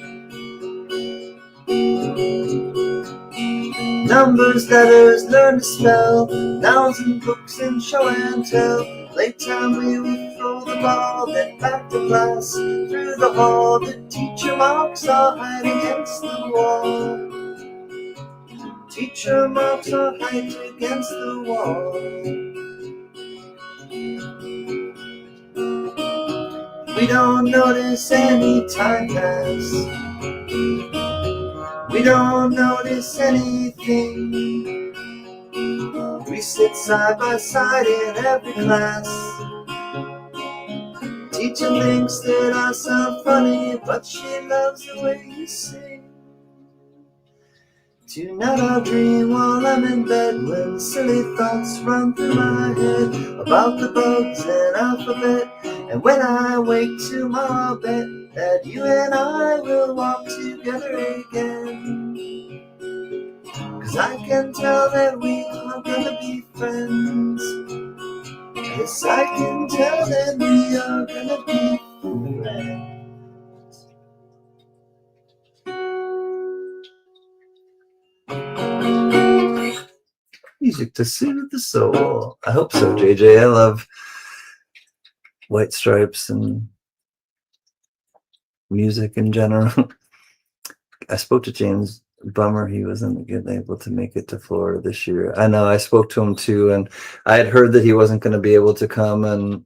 Numbers, letters, learn to spell, nouns and books and show and tell. Playtime we will throw the ball, then back to class. Through the hall, the teacher marks our height against the wall. Teacher marks our height against the wall. We don't notice any time pass. We don't notice anything. We sit side by side in every class. Teacher thinks that I sound funny, but she loves the way you sing. Tonight I'll dream while I'm in bed, when silly thoughts run through my head about the bugs and alphabet. And when I wake tomorrow, I'll bet that you and I will walk together again. 'Cause I can tell that we are gonna be friends. Yes, I can tell that we are gonna be friends. Music to soothe the soul. I hope so, JJ. I love White Stripes and music in general. I spoke to James. Bummer he wasn't able to make it to Florida this year. I know, I spoke to him too, and I had heard that he wasn't going to be able to come, and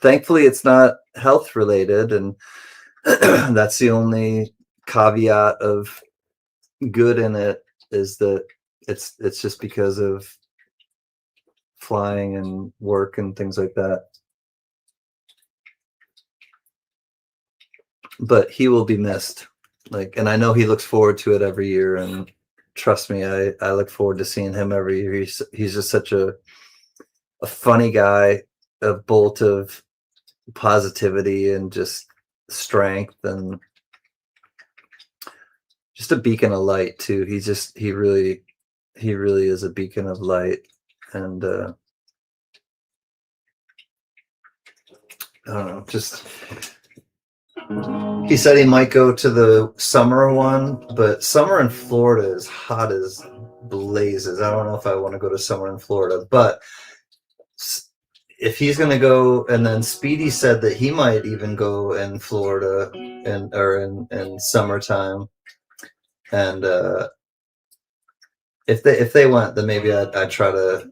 thankfully it's not health related, and that's the only caveat of good in it, is that it's just because of flying and work and things like that. But he will be missed. Like, and I know he looks forward to it every year, and trust me, I look forward to seeing him every year. He's just such a funny guy, a bolt of positivity and just strength, and just a beacon of light too. He really is a beacon of light. And I don't know, just he said he might go to the summer one, but summer in Florida is hot as blazes. I don't know if I want to go to summer in Florida, but if he's going to go, and then Speedy said that he might even go in Florida in summertime, and if they went, then maybe I try to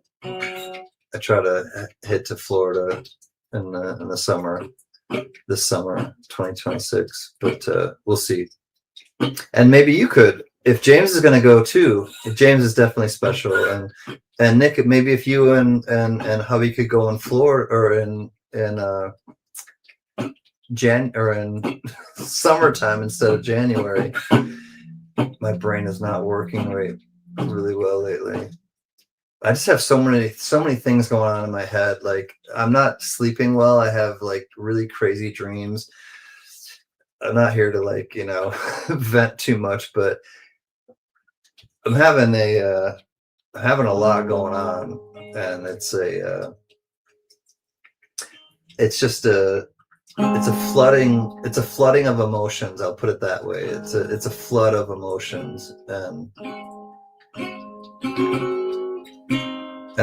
hit to Florida in the summer, this summer 2026. But we'll see. And maybe you could, if James is going to go too. If James is definitely special, and Nick, maybe if you and hubby could go in Florida or in summertime instead of January. My brain is not working really well lately. I just have so many things going on in my head. Like, I'm not sleeping well. I have like really crazy dreams. I'm not here to, like, vent too much, but I'm having a lot going on, and it's a flooding of emotions. I'll put it that way. It's a flood of emotions, and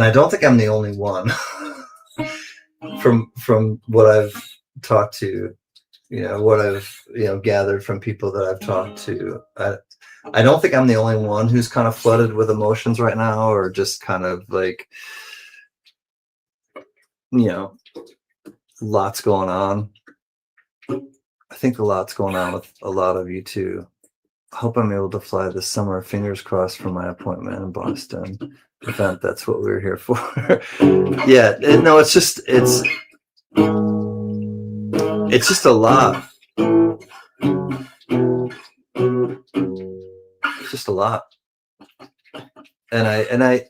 I don't think I'm the only one. from what I've talked to, what I've gathered from people that I've talked to, I don't think I'm the only one who's kind of flooded with emotions right now, or just kind of like, lots going on. I think a lot's going on with a lot of you too. I hope I'm able to fly this summer. Fingers crossed for my appointment in Boston event. That's what we were here for. Yeah, no, it's just a lot. It's just a lot. And I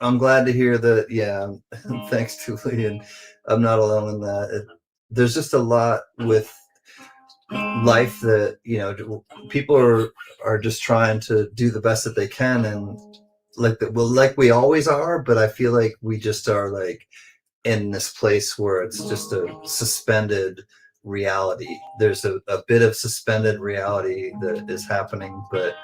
I'm glad to hear that. Yeah, thanks to Lee, and I'm not alone in that. There's just a lot with life that people are just trying to do the best that they can, and like we always are. But I feel like we just are like in this place where it's just a suspended reality. There's a bit of suspended reality that is happening, but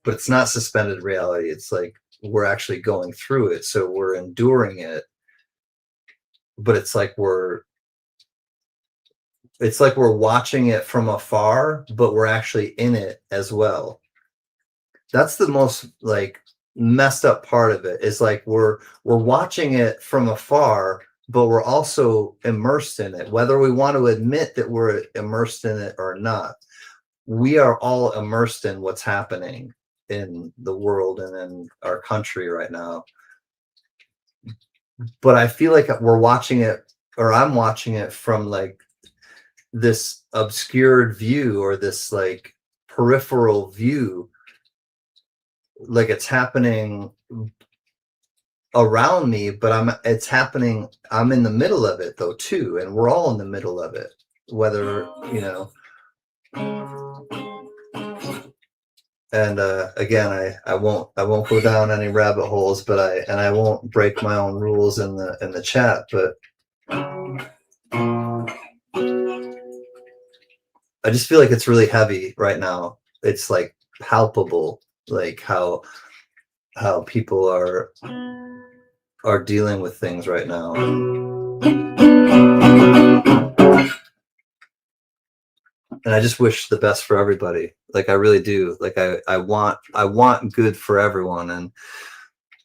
it's not suspended reality. It's like we're actually going through it, so we're enduring it, but it's like we're watching it from afar, but we're actually in it as well. That's the most like messed up part of it, is like we're watching it from afar, but we're also immersed in it, whether we want to admit that we're immersed in it or not. We are all immersed in what's happening in the world and in our country right now. But I feel like we're watching it, or I'm watching it from like this obscured view, or this like peripheral view like it's happening around me, but it's happening, I'm in the middle of it though too, and we're all in the middle of it, whether, you know. And again, I won't go down any rabbit holes, but I won't break my own rules in the chat, but I just feel like it's really heavy right now. It's like palpable, like how people are dealing with things right now. And I just wish the best for everybody. Like I really do. Like I want good for everyone, and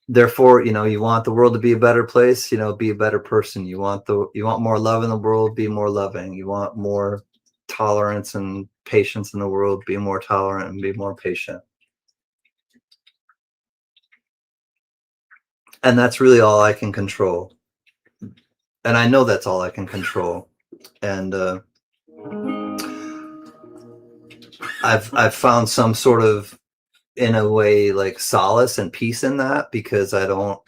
therefore, you know, you want the world to be a better place, you know, be a better person. You want more love in the world, be more loving. You want more tolerance and patience in the world, be more tolerant and be more patient. And that's really all I can control. And I know that's all I can control. And I've found some sort of, in a way, like solace and peace in that, because I don't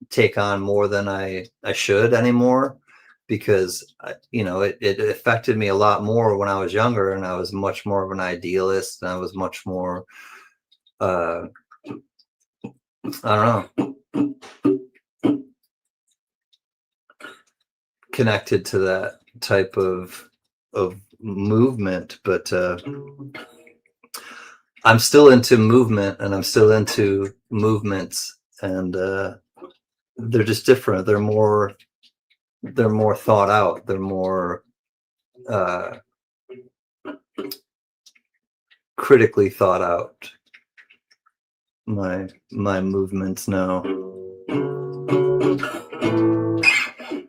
take on more than I should anymore, because you know, it affected me a lot more when I was younger, and I was much more of an idealist, and I was much more I don't know, connected to that type of movement. But I'm still into movement, and I'm still into movements, and they're just different. They're more thought out. They're more critically thought out. My movements now.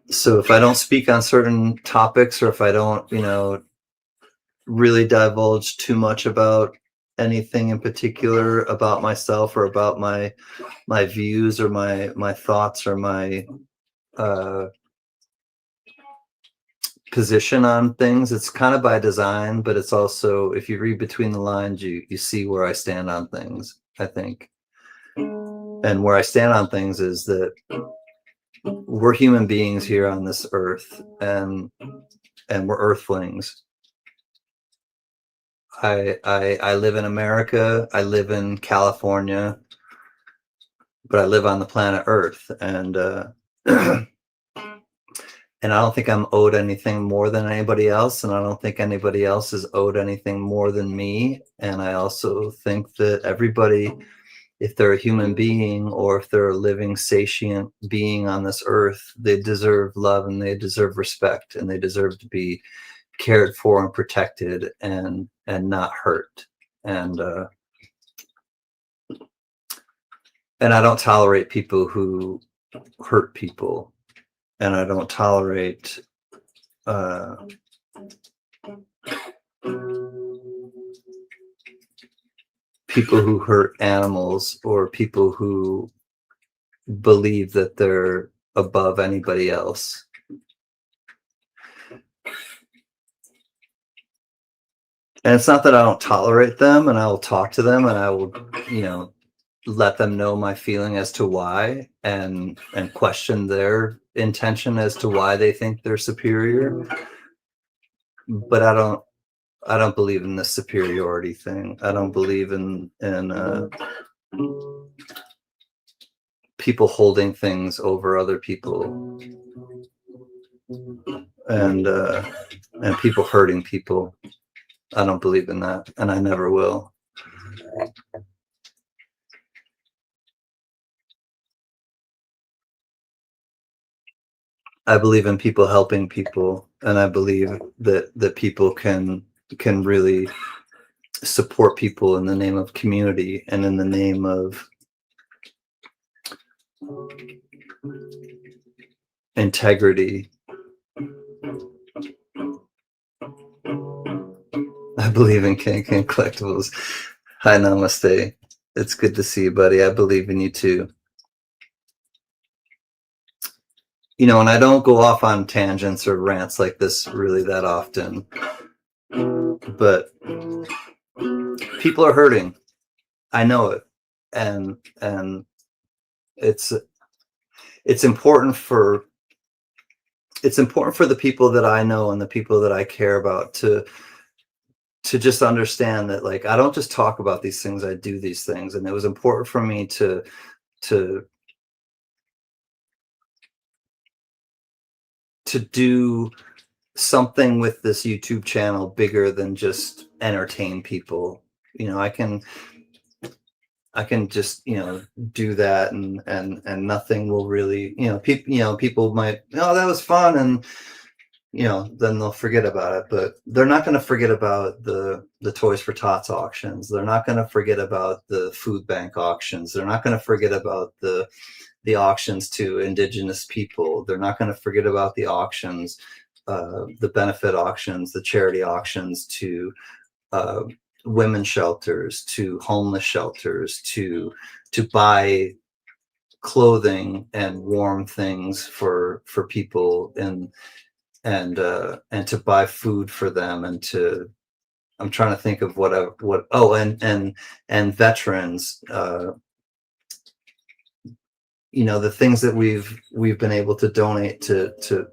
So if I don't speak on certain topics, or if I don't, you know, really divulge too much about anything in particular about myself, or about my views, or my thoughts, or my position on things, it's kind of by design, but it's also, if you read between the lines, you see where I stand on things, I think. And where I stand on things is that we're human beings here on this earth, and we're earthlings. I live in America, I live in California, but I live on the planet Earth, and and I don't think I'm owed anything more than anybody else, and I don't think anybody else is owed anything more than me. And I also think that everybody, if they're a human being, or if they're a living, sentient being on this earth, they deserve love, and they deserve respect, and they deserve to be cared for and protected, and not hurt. And I don't tolerate people who hurt people, and I don't tolerate people who hurt animals, or people who believe that they're above anybody else. And it's not that I don't tolerate them, and I will talk to them, and I will, you know, let them know my feeling as to why, and question their intention as to why they think they're superior. But I don't believe in the superiority thing. I don't believe in people holding things over other people, and people hurting people. I don't believe in that, and I never will. I believe in people helping people, and I believe that people can really support people in the name of community, and in the name of integrity. I believe in King Collectibles. Hi, namaste. It's good to see you, buddy. I believe in you too. You know, and I don't go off on tangents or rants like this really that often, but people are hurting. I know it. and it's it's important for the people that I know and the people that I care about to just understand that, like, I don't just talk about these things, I do these things. And it was important for me to do something with this YouTube channel bigger than just entertain people. You know, I can just, do that, and nothing will really, people might, oh, that was fun, and then they'll forget about it. But they're not going to forget about the Toys for Tots auctions. They're not going to forget about the food bank auctions. They're not going to forget about the auctions to Indigenous people. They're not going to forget about the auctions, the benefit auctions, the charity auctions to women's shelters, to homeless shelters, to buy clothing and warm things for people, and to buy food for them, and I'm trying to think of and veterans, the things that we've been able to donate to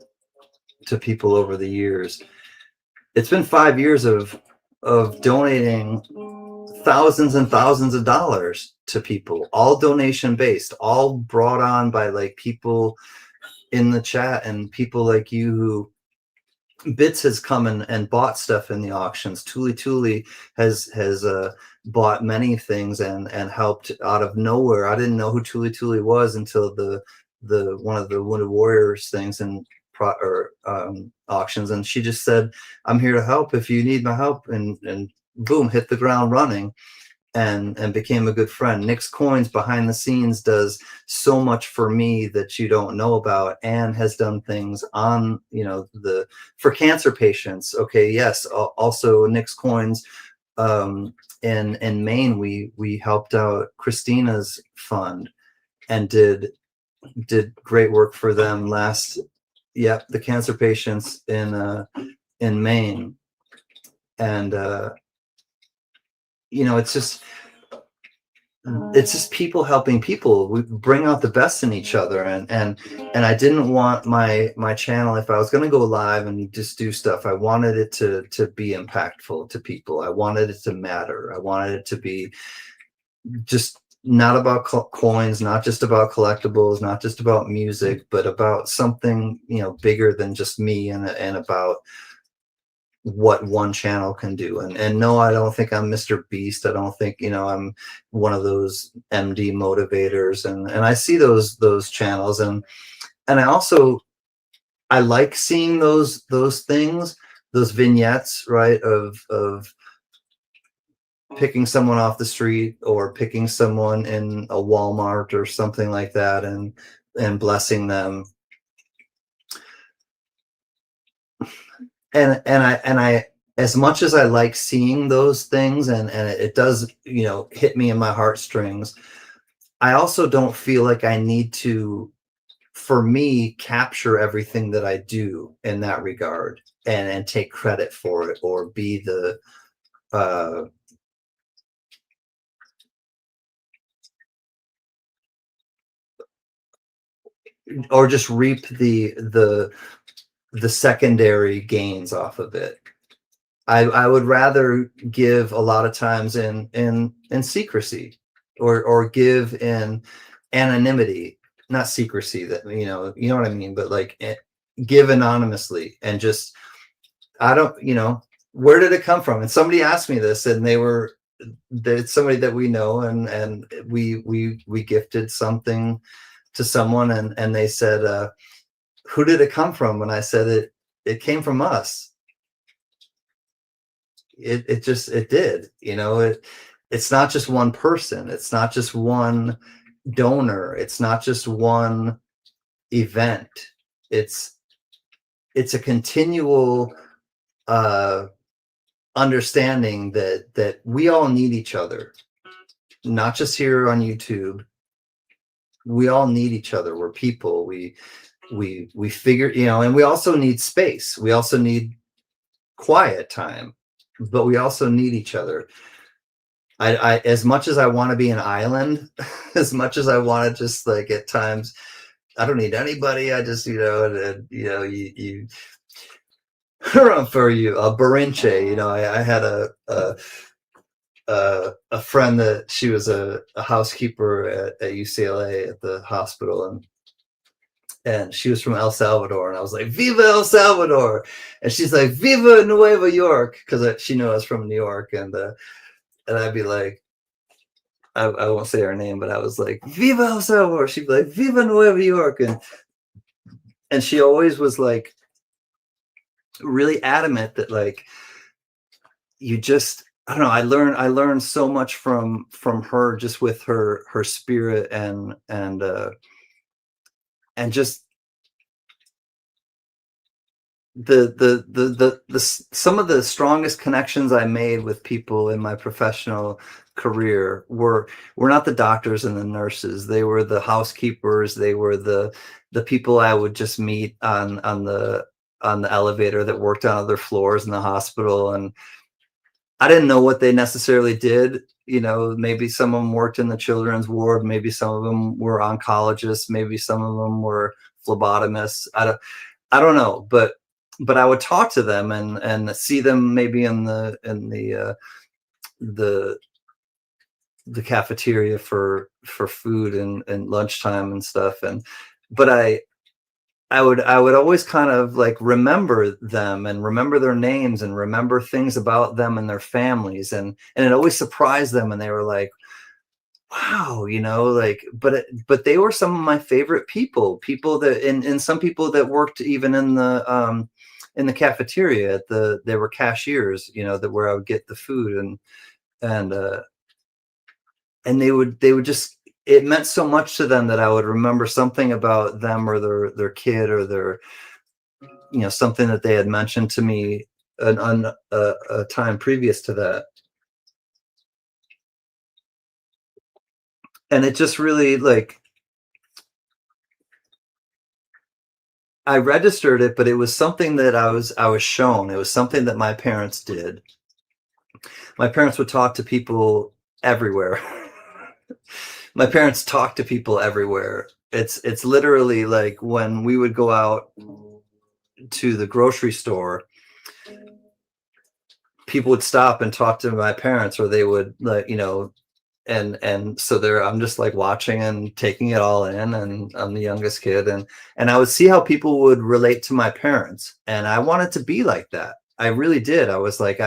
people over the years. It's been 5 years of donating thousands and thousands of dollars to people, all donation based, all brought on by, like, people in the chat and people like you who Bits has come and bought stuff in the auctions. Tuli has bought many things and helped out of nowhere. I didn't know who Tuli was until the one of the Wounded Warriors things and auctions, and she just said, "I'm here to help if you need my help," and boom, hit the ground running. And became a good friend. Nick's Coins behind the scenes does so much for me that you don't know about, and has done things on, for cancer patients. Okay, yes. Also, Nick's Coins, in Maine, we helped out Christina's fund and did great work for them the cancer patients in Maine. And it's just people helping people. We bring out the best in each other, and I didn't want my channel, if I was going to go live and just do stuff, I wanted it to be impactful to people. I wanted it to matter. I wanted it to be just not about coins, not just about collectibles, not just about music, but about something bigger than just me, and about what one channel can do. And no, I don't think I'm Mr. Beast. I don't think I'm one of those MD motivators, and I see those channels, and I like seeing those things, those vignettes, right, of picking someone off the street or picking someone in a Walmart or something like that, and blessing them. And I, as much as I like seeing those things, and it does, hit me in my heartstrings, I also don't feel like I need to, for me, capture everything that I do in that regard and take credit for it, or be the or just reap the secondary gains off of it. I would rather give a lot of times in secrecy, or give in anonymity, not secrecy, that you know what I mean, but like give anonymously, and just, I don't, where did it come from? And somebody asked me this, and it's somebody that we know, and we gifted something to someone, and they said, who did it come from? And I said, it came from us. It did, it's not just one person. It's not just one donor. It's not just one event. It's a continual understanding that we all need each other, not just here on YouTube. We all need each other. We're people. We figure, and we also need space. We also need quiet time, but we also need each other. I as much as I want to be an island, as much as I want to just like at times, I don't need anybody. I just, you for you, a Barinche, I had a friend that she was a housekeeper at UCLA at the hospital, and she was from El Salvador, and I was like, "Viva El Salvador!" And she's like, "Viva Nueva York," because she knew I was from New York, and I'd be like, I won't say her name, but I was like, "Viva El Salvador!" She'd be like, "Viva Nueva York," and she always was like really adamant that like you just I don't know. I learned so much from her just with her spirit and just some of the strongest connections I made with people in my professional career were not the doctors and the nurses. They were the housekeepers. They were the people I would just meet on the elevator that worked on other floors in the hospital, and I didn't know what they necessarily did. Maybe some of them worked in the children's ward, maybe some of them were oncologists, maybe some of them were phlebotomists. I don't know, but I would talk to them and see them maybe the the cafeteria for food and lunchtime and stuff. But I would always kind of like remember them and remember their names and remember things about them and their families, and it always surprised them, and they were like, wow, like, but they were some of my favorite people that and some people that worked even in the cafeteria they were cashiers, that where I would get the food, and and they would just, it meant so much to them that I would remember something about them or their kid or their, something that they had mentioned to me a time previous to that. And it just really like I registered it, but it was something that I was shown. It was something that my parents did. My parents would talk to people everywhere. My parents talk to people everywhere. It's literally like when we would go out to the grocery store, people would stop and talk to my parents, or they would like, and so there I'm just like watching and taking it all in, and I'm the youngest kid, and I would see how people would relate to my parents, and I wanted to be like that. I really did. I was like,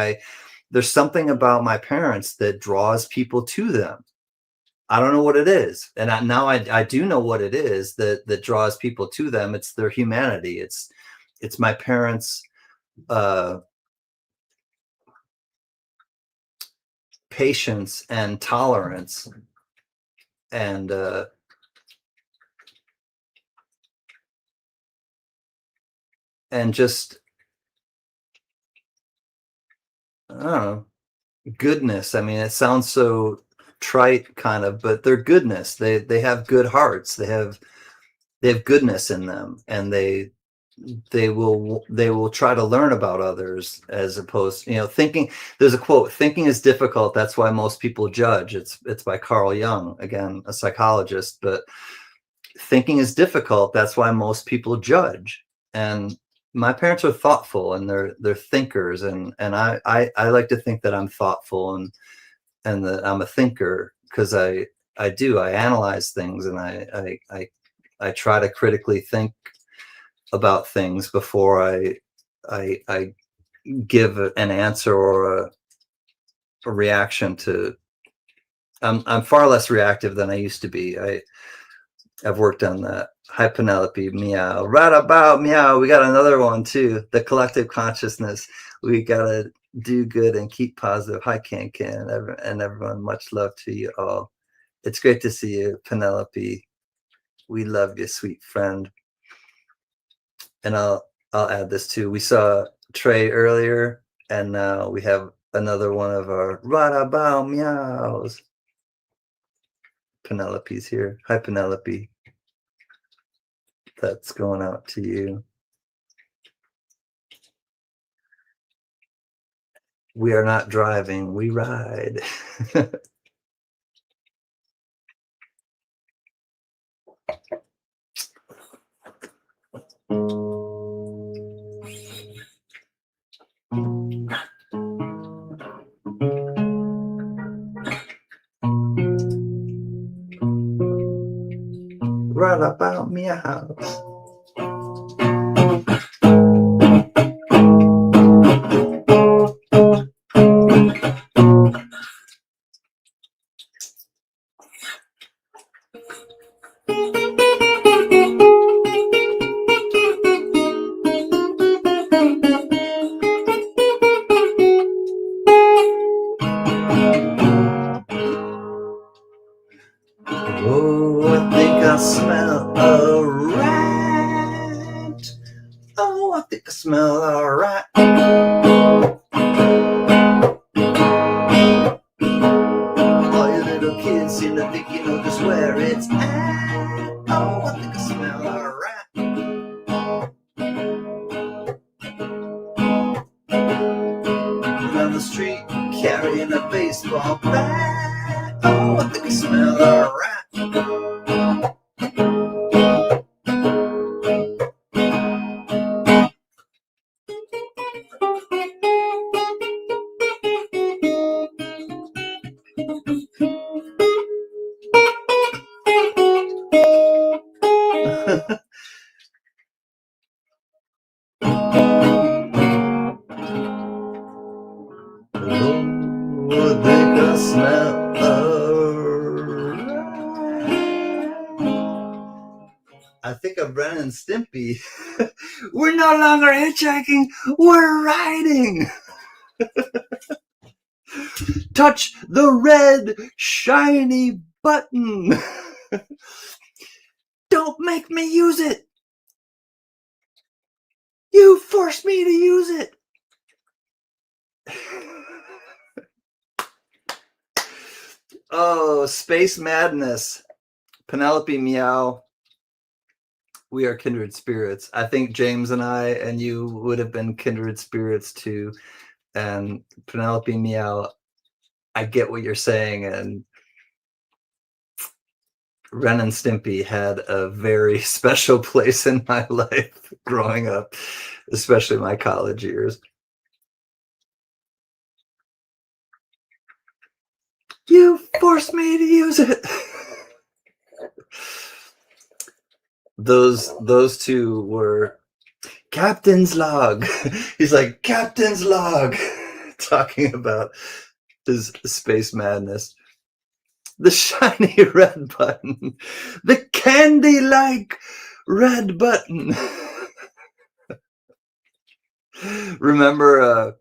there's something about my parents that draws people to them. I don't know what it is, and now I do know what it is that draws people to them. It's their humanity. It's my parents' uh patience and tolerance, and just, I don't know, goodness. I mean, it sounds so trite kind of, but they're goodness. They have good hearts. They have goodness in them, and they will try to learn about others, as opposed, thinking. There's a quote: thinking is difficult, that's why most people judge. It's by Carl Jung, again, a psychologist, but thinking is difficult, that's why most people judge. And my parents are thoughtful, and they're thinkers, and I like to think that I'm thoughtful, and that I'm a thinker, because I analyze things, and I try to critically think about things before I give an answer or a reaction to. I'm far less reactive than I used to be. I've worked on that. Hi, Penelope. Meow. Right about meow. We got another one too. The collective consciousness. We gotta do good and keep positive. Hi, Can, and everyone. Much love to you all. It's great to see you, Penelope. We love you, sweet friend. And I'll add this too. We saw Trey earlier, and now we have another one of our right about meows. Penelope's here. Hi, Penelope. That's going out to you. We are not driving, we ride. Right about me a house. Oh, I think I smell a rat. Oh, I think I smell a rat. All you little kids seem to think you know just where it's at. Oh, I think I smell a rat. Down the street carrying a baseball bat. Oh, I think I smell a rat. Oh, I think I smell a rat. I think of Ren and Stimpy. We're no longer hitchhiking, we're riding. Touch the red, shiny button. Don't make me use it. You forced me to use it. Oh, Space Madness. Penelope Meow. We are kindred spirits. I think James and I and you would have been kindred spirits too. And Penelope Meow, I get what you're saying. And Ren and Stimpy had a very special place in my life growing up, especially my college years. You forced me to use it. Those two were Captain's Log. He's like, Captain's Log, talking about his Space Madness. The shiny red button. The candy-like red button. Remember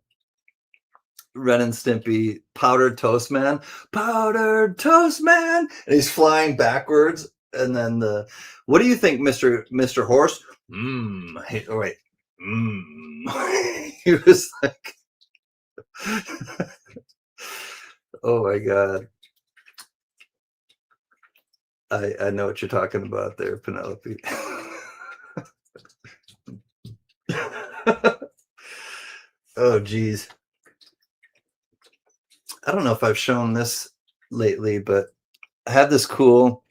Ren and Stimpy, Powdered Toast Man? Powdered Toast Man! And he's flying backwards. And then what do you think, Mr. Horse? Hey, oh wait. He was like, oh my God. I know what you're talking about there, Penelope. Oh, geez. I don't know if I've shown this lately, but I have this cool.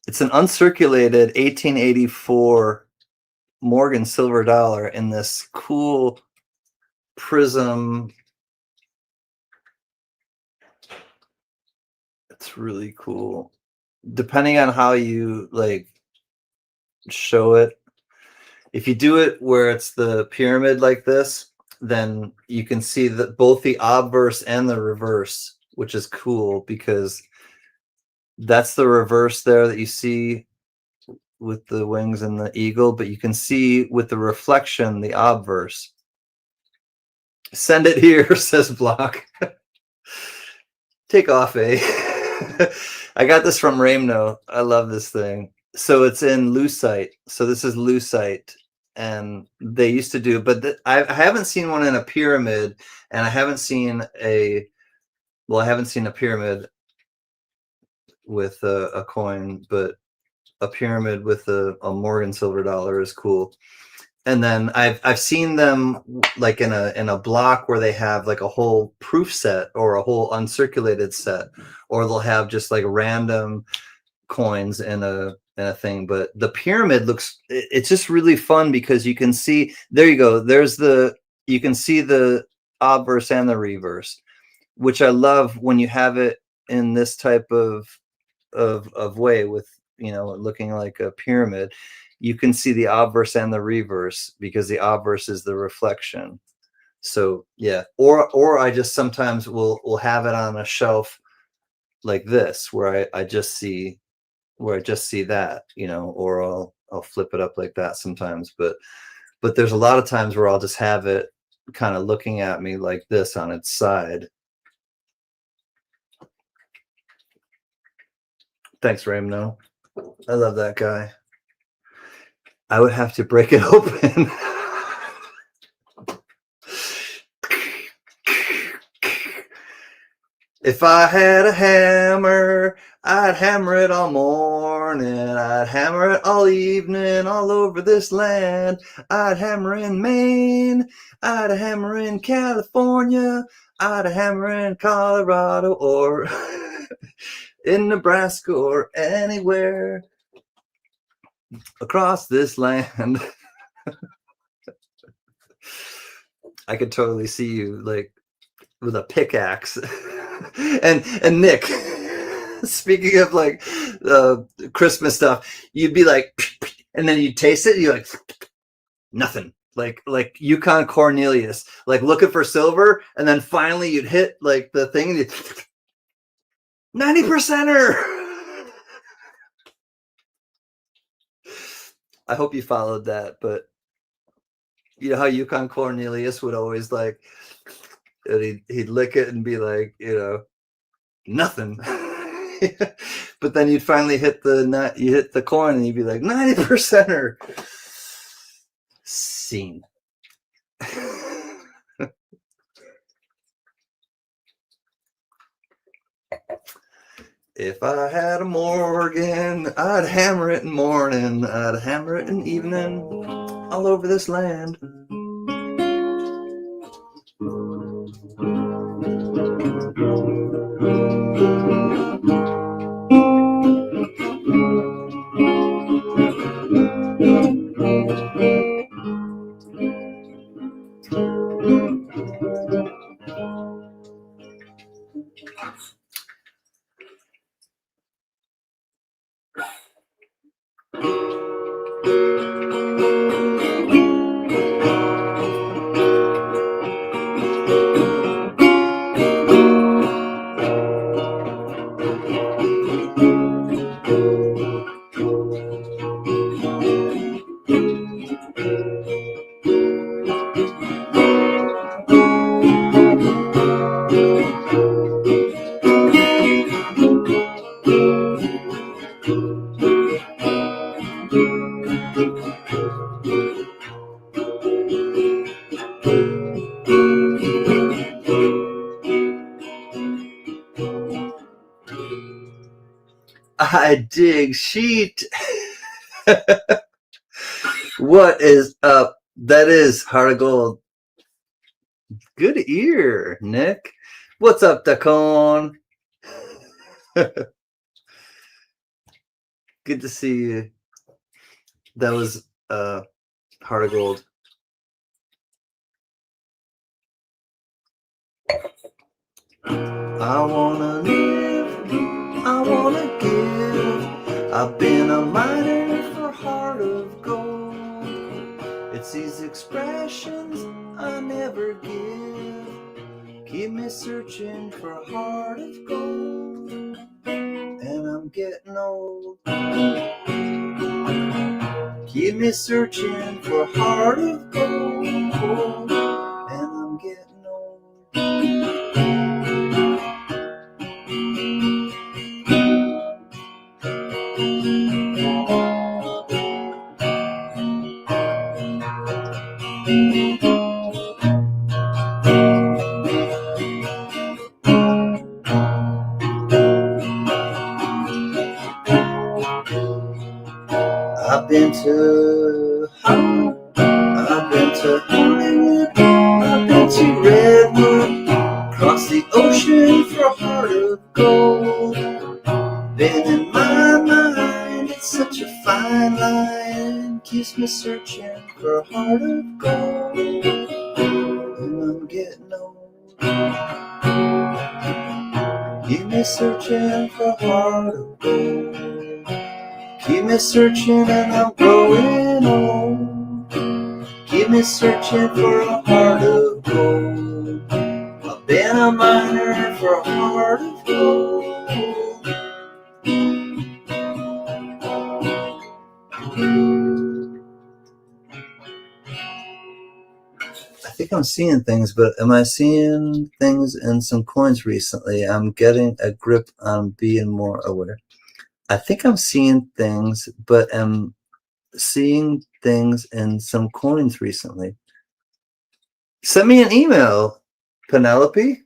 It's an uncirculated 1884 Morgan silver dollar in this cool prism. It's really cool. Depending on how you like show it, if you do it where it's the pyramid like this, then you can see that both the obverse and the reverse, which is cool because that's the reverse there that you see with the wings and the eagle, but you can see with the reflection the obverse. Send it here, says Block. Take off, eh? I got this from Ramno. I love this thing. So it's in lucite. So this is lucite. And they used to do, but I haven't seen one in a pyramid, and I haven't seen a pyramid with a coin, but a pyramid with a Morgan silver dollar is cool. and then I've seen them like in a block where they have like a whole proof set or a whole uncirculated set, or they'll have just like random coins in a thing. But the pyramid it's just really fun because you can see, there you go, you can see the obverse and the reverse, which I love when you have it in this type of way with, looking like a pyramid. You can see the obverse and the reverse because the obverse is the reflection. So yeah, or I just sometimes will have it on a shelf like this where I just see that, or I'll flip it up like that sometimes. But there's a lot of times where I'll just have it kind of looking at me like this on its side. Thanks, Ramno. I love that guy. I would have to break it open. If I had a hammer, I'd hammer it all morning. I'd hammer it all evening all over this land. I'd hammer in Maine. I'd hammer in California. I'd hammer in Colorado, or in Nebraska, or anywhere across this land. I could totally see you like with a pickaxe. and Nick, speaking of like Christmas stuff, you'd be like, and then you taste it, you're like, nothing. Like Yukon Cornelius, like looking for silver, and then finally you'd hit like the thing, 90%er. I hope you followed that, but you know how Yukon Cornelius would always like, and he'd lick it and be like, nothing. But then you'd finally hit the coin and you'd be like, 90%er. Scene. If I had a Morgan, I'd hammer it in morning, I'd hammer it in evening, all over this land. I dig sheet. What is up? That is Heart of Gold. Good ear, Nick. What's up, Dacon? Good to see you. That was Heart of Gold. I wanna live, I wanna give. I've been a miner for Heart of Gold. It's these expressions I never give. Keep me searching for a heart of gold, and I'm getting old. Keep me searching for a heart of gold, and I'm getting old. I've been to searching for a heart of gold. Been in my mind, it's such a fine line, keeps me searching for a heart of gold. And I'm getting old. Keep me searching for a heart of gold. Keep me searching and I'm growing old. Keep me searching for a heart of gold. I've been a miner for a heart of gold. I think I'm seeing things, but am I seeing things in some coins recently? I'm getting a grip on being more aware. I think I'm seeing things, but am seeing things in some coins recently. Send me an email, Penelope.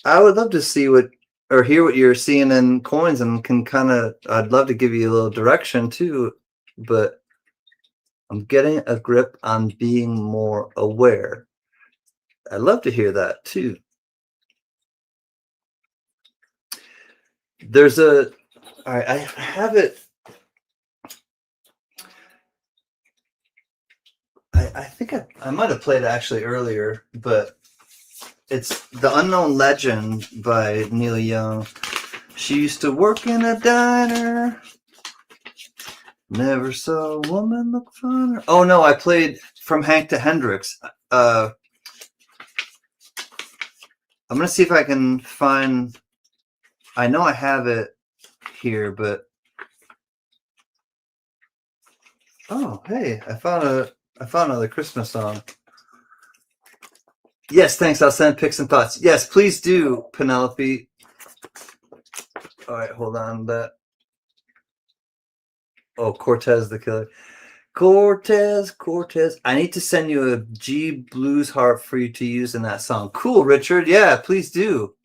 I would love to see what or hear what you're seeing in coins, and can kind of, I'd love to give you a little direction too, but I'm getting a grip on being more aware. I'd love to hear that too. There's a, all right, I have it. I think I might have played it actually earlier, but it's The Unknown Legend by Neil Young. She used to work in a diner. Never saw a woman look finer. Oh no, I played From Hank to Hendrix. I'm gonna see if I can find. I know I have it here, but oh hey, I found another Christmas song. Yes, thanks. I'll send pics and thoughts. Yes, please do, Penelope. All right, hold on. That. Oh, Cortez the Killer. Cortez. I need to send you a G blues harp for you to use in that song. Cool, Richard. Yeah, please do.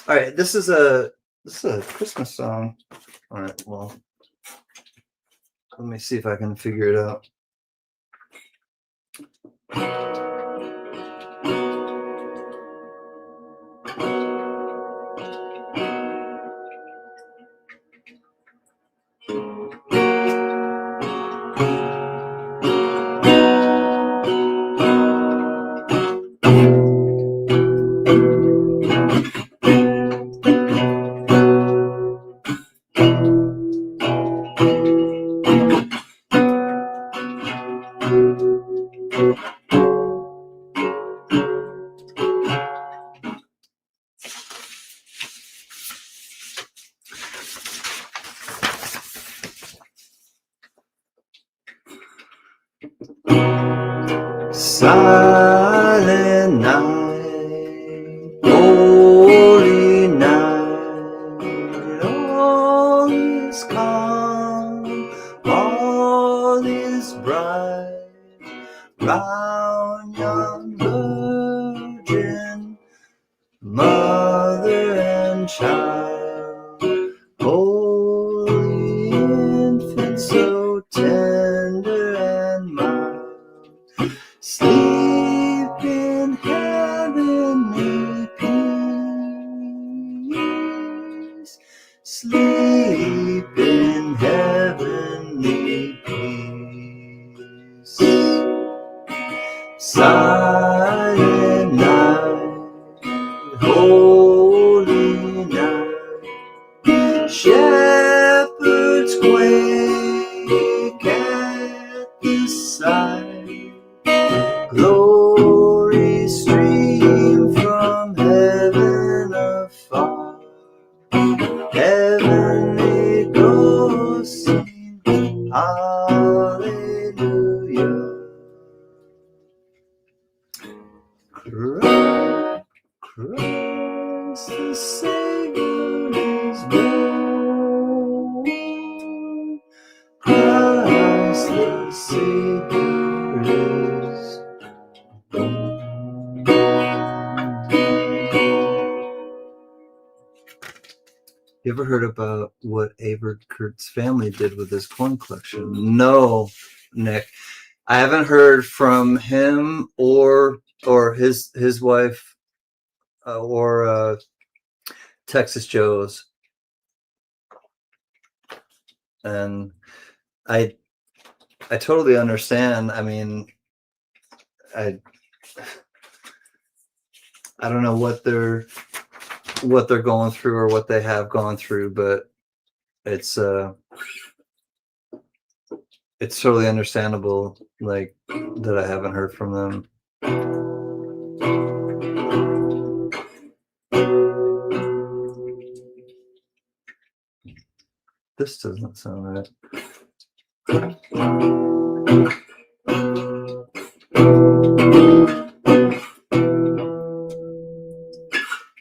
All right, this is a Christmas song. All right, well, let me see if I can figure it out. Silent night, holy night, all is calm, all is bright, round young virgin, mother and child, holy infant, so tender and mild. Sleep in heavenly peace. Sleep in heavenly peace. Silent night, holy night. Shepherds quake at the sight. Glory stream from heaven afar. Heavenly ghosts sing hallelujah. Christ the Savior is born. Christ the Savior is born. You ever heard about what Avert Kurt's family did with his coin collection? No, Nick. I haven't heard from him or his wife, or Texas Joe's. And I totally understand. I mean, I don't know what they're going through or what they have gone through, but it's totally understandable, like, that I haven't heard from them. This doesn't sound right.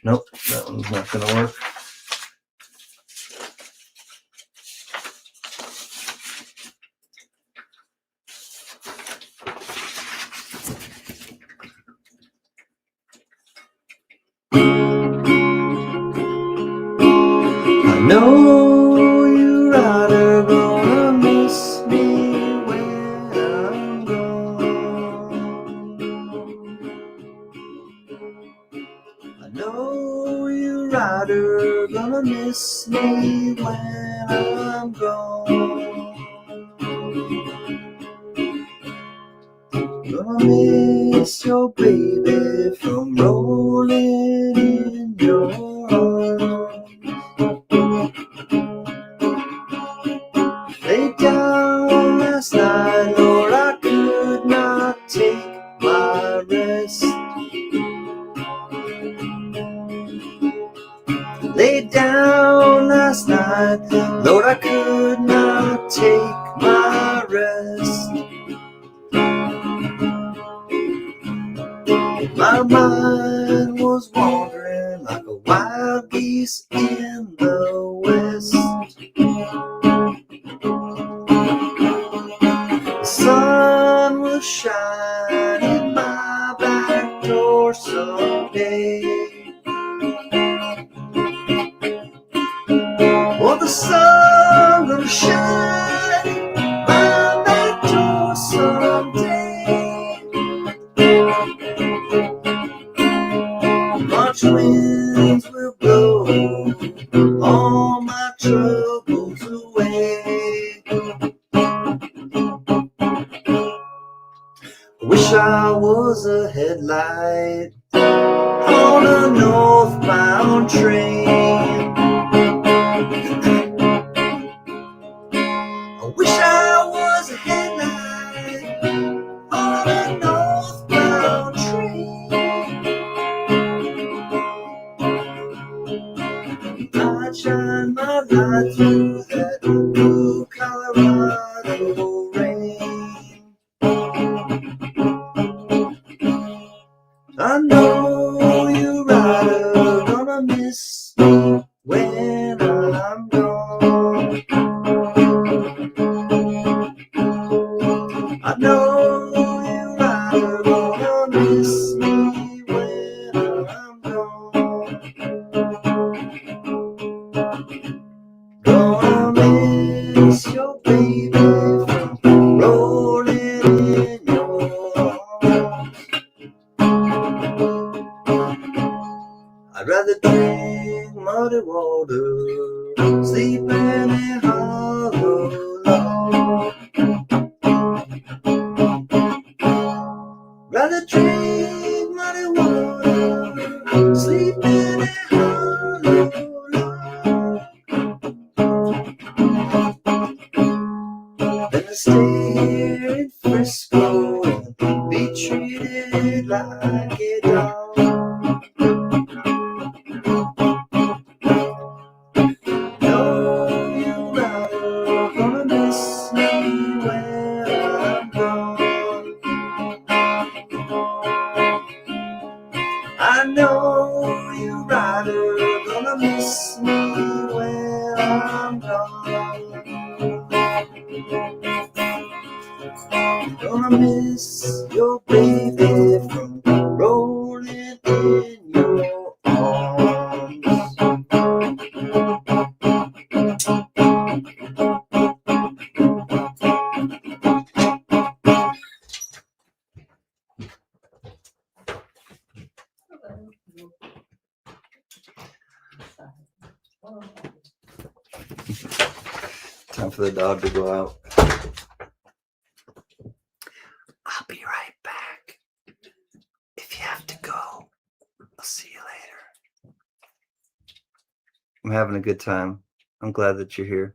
Nope, that one's not gonna work. I know you rather gonna miss me when I'm gone. I know you rather gonna miss me when I'm gone. Gonna miss your baby from rolling in your arms. Lay down last night, Lord, I could not take my rest. Lay down last night, Lord, I could not take my rest. My mind was wandering like a wild geese in the west. The sun will shine in my back door someday. Oh, the sun will shine in my back door someday. March winds will blow all my troubles away. Wish I was a headlight on a northbound train. I wish I was a headlight on a northbound train. I'd shine my light through that blue Colorado rain. I know you rather gonna miss me when I'm gone. I know you rather gonna miss me when I'm gone. Gonna miss your baby from rolling in your arms. I'd rather drink muddy water, sleep in a hollow log. Rather drink muddy water, sleep in a hollow log, than to stay here in Frisco and be treated like a dog. No, you rather gonna miss me when I'm gone. I know you rather gonna miss me when I'm gone. Gonna miss your baby from rolling in your arms. time for the dog to go out. I'll be right back. If you have to go, I'll see you later. I'm having a good time. I'm glad that you're here.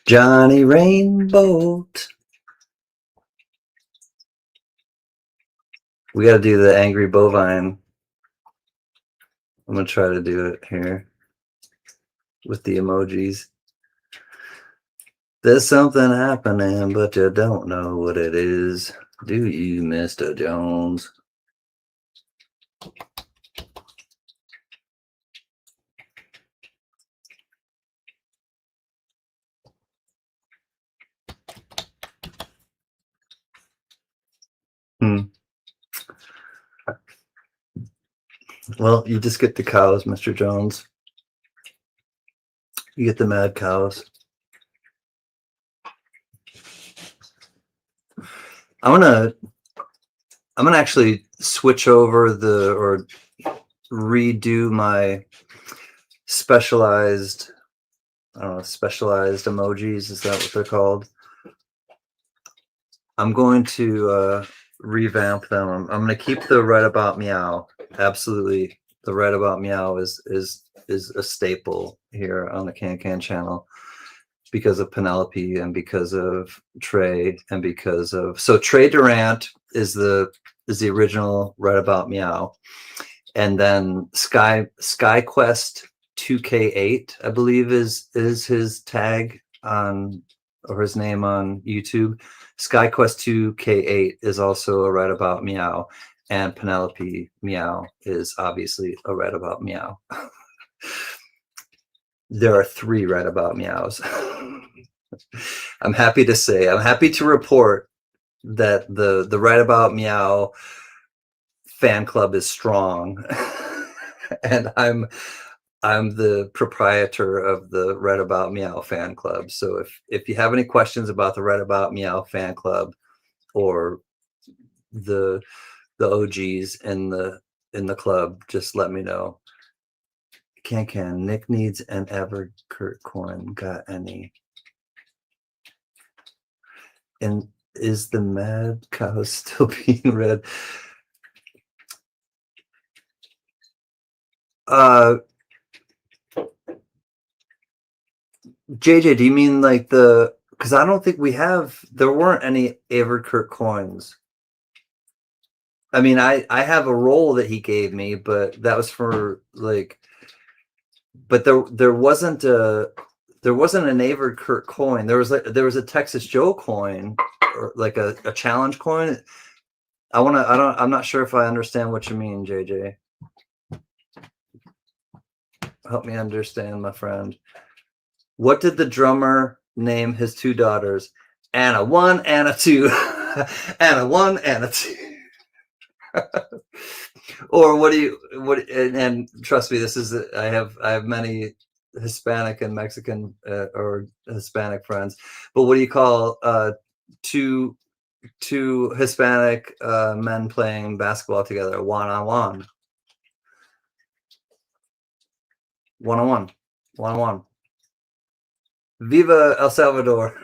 Johnny Rainboat. We got to do the angry bovine. I'm going to try to do it here with the emojis. There's something happening, but you don't know what it is. Do you, Mr. Jones? Well, you just get the cows, Mr. Jones. You get the mad cows. I'm gonna actually switch over or redo my specialized, I don't know, specialized emojis. Is that what they're called? I'm going to revamp them. I'm going to keep the Right About Meow. Absolutely, the Right About Meow is a staple here on the Can channel because of Penelope and because of Trey and because of Trey Durant is the original Right About Meow, and then SkyQuest 2K8 I believe is his tag on, or his name on YouTube. SkyQuest 2K8 is also a Right About Meow, and Penelope Meow is obviously a Right About Meow. There are 3 Right About Meows. I'm happy to report that the Right About Meow fan club is strong. And I'm the proprietor of the Right About Meow fan club. So if you have any questions about the Right About Meow fan club or the OGs in the club, just let me know. Can Nick needs an Everkurt coin. Got any? And is the mad cow still being read? JJ, do you mean like because I don't think there weren't any Everkurt coins. I mean, I have a roll that he gave me, but that was for like, but there wasn't an Everkurt coin. There was a Texas Joe coin, or like a challenge coin. I'm not sure if I understand what you mean, JJ. Help me understand, my friend. What did the drummer name his 2 daughters? Anna 1, Anna 2. Anna 1, Anna 2. Or and trust me, I have many Hispanic and Mexican or Hispanic friends, but what do you call two Hispanic men playing basketball together? One-on-one. One-on-one. Viva El Salvador.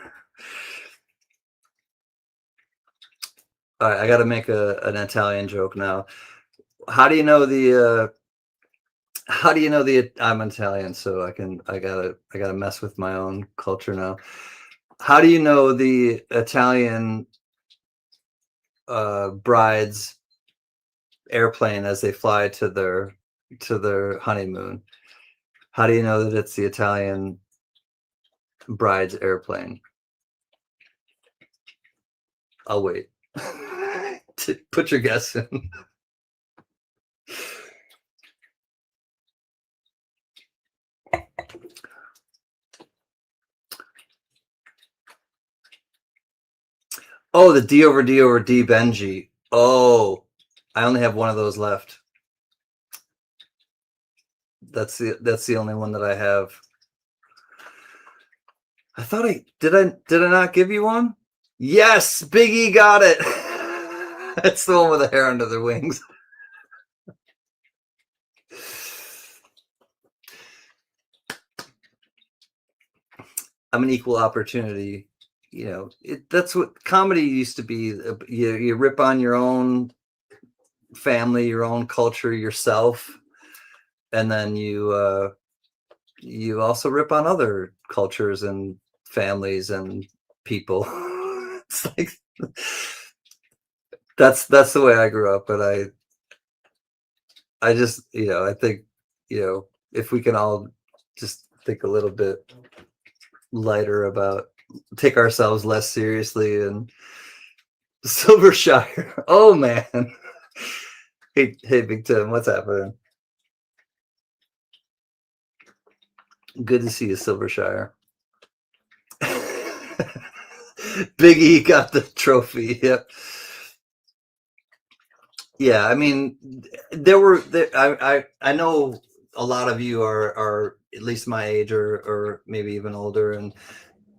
All right, I got to make an Italian joke now. How do you know the I'm Italian, so I gotta mess with my own culture now. How do you know the Italian bride's airplane as they fly to their honeymoon? How do you know that it's the Italian bride's airplane? I'll wait. Put your guess in. Oh, the D over D over D Benji. Oh, I only have one of those left. That's the only one that I have. I thought did I not give you one? Yes, Big E got it. That's the one with the hair under their wings. I'm an equal opportunity. You know, that's what comedy used to be. You rip on your own family, your own culture, yourself, and then you also rip on other cultures and families and people. It's like that's the way I grew up, but I just, I think, if we can all just think a little bit lighter about, take ourselves less seriously. And Silvershire, oh man. Hey Big Tim, what's happening? Good to see you, Silvershire. Big E got the trophy. Yep. Yeah, I mean, I know a lot of you are at least my age or maybe even older and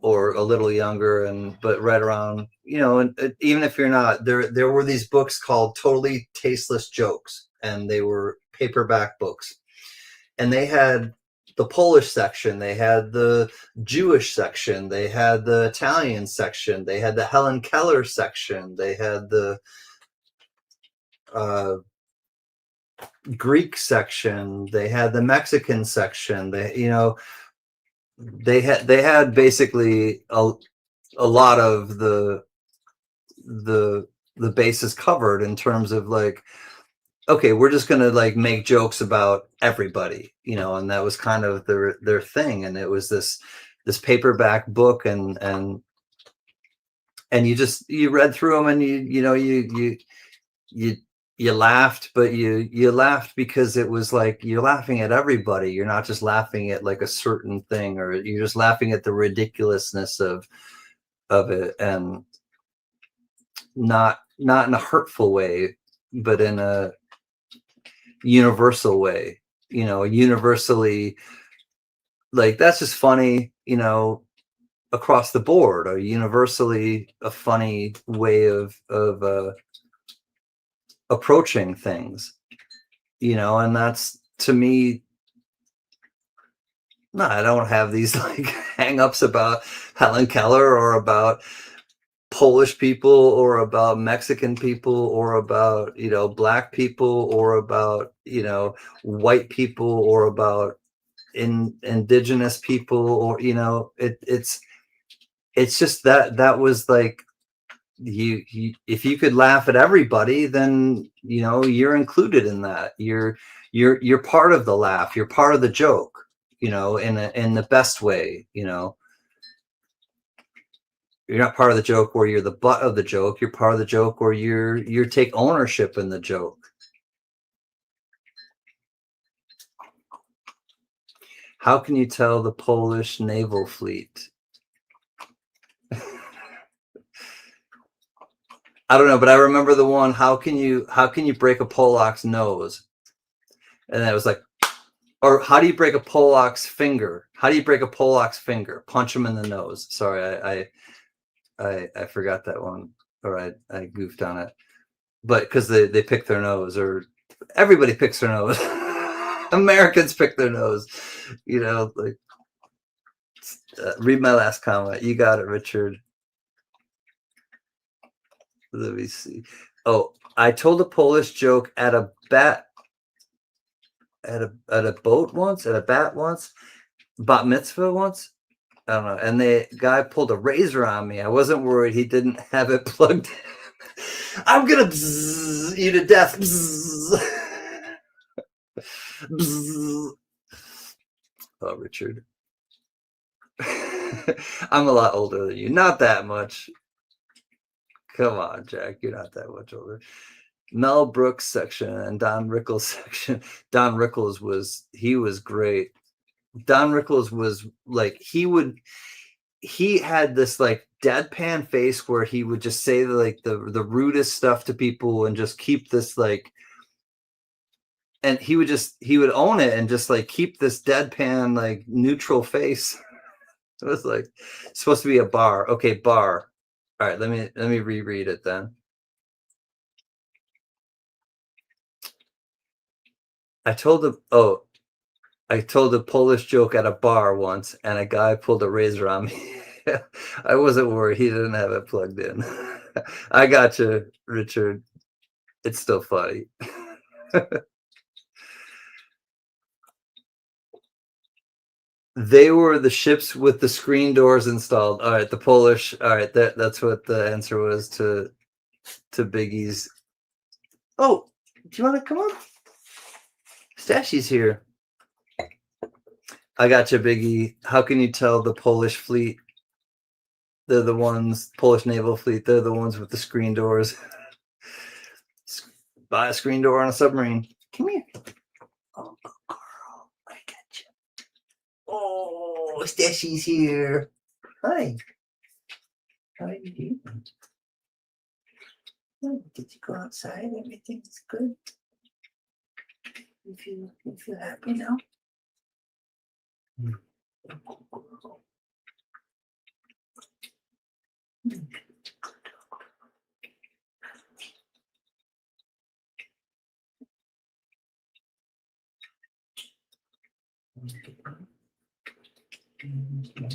or a little younger and but right around, and even if you're not, there were these books called Totally Tasteless Jokes, and they were paperback books, and they had the Polish section, they had the Jewish section, they had the Italian section, they had the Helen Keller section, they had the uh, Greek section, they had the Mexican section. They had basically a lot of the the bases covered in terms of like, okay, we're just gonna like make jokes about everybody, and that was kind of their thing. And it was this paperback book, and you read through them, and you you laughed, but you laughed because it was like you're laughing at everybody. You're not just laughing at like a certain thing, or you're just laughing at the ridiculousness of it, and not in a hurtful way, but in a universal way. Universally, like that's just funny, across the board, or universally a funny way of approaching things, and that's to me. No, I don't have these like hang-ups about Helen Keller or about Polish people or about Mexican people or about, black people or about, white people or about indigenous people, or, it's just that was like you if you could laugh at everybody, then you're included in that. You're part of the laugh, you're part of the joke, in the best way. You're not part of the joke where you're the butt of the joke. You're part of the joke where you take ownership in the joke. How can you tell the Polish naval fleet? I don't know, but I remember the one. How can you break a Polac's nose? And that was like, or how do you break a Polac's finger? How do you break a Polac's finger? Punch him in the nose. Sorry, I forgot that one, or I goofed on it. But because they pick their nose, or everybody picks their nose. Americans pick their nose, like read my last comment. You got it, Richard. Let me see. Oh, I told a Polish joke at a boat once, at a bat once, bat mitzvah once. I don't know. And the guy pulled a razor on me. I wasn't worried he didn't have it plugged in. I'm gonna bzz you to death. Bzz. Bzz. Oh, Richard. I'm a lot older than you. Not that much. Come on, Jack. You're not that much older. Mel Brooks section and Don Rickles section. Don Rickles was great. Don Rickles was like he had this like deadpan face where he would just say like the rudest stuff to people and just keep this like, and he would own it and just like keep this deadpan like neutral face. It was like it's supposed to be a bar. Okay, bar. All right, let me reread it then. I told a Polish joke at a bar once, and a guy pulled a razor on me. I wasn't worried he didn't have it plugged in. I got you, Richard. It's still funny. They were the ships with the screen doors installed. All right, the Polish. All right, that's what the answer was to Biggie's. Oh, do you want to come up? Stashy's here. I got you, Biggie. How can you tell the Polish fleet? They're the ones, Polish naval fleet. They're the ones with the screen doors. Buy a screen door on a submarine. Come here. Oh, girl, I got you. Oh, Stashy's here. Hi. How are you doing? Did you go outside? Everything's good. You feel happy now?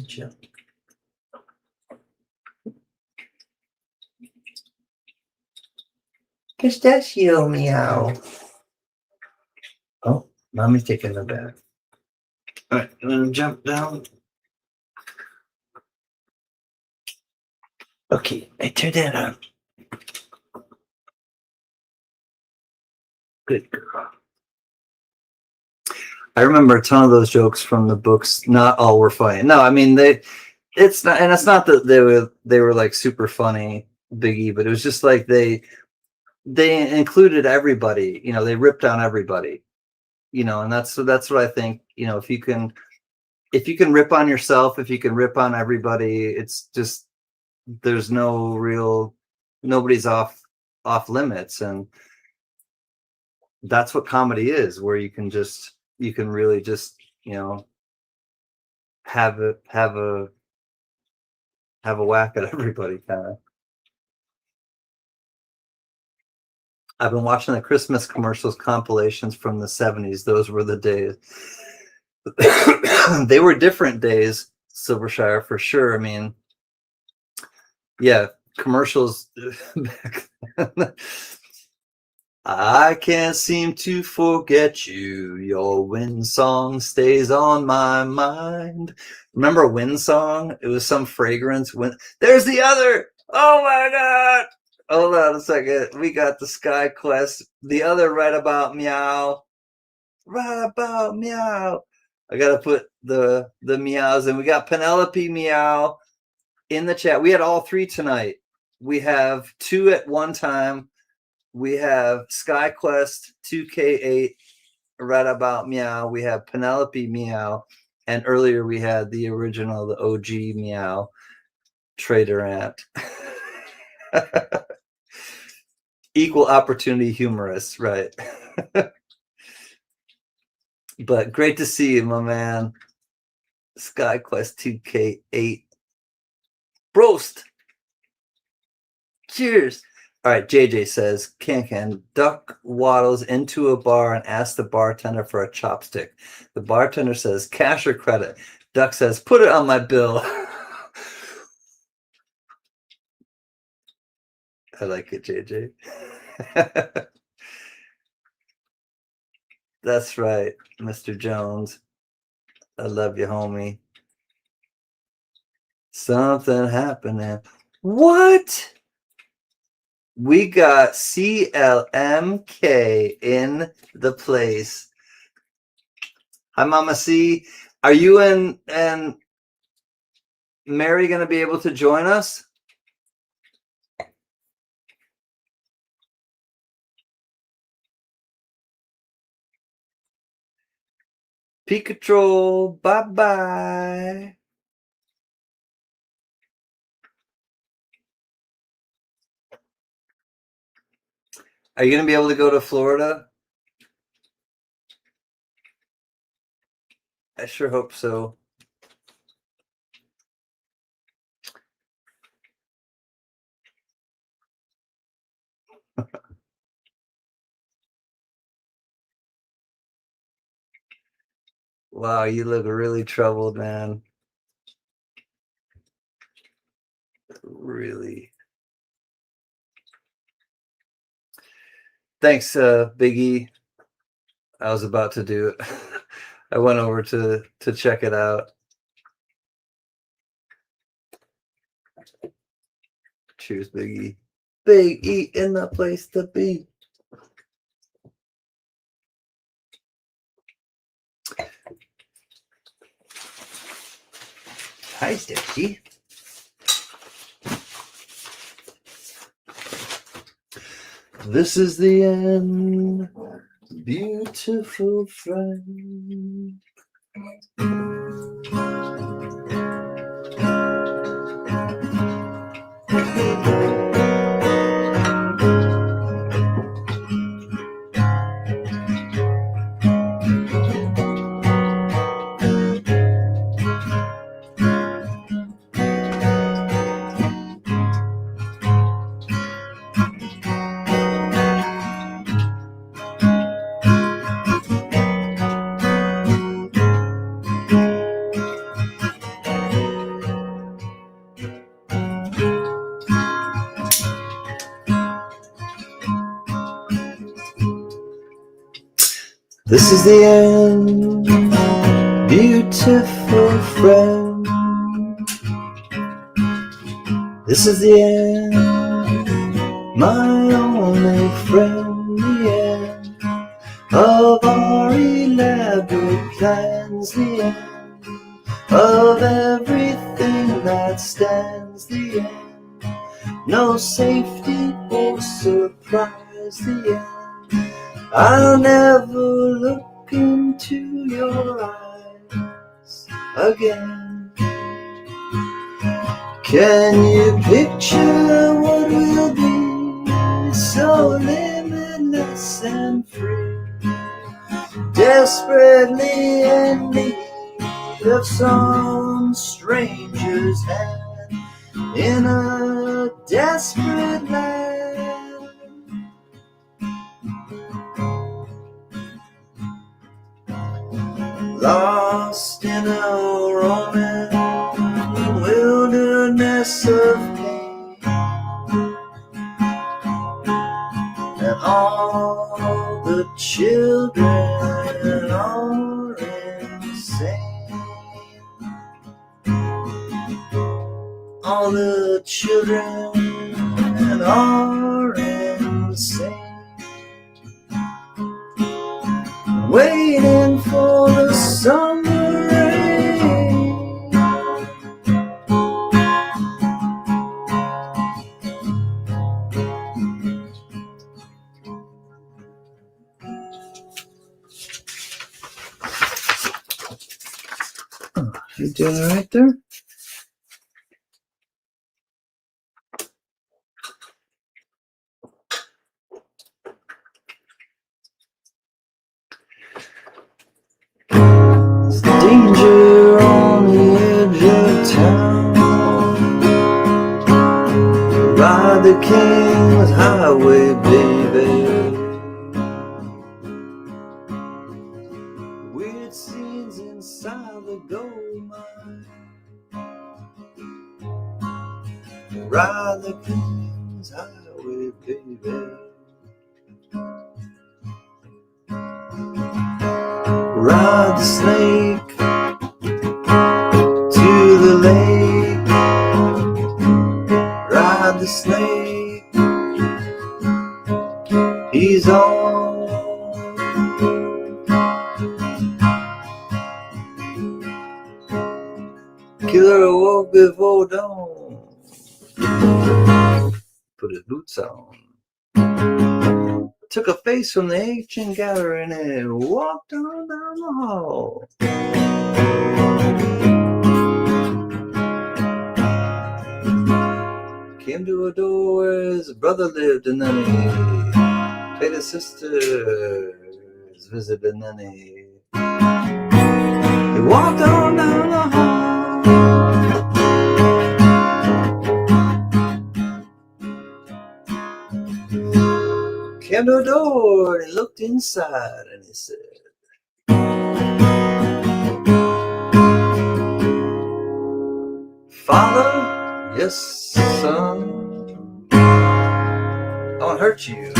Chill. Pistachio meow. Oh, mommy's taking the bath. All right, I'm gonna jump down. Okay, I turned that on. Good girl. I remember a ton of those jokes from the books. Not all were funny. No, I mean it's not, and it's not that they were like super funny, Biggie, but it was just like they included everybody. You know, they ripped on everybody. You know, and that's what I think. You know, if you can rip on yourself, if you can rip on everybody, it's just there's nobody's off limits, and that's what comedy is, where you can really just, you know, have a whack at everybody, kind of. I've been watching the Christmas commercials compilations from the 70s. Those were the days. They were different days, Silvershire, for sure. I mean, yeah, commercials back then. I can't seem to forget you. Your wind song stays on my mind. Remember Wind Song? It was some fragrance. There's the other. Oh my God. Hold on a second. We got the Sky Quest. The other Right About Meow. Right About Meow. I got to put the meows in. We got Penelope Meow in the chat. We had all three tonight. We have two at one time. We have SkyQuest 2K8 Right About Meow. We have Penelope Meow. And earlier we had the original, the OG Meow, Trader Ant. Equal opportunity humorous, right? But great to see you, my man. SkyQuest 2K8. Prost. Cheers. All right, JJ says, Can Duck waddles into a bar and asks the bartender for a chopstick. The bartender says, cash or credit. Duck says, put it on my bill. I like it, JJ. That's right, Mr. Jones. I love you, homie. Something happening. What? We got CLMK in the place. Hi, Mama C. Are you and Mary going to be able to join us? Pikachu, bye-bye. Are you going to be able to go to Florida? I sure hope so. Wow, you look really troubled, man. Really. Thanks, Biggie. I was about to do it. I went over to check it out. Cheers, Biggie. Big E in the place to be. Hi, Stitchy. This is the end, beautiful friend. This is the end, beautiful friend. This is the end, my only friend. The end of our elaborate plans. The end of everything that stands. The end, no safety or surprise. The end, I'll never look into your eyes again. Can you picture what will be so limitless and free? Desperately in need of some stranger's hand in a desperate land. Lost in a roaming wilderness of pain, and all the children are insane. All the children are insane, waiting for the summer rain. You doing it right there? There's danger on the edge of town. Ride the King's Highway, baby. Weird scenes inside the gold mine. Ride the King's Highway, baby. Ride the snake to the lake. Ride the snake, he's on. Killer awoke before dawn, put his boots on, took a face from the ancient gathering and walked on down the hall. Came to a door where his brother lived, and then he paid his sister's visit, and then he walked on down the hall. Came to a door and he looked inside and he said, Father, yes, son, I won't hurt you.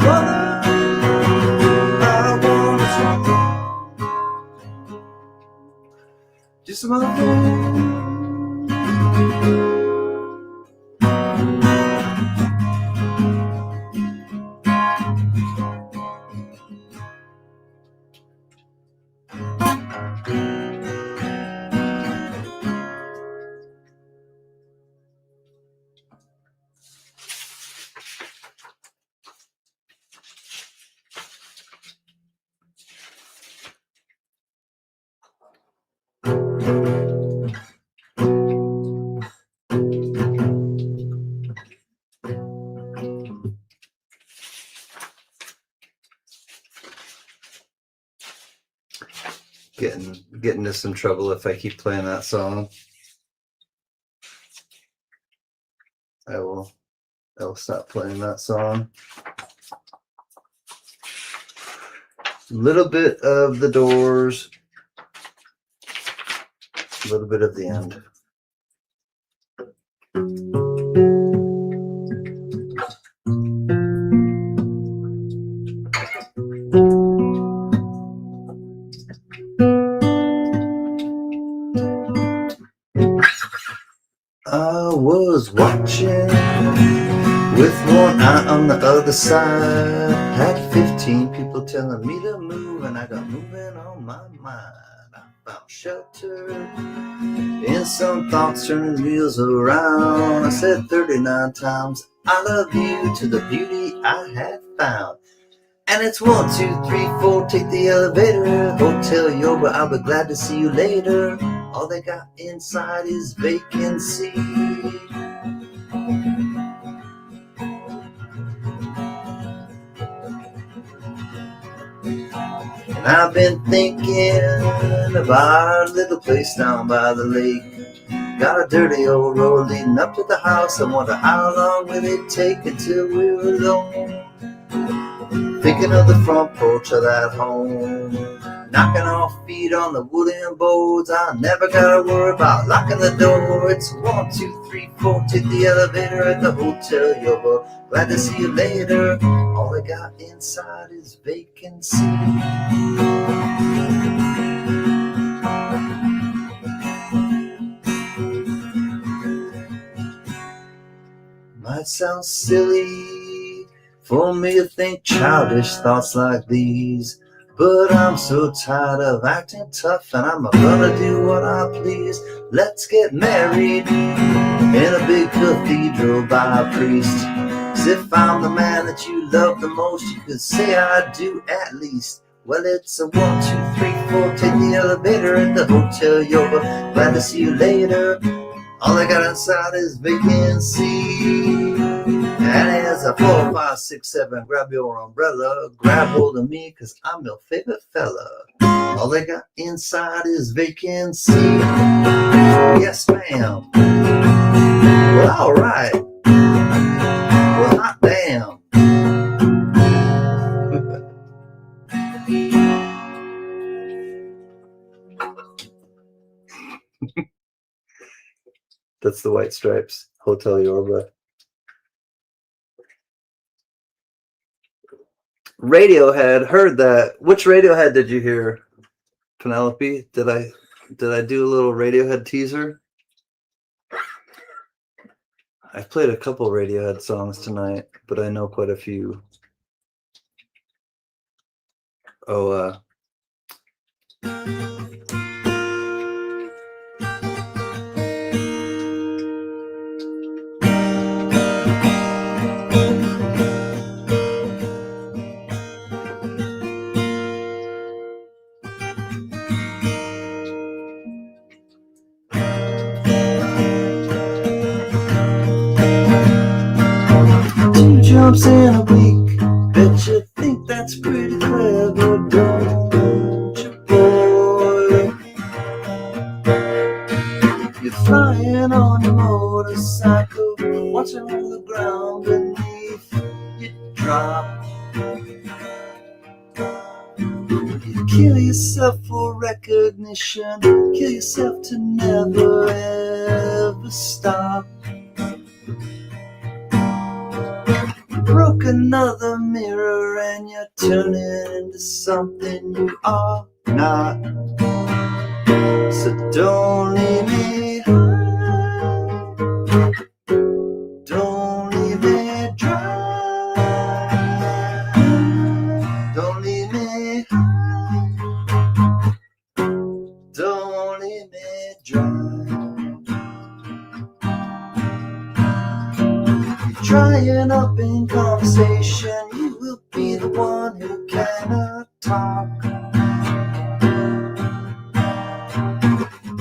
Mother, I want you. Just some other things. Get into some trouble if I keep playing that song. I will stop playing that song. A little bit of the Doors, a little bit of the end. was watching with one eye on the other side. Had 15 people telling me to move, and I got moving on my mind. I found shelter in some thoughts, turning wheels around. I said 39 times I love you to the beauty I had found. And it's 1, 2, 3, 4, take the elevator. Hotel Yoba, I'll be glad to see you later. All they got inside is vacancy. And I've been thinking of our little place down by the lake. Got a dirty old road leading up to the house. I wonder how long will it take until we're alone. Thinking of the front porch of that home, knocking off feet on the wooden boards. I never gotta worry about locking the door. It's 1, 2, 3, 4, take the elevator at the Hotel Yoba. Glad to see you later. All I got inside is vacancy. Might sound silly for me to think childish thoughts like these, but I'm so tired of acting tough, and I'm gonna do what I please. Let's get married in a big cathedral by a priest. 'Cause if I'm the man that you love the most, you could say I do at least. Well, it's a 1, 2, 3, 4, take the elevator at the Hotel Yoba. Glad to see you later. All I got inside is vacancy. And it's a 4, 5, 6, 7. Grab your umbrella. Grab hold of me, 'cause I'm your favorite fella. All they got inside is vacancy. Yes, ma'am. Well, all right. Well, hot damn. That's the White Stripes, Hotel Yoba. Radiohead, heard that. Which Radiohead did you hear, Penelope? Did I do a little Radiohead teaser? I've played a couple Radiohead songs tonight, but I know quite a few. Oh, 2 jumps in a week. Bet you think that's pretty clever, don't you, boy? You're flying on your motorcycle, watching all the ground beneath you drop. You kill yourself for recognition, kill yourself to never ever stop. You broke another mirror and you're turning into something you are not. So don't leave me high, don't leave me dry, don't leave me high, don't leave me dry. You're drying up in conversation, you will be the one who cannot talk.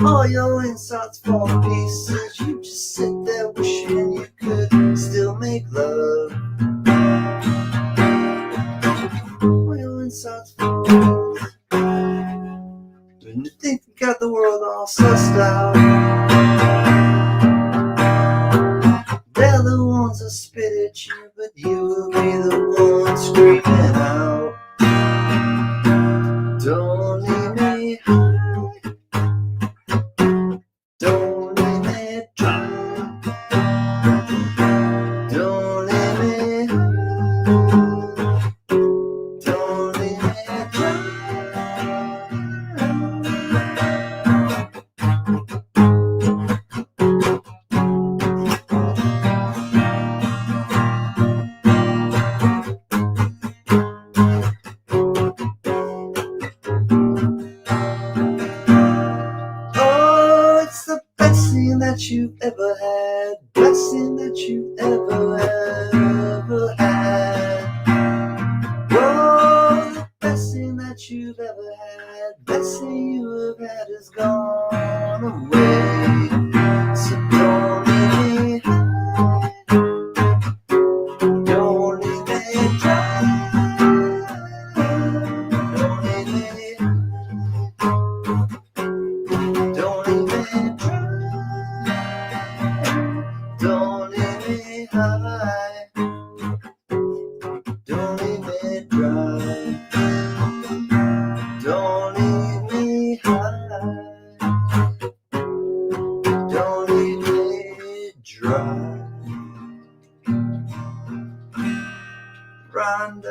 All your insides fall to pieces, you just sit there wishing you could still make love. All your insides fall to pieces, when you think you got the world all sussed out. They're the ones that spit at you, but you will be the one screaming out. Don't leave me high, don't leave me dry, don't leave me high, don't leave me dry.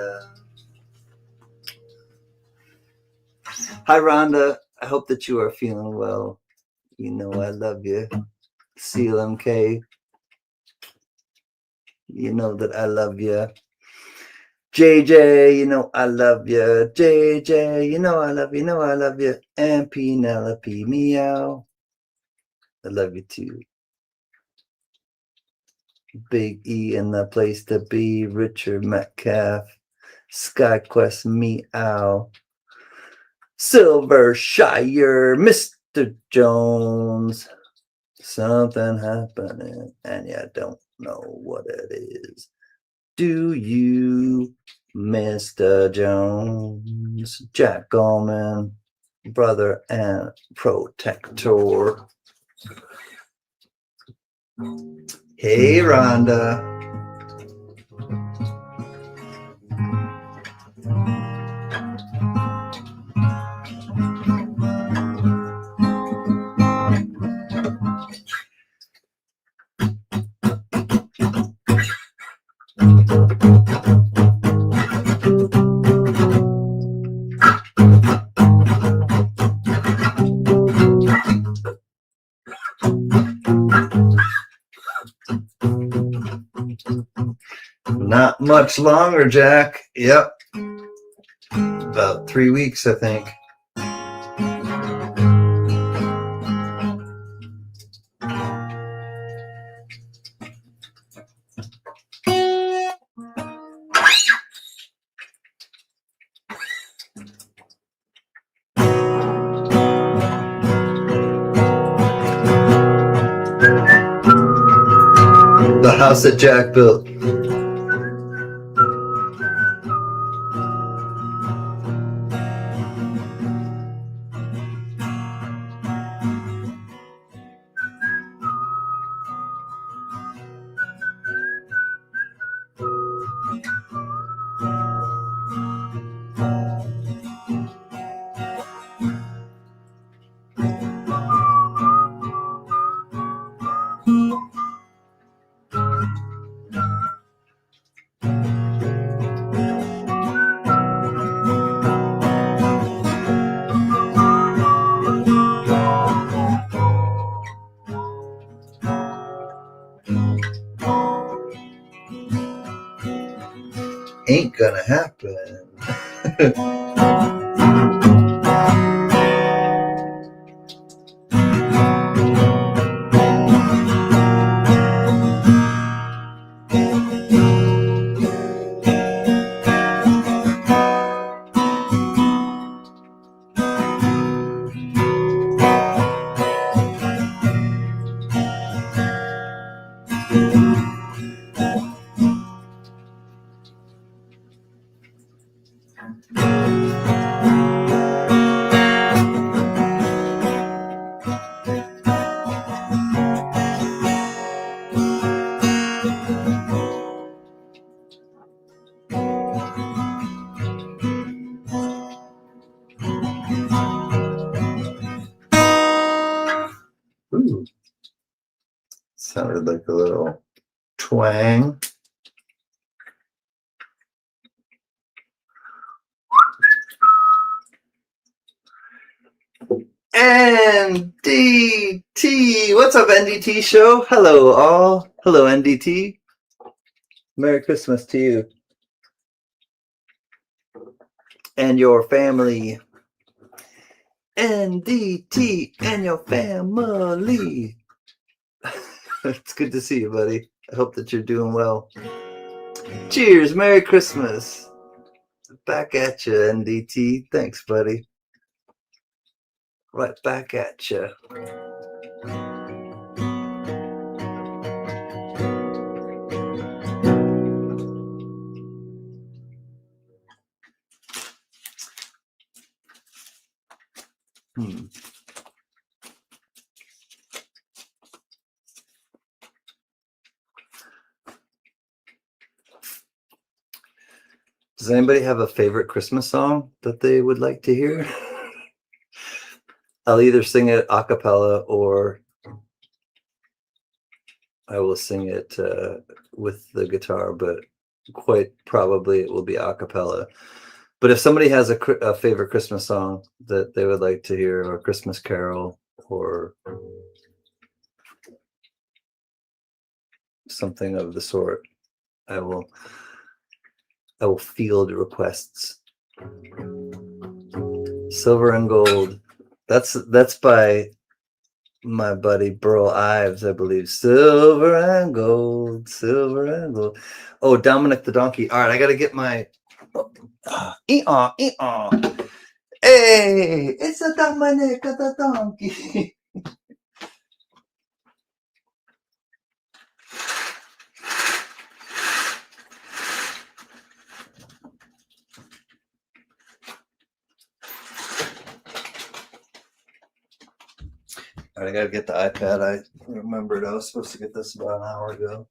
Rhonda. Hi, Rhonda. I hope that you are feeling well. You know I love you. CLMK. You know that I love you. JJ, you know I love you. JJ, you know I love you. Know I love you. And Penelope, meow. I love you too. Big E in the place to be. Richard Metcalf. SkyQuest, meow. Silver Shire, Mr. Jones. Something happening, and you don't know what it is. Do you, Mr. Jones? Jack Gallman, brother and protector. Hey, Rhonda. Not much longer, Jack. Yep. About 3 weeks, I think. The house that Jack built. Ain't gonna happen. Ooh. Sounded like a little twang. NDT. What's up, NDT show? Hello, all. Hello, NDT. Merry Christmas to you and your family. NDT and your family. It's good to see you, buddy. I hope that you're doing well. Cheers. Merry Christmas. Back at you, NDT. Thanks, buddy. Right back at you. Does anybody have a favorite Christmas song that they would like to hear? I'll either sing it a cappella or I will sing it with the guitar, but quite probably it will be a cappella. But if somebody has a favorite Christmas song that they would like to hear, or a Christmas carol, or something of the sort, I will field requests. Silver and Gold. That's by my buddy Burl Ives, I believe. Silver and gold, silver and gold. Oh, Dominic the Donkey. All right, I got to get my. Ee-aw, ee-aw. Hey, it's a Dominic the Donkey. All right, I got to get the iPad. I remembered I was supposed to get this about an hour ago.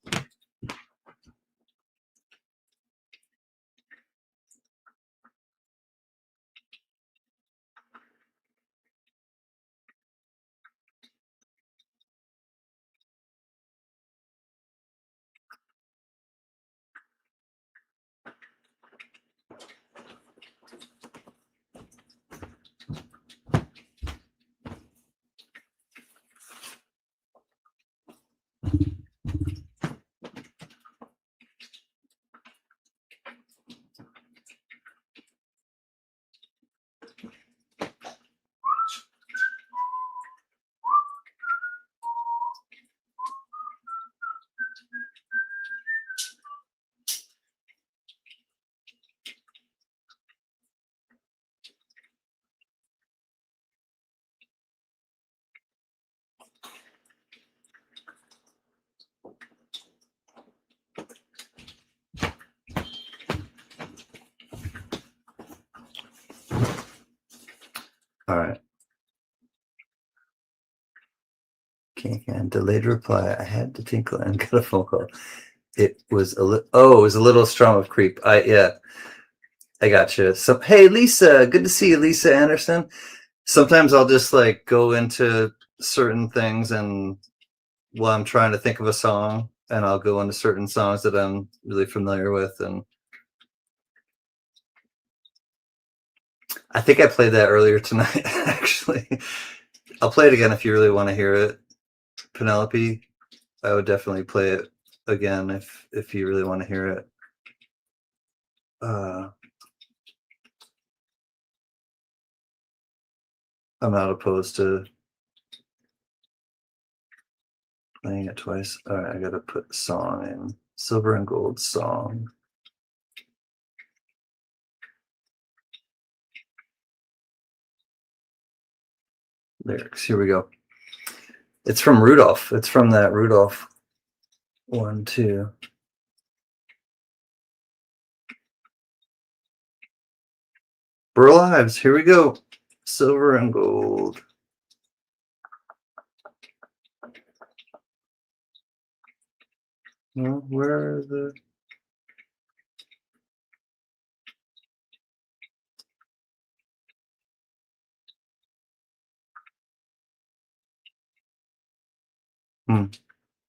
All right. Can delayed reply. I had to tinkle and got a phone call. It was it was a little strong of creep. I got you. So hey Lisa, good to see you, Lisa Anderson. Sometimes I'll just like go into certain things, and while I'm trying to think of a song, and I'll go into certain songs that I'm really familiar with, and I think I played that earlier tonight. Actually, I'll play it again if you really want to hear it. Penelope, I would definitely play it again if you really want to hear it. I'm not opposed to playing it twice. All right, I gotta put song in. Silver and Gold song. Lyrics. Here we go. It's from Rudolph. It's from that Rudolph one too. Burl Ives. Here we go. Silver and Gold. Well, where are the?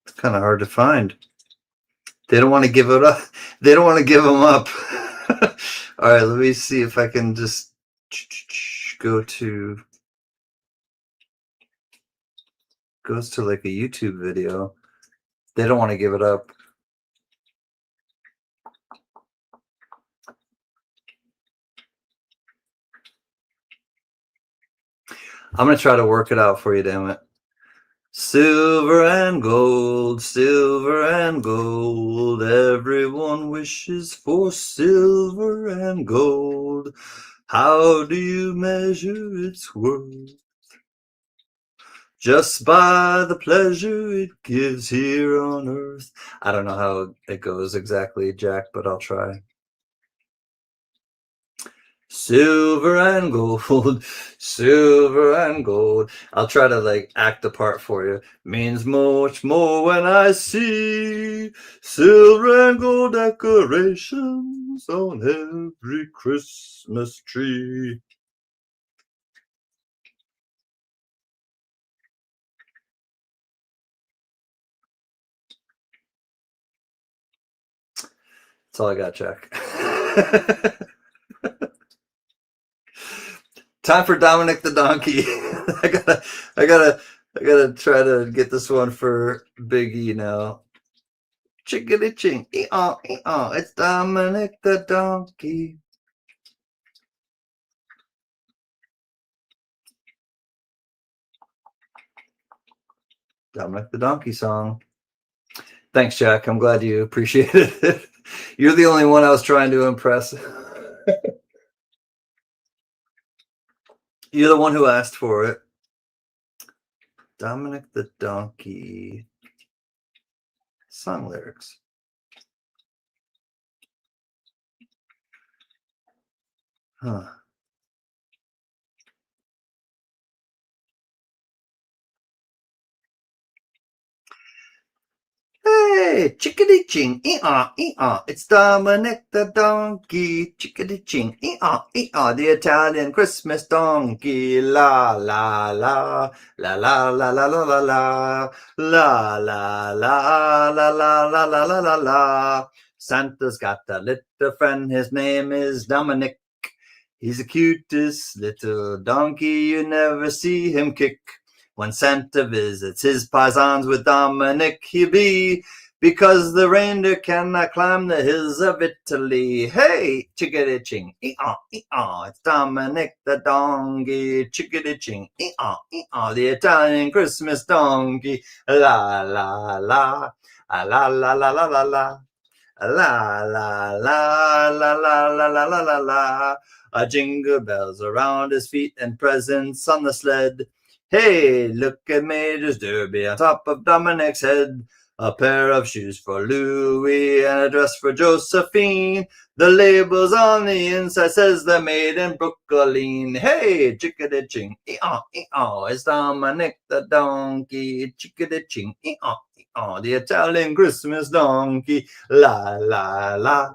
It's kind of hard to find. They don't want to give it up. They don't want to give them up. All right, let me see if I can just go to. Goes to like a YouTube video. They don't want to give it up. I'm gonna try to work it out for you, damn it. Silver and gold, everyone wishes for silver and gold. How do you measure its worth? Just by the pleasure it gives here on earth. I don't know how it goes exactly, Jack, but I'll try. Silver and gold, silver and gold. I'll try to like act the part for you. Means much more when I see silver and gold decorations on every Christmas tree. It's That's all I got, Jack. Time for Dominic the Donkey. I gotta try to get this one for Big E now. Chickadee ching, it's Dominic the Donkey. Dominic the Donkey song. Thanks, Jack. I'm glad you appreciated it. You're the only one I was trying to impress. You're the one who asked for it. Dominic the Donkey. Song lyrics. Huh. Hey, chickadee ching, it's Dominic the Donkey, chickadee ching, the Italian Christmas donkey, la la la, la la la la la la la, la la la la la la la la la la. Santa's got a little friend, his name is Dominic. He's the cutest little donkey, you never see him kick. When Santa visits his paisans with Dominic, he'll be, because the reindeer cannot climb the hills of Italy. Hey, chickadee ching, it's Dominic the donkey, chickadee ching, the Italian Christmas donkey, la la la, la la la la la la, la la la la la la la la la. Jingle bells around his feet and presents on the sled. Hey, look at Major's derby on top of Dominic's head. A pair of shoes for Louis and a dress for Josephine. The labels on the inside says they're made in Brooklyn. Hey, chickadee ching, it's Dominic the donkey, chickadee ching, the Italian Christmas donkey. La la la,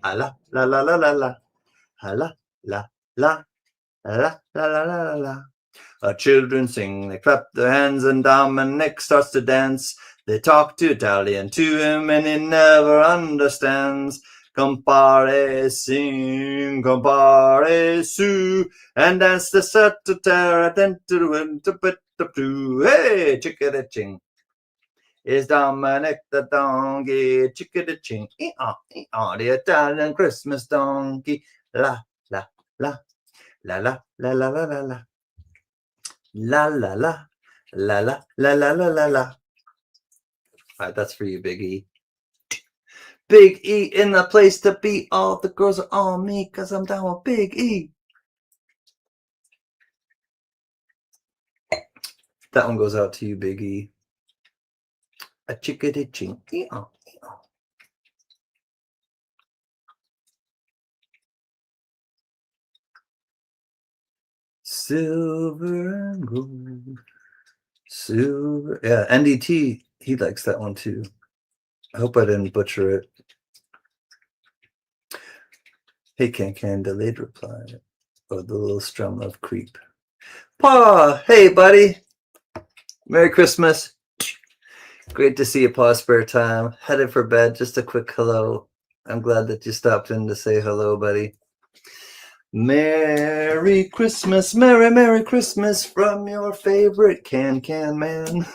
la la la la la la, la la la, la la la la la. Children sing, they clap their hands, and Dominic starts to dance. They talk to Italian to him, and he never understands. Compare, sing, compare, su, and dance the set to terra dentro to put up to. Hey, chickadee ching, is Dominic the donkey, chickadee ching, the Italian Christmas donkey. La la la, la la la la la la la. La la la, la la la la la la la. All right, that's for you, Big E. Big E in the place to be. All the girls are on me because I'm down with Big E. That one goes out to you, Big E. A chickadee ching. Silver and gold. Silver. Yeah, NDT, he likes that one too. I hope I didn't butcher it. Hey, Can, delayed reply. Oh, the little strum of creep. Pa, hey, buddy. Merry Christmas. Great to see you, Pa. Spare time. Headed for bed. Just a quick hello. I'm glad that you stopped in to say hello, buddy. Merry Christmas, Merry Christmas from your favorite Can Man.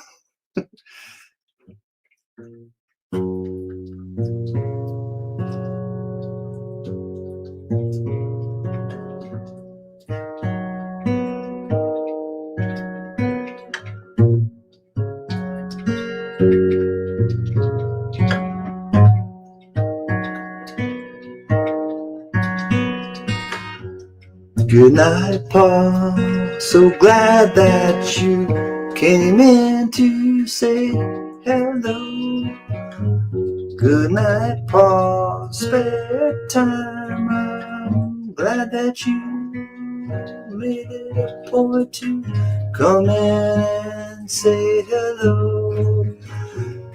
Good night, Pa. So glad that you came in to say hello. Good night, Pa. Spare time. I'm glad that you made it a point to come in and say hello.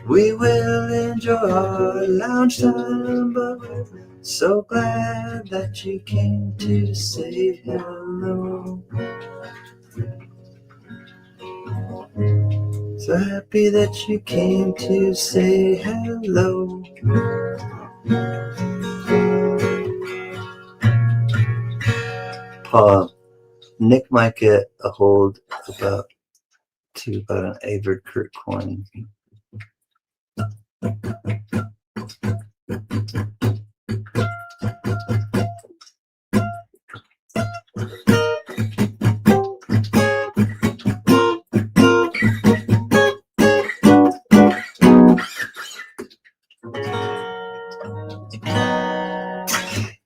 We will enjoy our lounge time, but we're so glad that you came to say hello. So happy that you came to say hello. Nick might get a hold about an Avard Kurt coin.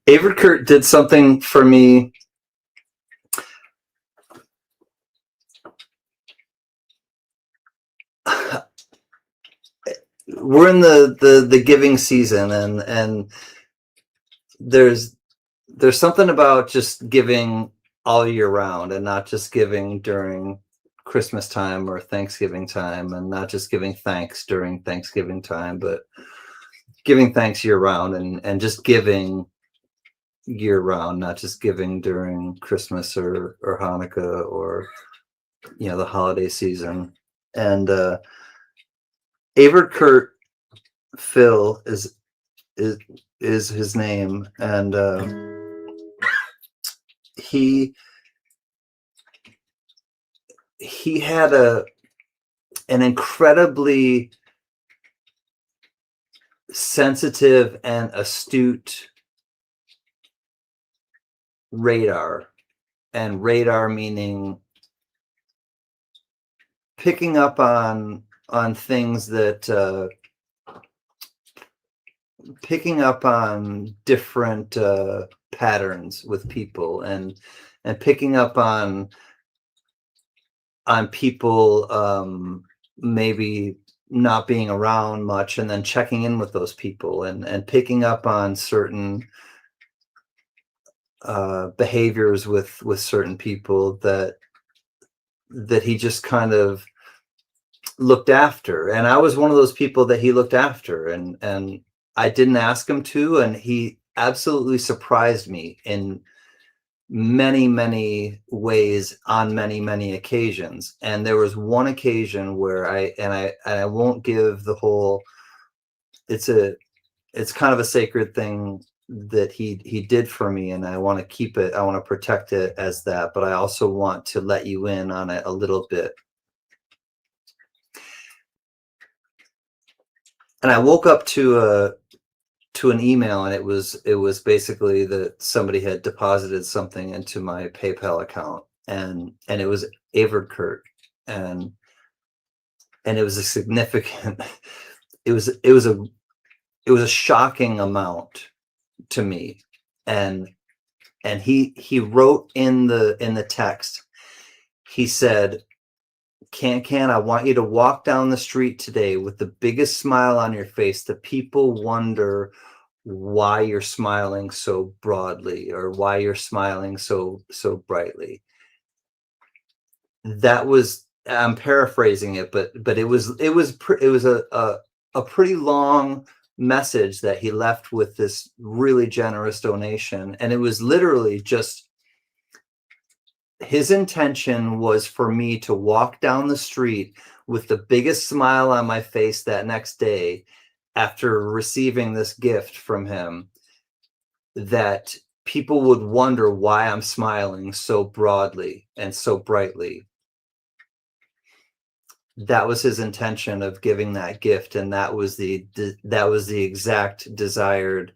Avard Kurt did something for me. We're in the giving season, and there's something about just giving all year round, and not just giving during Christmas time or Thanksgiving time, and not just giving thanks during Thanksgiving time, but giving thanks year round, and just giving year round, not just giving during Christmas or Hanukkah or the holiday season. And Avard Kurt Phil is his name, and he had an incredibly sensitive and astute radar, and radar meaning picking up on things that picking up on different patterns with people, and picking up on people maybe not being around much, and then checking in with those people, and picking up on certain behaviors with certain people that he just kind of looked after. And I was one of those people that he looked after, and I didn't ask him to, and he absolutely surprised me in many, many ways on many, many occasions. And there was one occasion where I won't give the whole, it's kind of a sacred thing that he did for me, and I want to keep it, I want to protect it as that, but I also want to let you in on it a little bit. And I woke up to an email, and it was basically that somebody had deposited something into my PayPal account, and it was Avard Kurt, and it was a significant, it was a shocking amount to me. And he wrote in the text, he said, Can, I want you to walk down the street today with the biggest smile on your face. The people wonder why you're smiling so broadly, or why you're smiling so brightly. That was, I'm paraphrasing it, but it was a pretty long message that he left with this really generous donation. And it was literally just, his intention was for me to walk down the street with the biggest smile on my face that next day after receiving this gift from him, that people would wonder why I'm smiling so broadly and so brightly. That was his intention of giving that gift, and that was the exact desired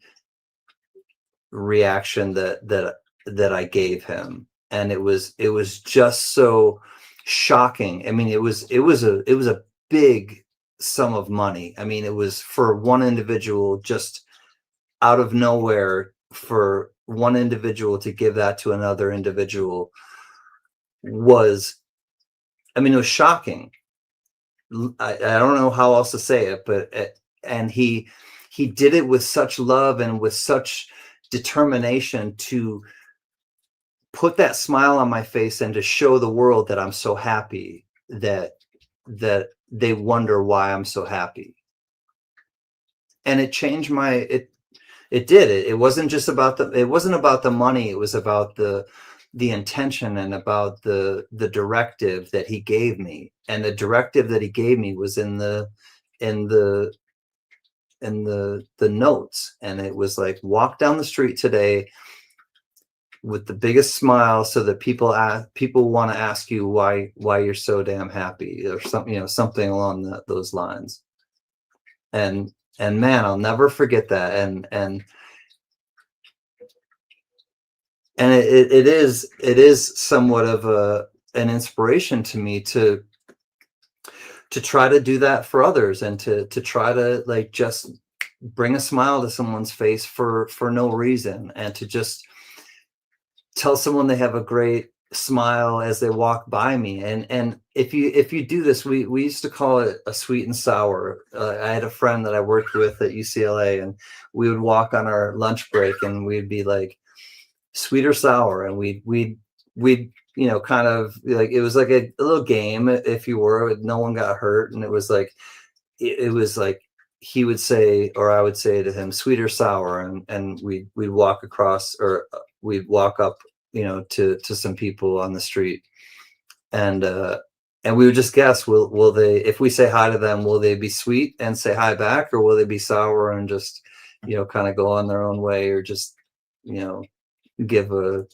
reaction that I gave him. And it was just so shocking. I mean, it was a big sum of money. I mean, it was for one individual, just out of nowhere, for one individual to give that to another individual was, I mean, it was shocking. I don't know how else to say it, but and he did it with such love and with such determination to put that smile on my face and to show the world that I'm so happy, that they wonder why I'm so happy. And it changed my, it did. It wasn't just about it wasn't about the money. It was about the intention, and about the directive that he gave me. And the directive that he gave me was in the notes. And it was like, walk down the street today with the biggest smile, so that people want to ask you why you're so damn happy, or something, something along those lines. And man, I'll never forget that. And it is somewhat of an inspiration to me to try to do that for others, and to try to, like, just bring a smile to someone's face for no reason, and to just tell someone they have a great smile as they walk by me. And if you do this, we used to call it a sweet and sour. I had a friend that I worked with at UCLA, and we would walk on our lunch break, and we'd be like, sweet or sour, and we'd kind of, like, it was like a little game, if you were. No one got hurt, and it was like he would say, or I would say to him, sweet or sour, and we'd walk across, or we'd walk up, to some people on the street, and we would just guess, will they, if we say hi to them, will they be sweet and say hi back, or will they be sour and just kind of go on their own way, or just give a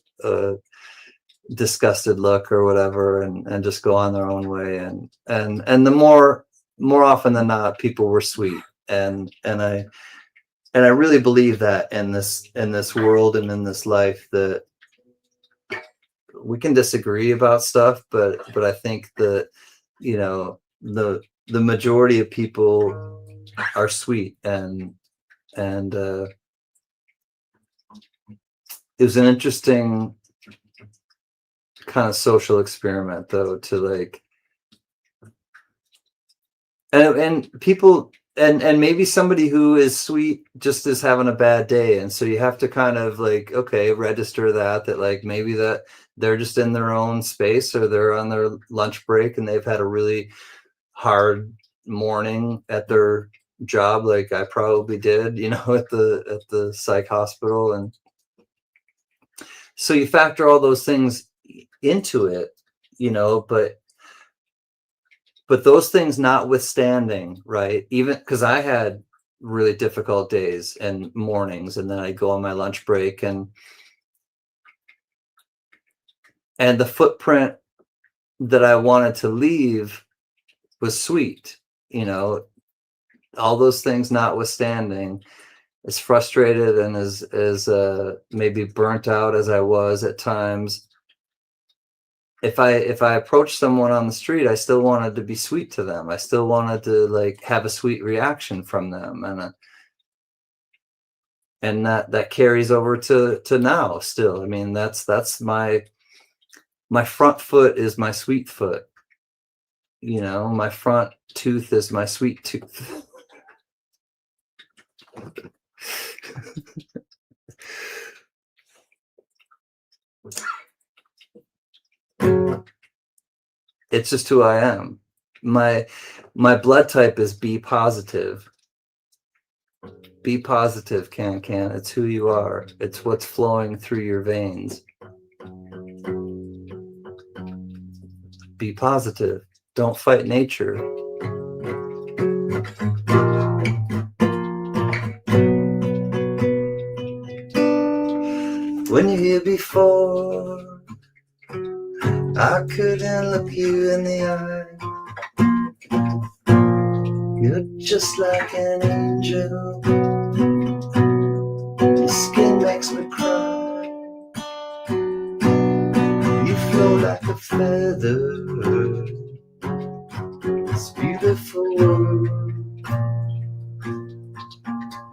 disgusted look or whatever, and just go on their own way. And the more often than not, people were sweet. And I really believe that in this world and in this life, that we can disagree about stuff, but I think that the majority of people are sweet. And it was an interesting kind of social experiment, though, to, like, and people, and maybe somebody who is sweet just is having a bad day, and so you have to kind of, like, okay, register that like, maybe that they're just in their own space, or they're on their lunch break, and they've had a really hard morning at their job, like I probably did, at the psych hospital. And so you factor all those things into it, but those things notwithstanding, right? Even because I had really difficult days and mornings, and then I go on my lunch break, and the footprint that I wanted to leave was sweet, all those things notwithstanding, as frustrated and as maybe burnt out as I was at times, if I approached someone on the street, I still wanted to be sweet to them. I still wanted to, like, have a sweet reaction from them, and that carries over to now still. I mean, that's my front foot is my sweet foot. My front tooth is my sweet tooth. It's just who I am. My blood type is B positive. Be positive, can. It's who you are. It's what's flowing through your veins. Be positive. Don't fight nature. When you're here before, I couldn't look you in the eye. You're just like an angel. Your skin makes me cry. You flow like a feather. It's beautiful world.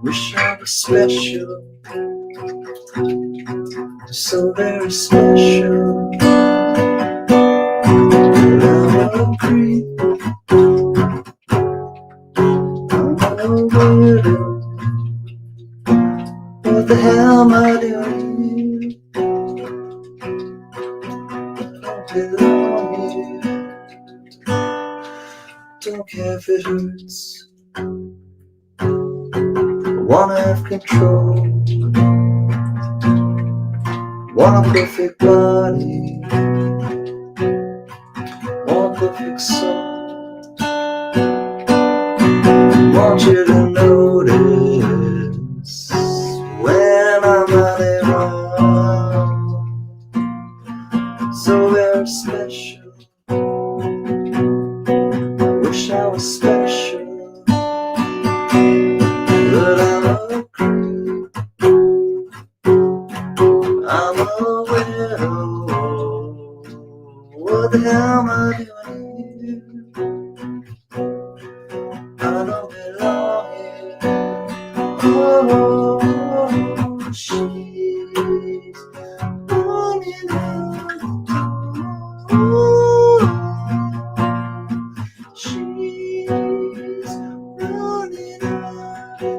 Wish I was special, so very special. But I'm free. What the hell am I doing? Don't belong here. Don't care if it hurts. I wanna have control. Want a perfect body. Want a perfect soul. Want you to notice when I'm not around. are special. I wish I was special, but I'm a creep. I'm a widow. What the hell am I doing here? I don't belong here. Oh, she's running out the door. She's running out to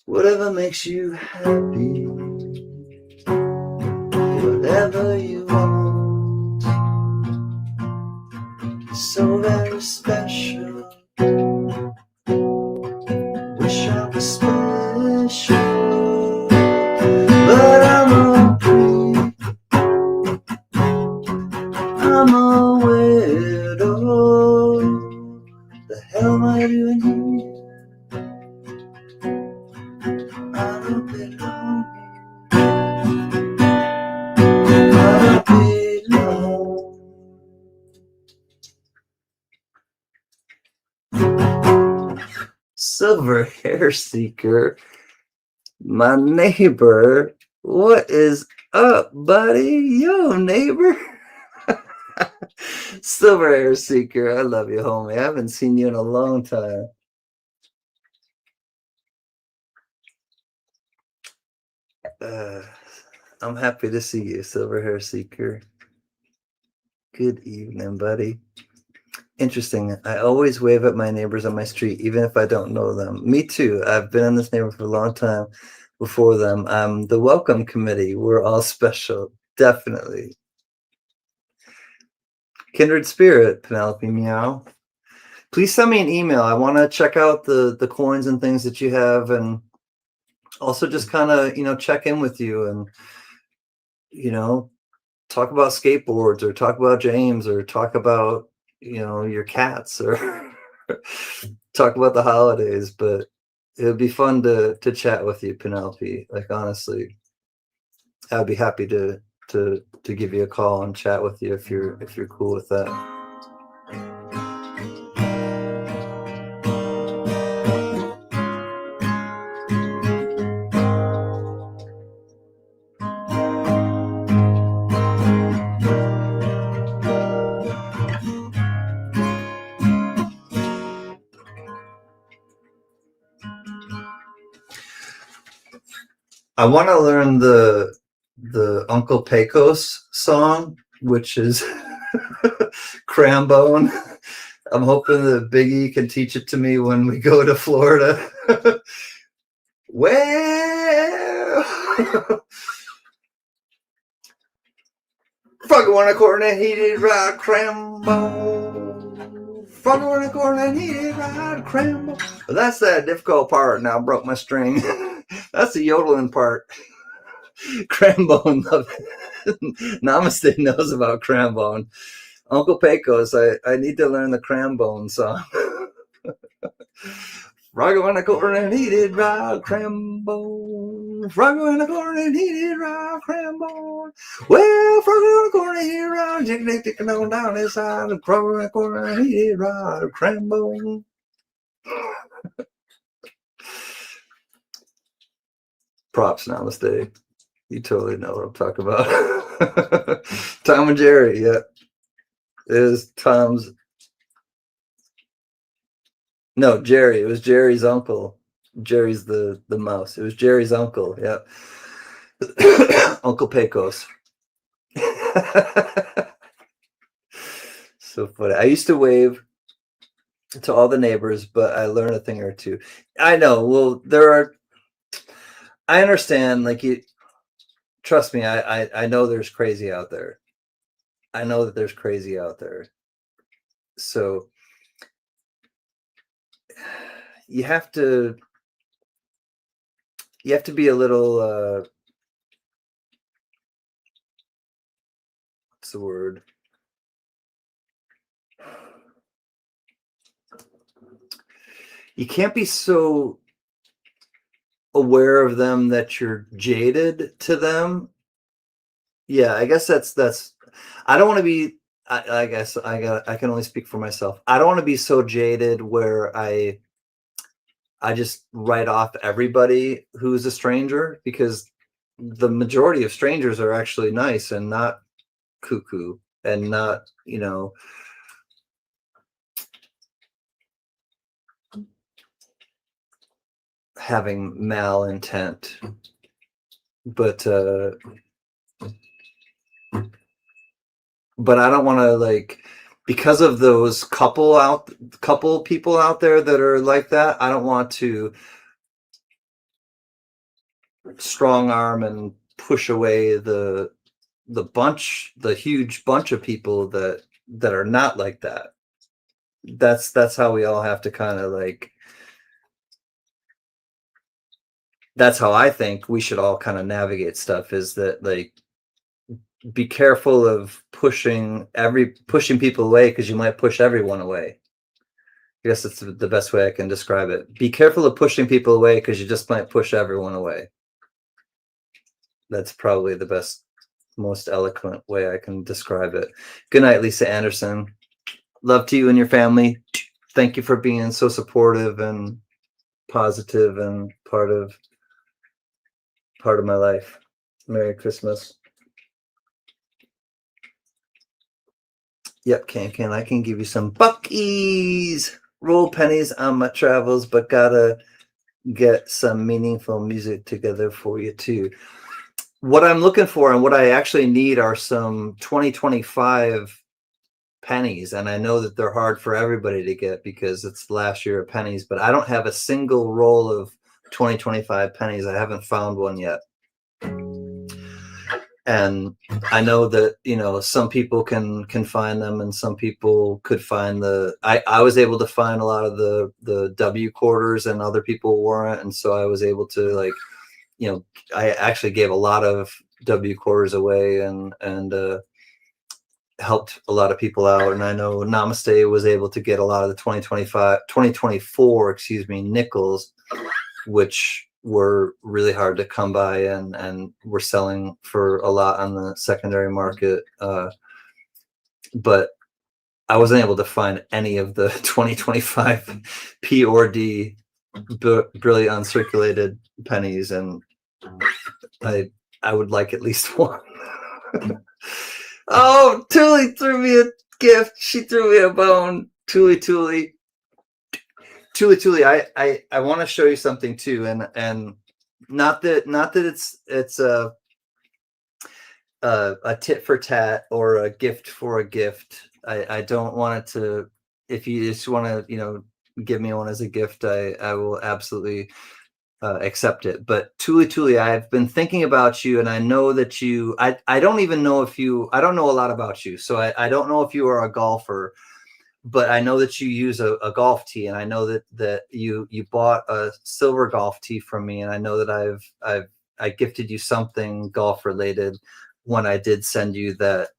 whatever makes you happy, whatever you want, so very special. Wish I was special, but I'm a creep. I'm a widow. The hell am I doing here? I don't belong here. I don't belong. Silver Hair Seeker, my neighbor. What is up, buddy? Yo, neighbor. Silver Hair Seeker, I love you, homie. I haven't seen you in a long time. I'm happy to see you, Silver Hair Seeker. Good evening, buddy. Interesting. I always wave at my neighbors on my street, even if I don't know them. Me too. I've been in this neighborhood for a long time before them. The welcome committee. We're all special. Definitely. Kindred Spirit, Penelope Meow. Please send me an email. I want to check out the coins and things that you have, and also just kind of, check in with you and, talk about skateboards or talk about James or talk about, your cats or talk about the holidays. But it would be fun to chat with you, Penelope. Like, honestly, I'd be happy to give you a call and chat with you if you're cool with that. I want to learn the Uncle Pecos song, which is Crambone. I'm hoping that Biggie can teach it to me when we go to Florida. Well, fucking one corner and he did ride Crambone. Fucking one corner and he did ride Crambone. Well, that's that difficult part. Now I broke my string. That's the yodeling part. Crambone, Namaste knows about Crambone. Uncle Pecos, I need to learn the Crambone song. Froggo in the corner and he did ride Crambone. Froggo in the corner and he did ride Crambone. Well, Froggo in the corner he ride, ticking on down his side. And Froggo in the corner and he did ride Crambone. Props, Namaste. You totally know what I'm talking about. Tom and Jerry, yeah. It is Tom's. No, Jerry. It was Jerry's uncle. Jerry's the mouse. It was Jerry's uncle, yeah. Uncle Pecos. So funny. I used to wave to all the neighbors, but I learned a thing or two. I know. Well, I understand, like, trust me, I know there's crazy out there. I know that there's crazy out there. So you have to you have to be a little what's the word? You can't be so aware of them that you're jaded to them. Yeah, I guess that's I don't want to be I guess I can only speak for myself. I don't want to be so jaded where I just write off everybody who's a stranger, because the majority of strangers are actually nice and not cuckoo and not, having malintent. But but I don't want to, like, because of those couple people out there that are like that, I don't want to strong arm and push away the huge bunch of people that are not like that. That's how we all have to kind of, like, that's how I think we should all kind of navigate stuff, is that, like, be careful of pushing people away, because you might push everyone away. I guess that's the best way I can describe it. Be careful of pushing people away, because you just might push everyone away. That's probably the best, most eloquent way I can describe it. Good night, Lisa Anderson. Love to you and your family. Thank you for being so supportive and positive and part of my life. Merry Christmas. Yep, can I can give you some buckies. Roll pennies on my travels, but gotta get some meaningful music together for you too. What I'm looking for and what I actually need are some 2025 pennies, and I know that they're hard for everybody to get because it's the last year of pennies, but I don't have a single roll of 2025 pennies. I haven't found one yet. And I know that, some people can find them, and some people could find I was able to find a lot of the W quarters, and other people weren't, and so I was able to, like, I actually gave a lot of W quarters away, and helped a lot of people out. And I know Namaste was able to get a lot of the 2024, nickels, which were really hard to come by, and were selling for a lot on the secondary market. But I wasn't able to find any of the 2025 P or D brilliant uncirculated pennies, and I would like at least one. Oh, Tuli threw me a gift. She threw me a bone. Tuli. I want to show you something too, and not that it's a tit for tat or a gift for a gift. I don't want it to. If you just want to, give me one as a gift, I will absolutely accept it. But Tuli, I've been thinking about you, and I know that I don't even know I don't know a lot about you, so I don't know if you are a golfer, but I know that you use a golf tee, and I know that you bought a silver golf tee from me, and I know that I gifted you something golf related when I did send you that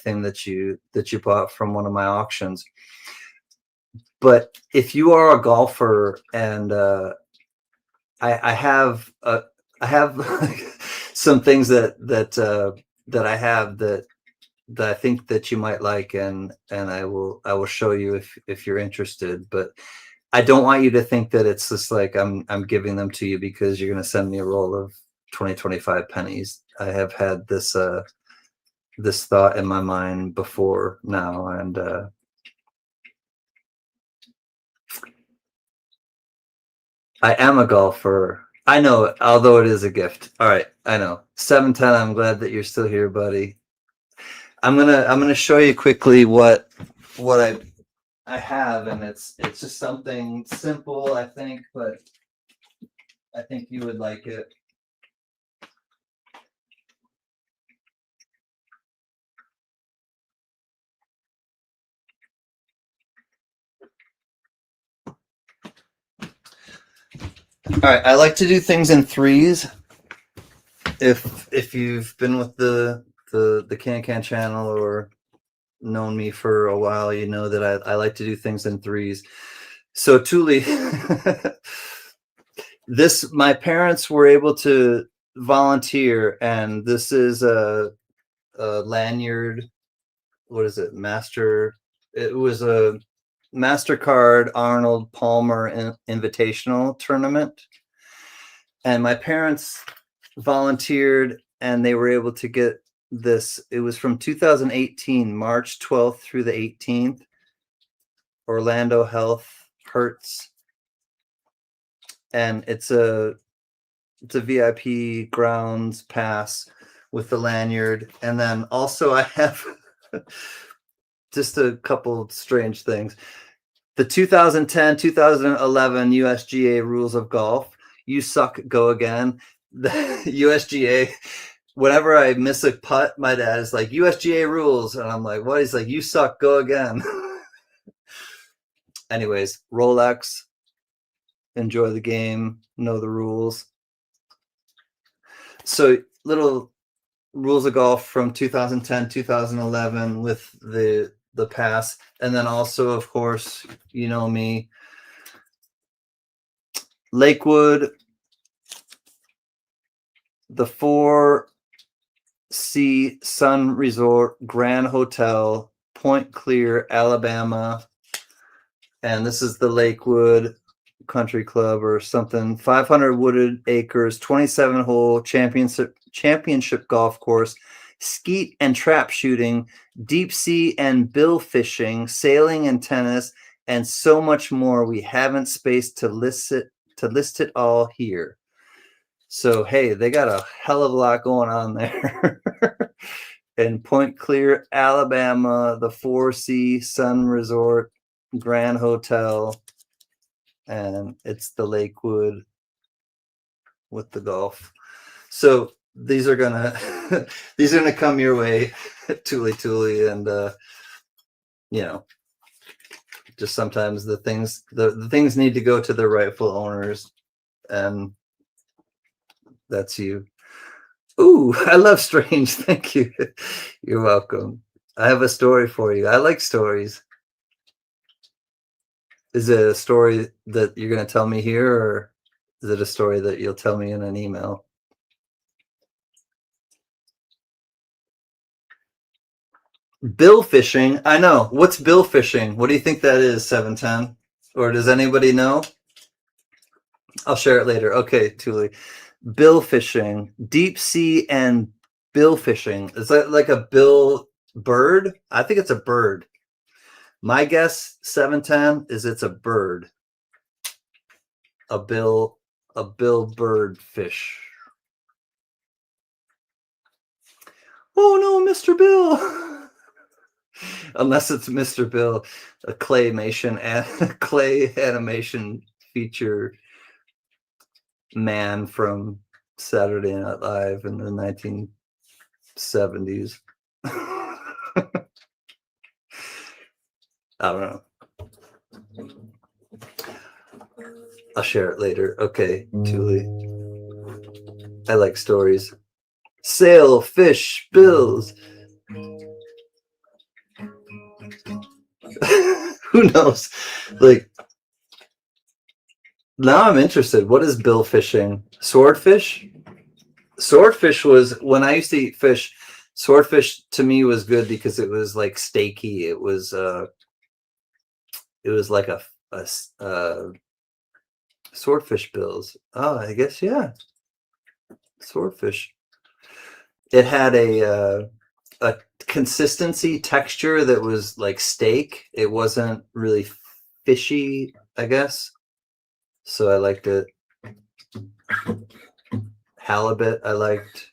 thing that you bought from one of my auctions. But if you are a golfer, and I have some things that I have that I think that you might like, and I will show you if you're interested. But I don't want you to think that it's just like I'm giving them to you because you're going to send me a roll of 2025 pennies. I have had this this thought in my mind before now, and I am a golfer. I know, although it is a gift. All right, I know. 710. I'm glad that you're still here, buddy. I'm gonna show you quickly what I have, and it's just something simple, I think, but I think you would like it. All right, I like to do things in threes. If you've been with the Can channel or known me for a while, you know that I like to do things in threes. So Thule, my parents were able to volunteer, and this is a lanyard. What is it? It was a MasterCard Arnold Palmer Invitational tournament. And my parents volunteered, and they were able to get this. It was from 2018, March 12th through the 18th. Orlando Health Hertz. And it's a VIP grounds pass with the lanyard. And then also I have just a couple strange things. The 2010, 2011 USGA rules of golf. You suck, go again. The USGA, whenever I miss a putt, my dad is like, USGA rules. And I'm like, what? He's like, you suck, go again. Anyways, Rolex, enjoy the game, know the rules. So little rules of golf from 2010, 2011 with the pass. And then also, of course, you know me, Lakewood, the 4C Sun Resort Grand Hotel, Point Clear, Alabama. And this is the Lakewood Country Club or something. 500 wooded acres, 27 hole championship golf course, skeet and trap shooting, deep sea and bill fishing, sailing and tennis, and so much more. We haven't spaced to list it all here. So hey, they got a hell of a lot going on there. In Point Clear, Alabama, the 4C Sun Resort Grand Hotel, and it's the Lakewood with the golf. So these are gonna come your way, Thule, and you know, just sometimes the things need to go to the rightful owners, and that's you. Ooh, I love strange. Thank you. You're welcome. I have a story for you. I like stories. Is it a story that you're going to tell me here, or is it a story that you'll tell me in an email? Bill fishing. I know. What's bill fishing? What do you think that is, 710? Or does anybody know? I'll share it later. Okay, Thule. Bill fishing, deep sea and bill fishing. Is that like a bill bird? I think it's a bird. My guess, 710, is it's a bird. A bill bird fish. Oh no, Mr. Bill. Unless it's Mr. Bill, a clay animation feature man from Saturday Night Live in the 1970s. I don't know. I'll share it later. Okay, Thule. I like stories. Sail, fish, bills. Who knows? Like, now I'm interested. What is bill fishing? Swordfish? Swordfish was, when I used to eat fish, swordfish to me was good because it was like steaky. It was like a swordfish bills. Oh, I guess, yeah. Swordfish. It had a consistency, texture that was like steak. It wasn't really fishy, I guess. So I liked it. Halibut, I liked.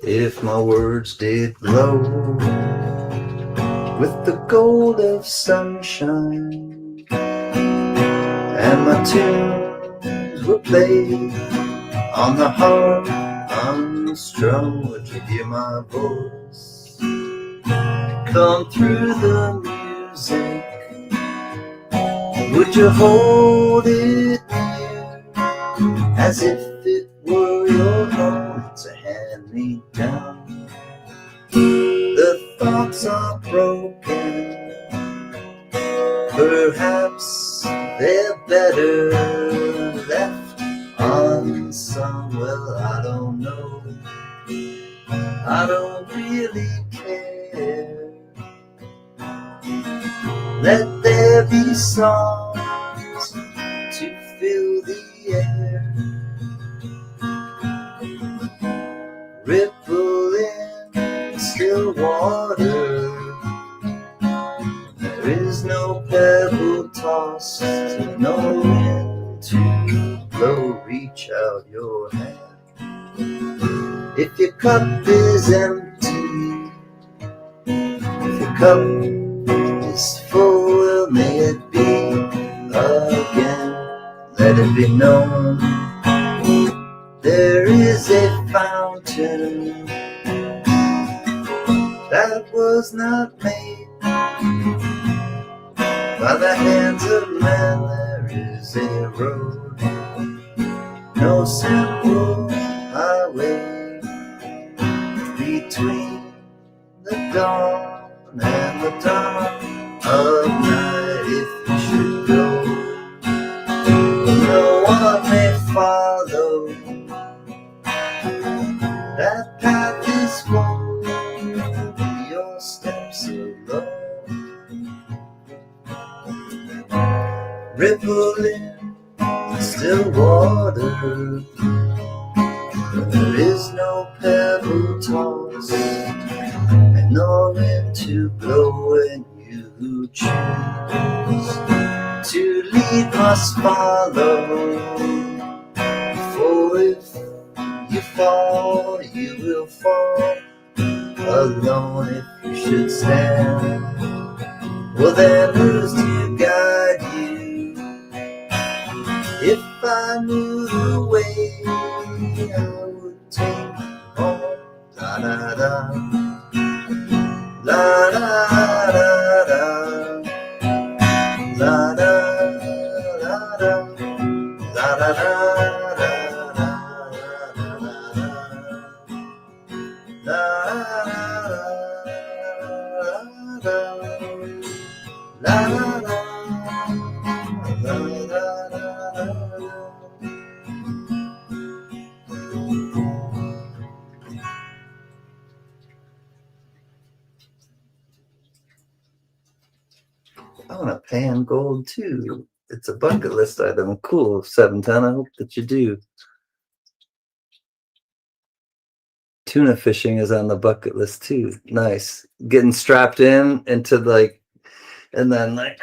If my words did glow with the gold of sunshine, and my tunes were played on the harp unstrung, would you hear my voice come through the music? Would you hold it near as if it were your own? It's a hand-me-down. The thoughts are broken, perhaps they're better left unsung. Well, I don't know, I don't really care. Let there be songs to fill the air, ripple in still water. There is no pebble tossed, no wind to blow. Reach out your hand. If your cup is empty, if your cup is full, well, may it be again. Let it be known there is a fountain that was not made by the hands of man. There is a road, no simple highway, between the dawn and the dawn of night. If you should go, no one may follow. That path is full, your steps alone. Ripple in still water. There is no pebble tossed, and no wind to blow. When you choose to lead must follow, for if you fall, you will fall alone. If you should stand, well then who's to guide you? If I knew the way, I would take you home. La da da, la da da da, la da da da, la da da. I want a pan gold too. It's a bucket list item. Cool, 710. I hope that you do. Tuna fishing is on the bucket list too. Nice. Getting strapped into like, and then like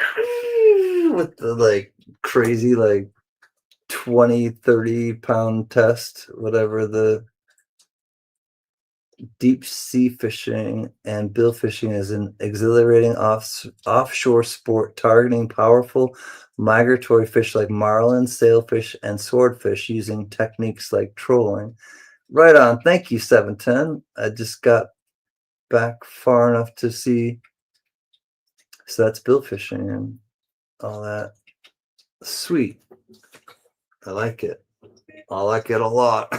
with the like crazy like 20-30 pound test, whatever. The deep sea fishing and bill fishing is an exhilarating offshore sport targeting powerful migratory fish like marlin, sailfish, and swordfish using techniques like trolling. Right on. Thank you, 710. I just got back far enough to see. So that's bill fishing and all that. Sweet. I like it. I like it a lot.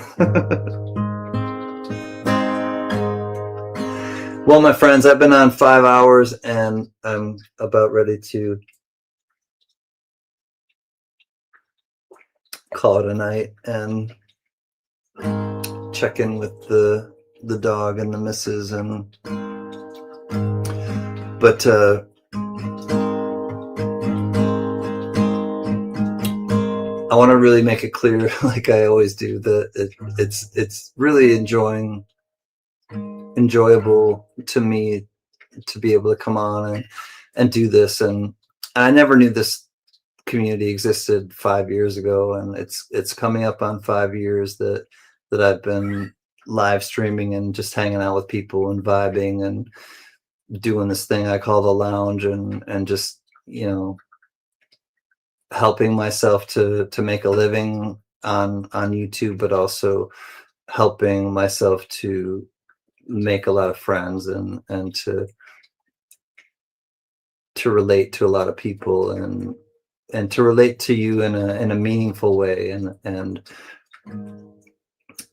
Well, my friends, I've been on 5 hours and I'm about ready to call it a night and check in with the dog and the missus. And but I want to really make it clear, like I always do, that it's really enjoyable to me to be able to come on and do this. And I never knew this community existed 5 years ago, and it's coming up on 5 years that I've been live streaming and just hanging out with people and vibing and doing this thing I call the lounge, and just, you know, helping myself to make a living on YouTube, but also helping myself to make a lot of friends and to relate to a lot of people, and to relate to you in a meaningful way. And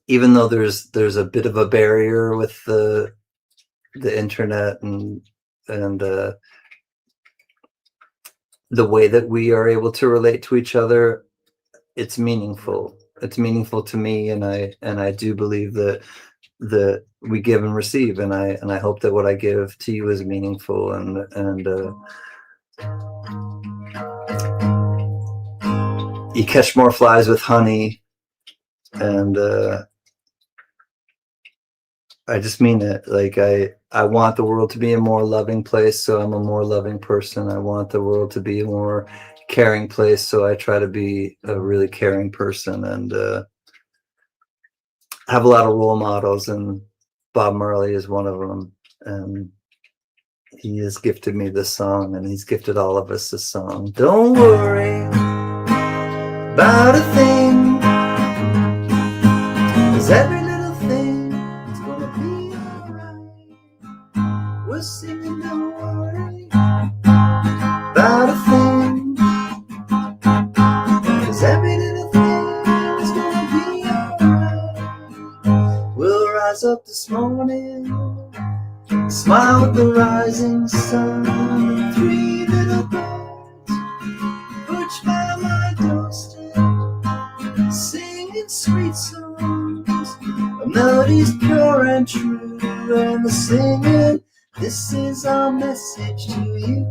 even though there's a bit of a barrier with the internet and the way that we are able to relate to each other, it's meaningful. It's meaningful to me, and I do believe that we give and receive, and I hope that what I give to you is meaningful, and you catch more flies with honey. And I just mean it. Like I want the world to be a more loving place, so I'm a more loving person. I want the world to be a more caring place, so I try to be a really caring person, and have a lot of role models, and Bob Marley is one of them. And he has gifted me this song, and he's gifted all of us this song. Don't worry about a thing, 'cause every little thing is gonna be alright. We're singing, don't worry about a thing, 'cause every little thing is gonna be alright. We'll rise up this morning, smile at the rising sun. 3 little birds perched by my doorstep, singing sweet songs, a melody's pure and true, and the singing, this is our message to you.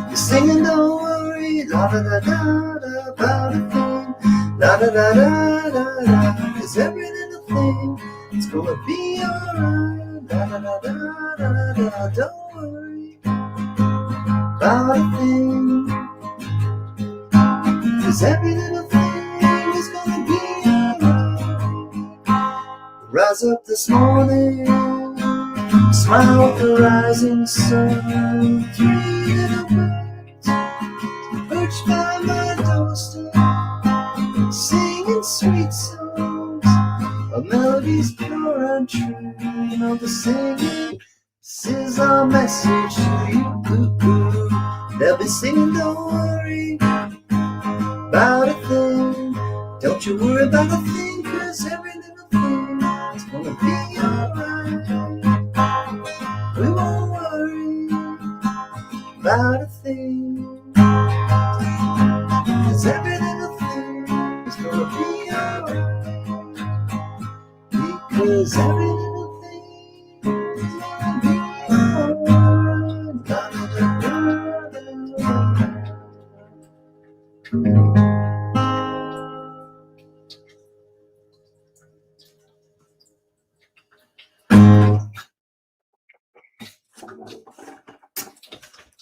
You're singing, don't worry, la da da da da, about a thing, la da da da da da, 'cause every little thing is gonna be alright. Da, da, da, da, da, da, don't worry about a thing, 'cause every little thing is gonna be alright. Rise up this morning, smile at the rising sun. 3 little birds perched by my doorstep, singing sweet songs, a melody's pure and true. You know the singing, this is our message to you. They'll be singing, don't worry about a thing. Don't you worry about a thing, 'cause every little thing is gonna be alright. We won't worry about a thing, 'cause every little thing is gonna be alright. Because every little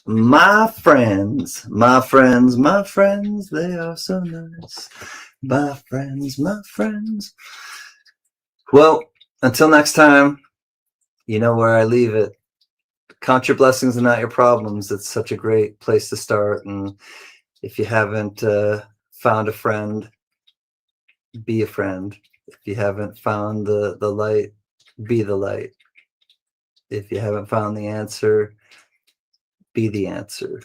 my friends, my friends, my friends, they are so nice. My friends, my friends. Well, until next time, you know where I leave it. Count your blessings and not your problems. It's such a great place to start. And if you haven't found a friend, be a friend. If you haven't found the light, be the light. If you haven't found the answer, be the answer.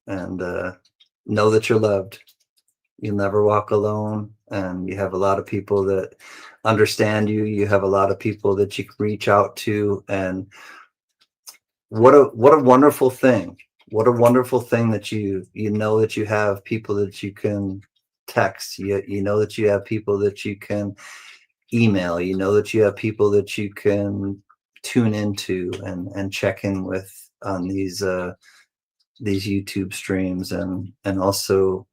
And know that you're loved. You'll never walk alone, and you have a lot of people that understand you. You have a lot of people that you can reach out to, and what a wonderful thing. What a wonderful thing that you know that you have people that you can text. You know that you have people that you can email. You know that you have people that you can tune into and check in with on these YouTube streams, and also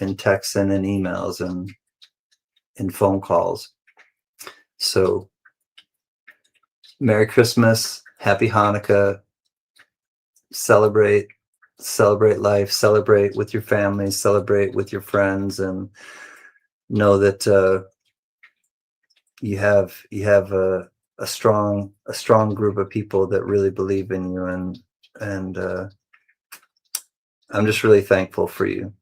in texts and in emails and in phone calls. So Merry Christmas, Happy Hanukkah, celebrate life, celebrate with your family, celebrate with your friends, and know that you have a strong group of people that really believe in you, and I'm just really thankful for you.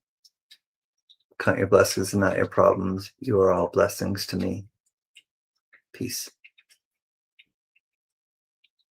Count your blessings and not your problems. You are all blessings to me. Peace.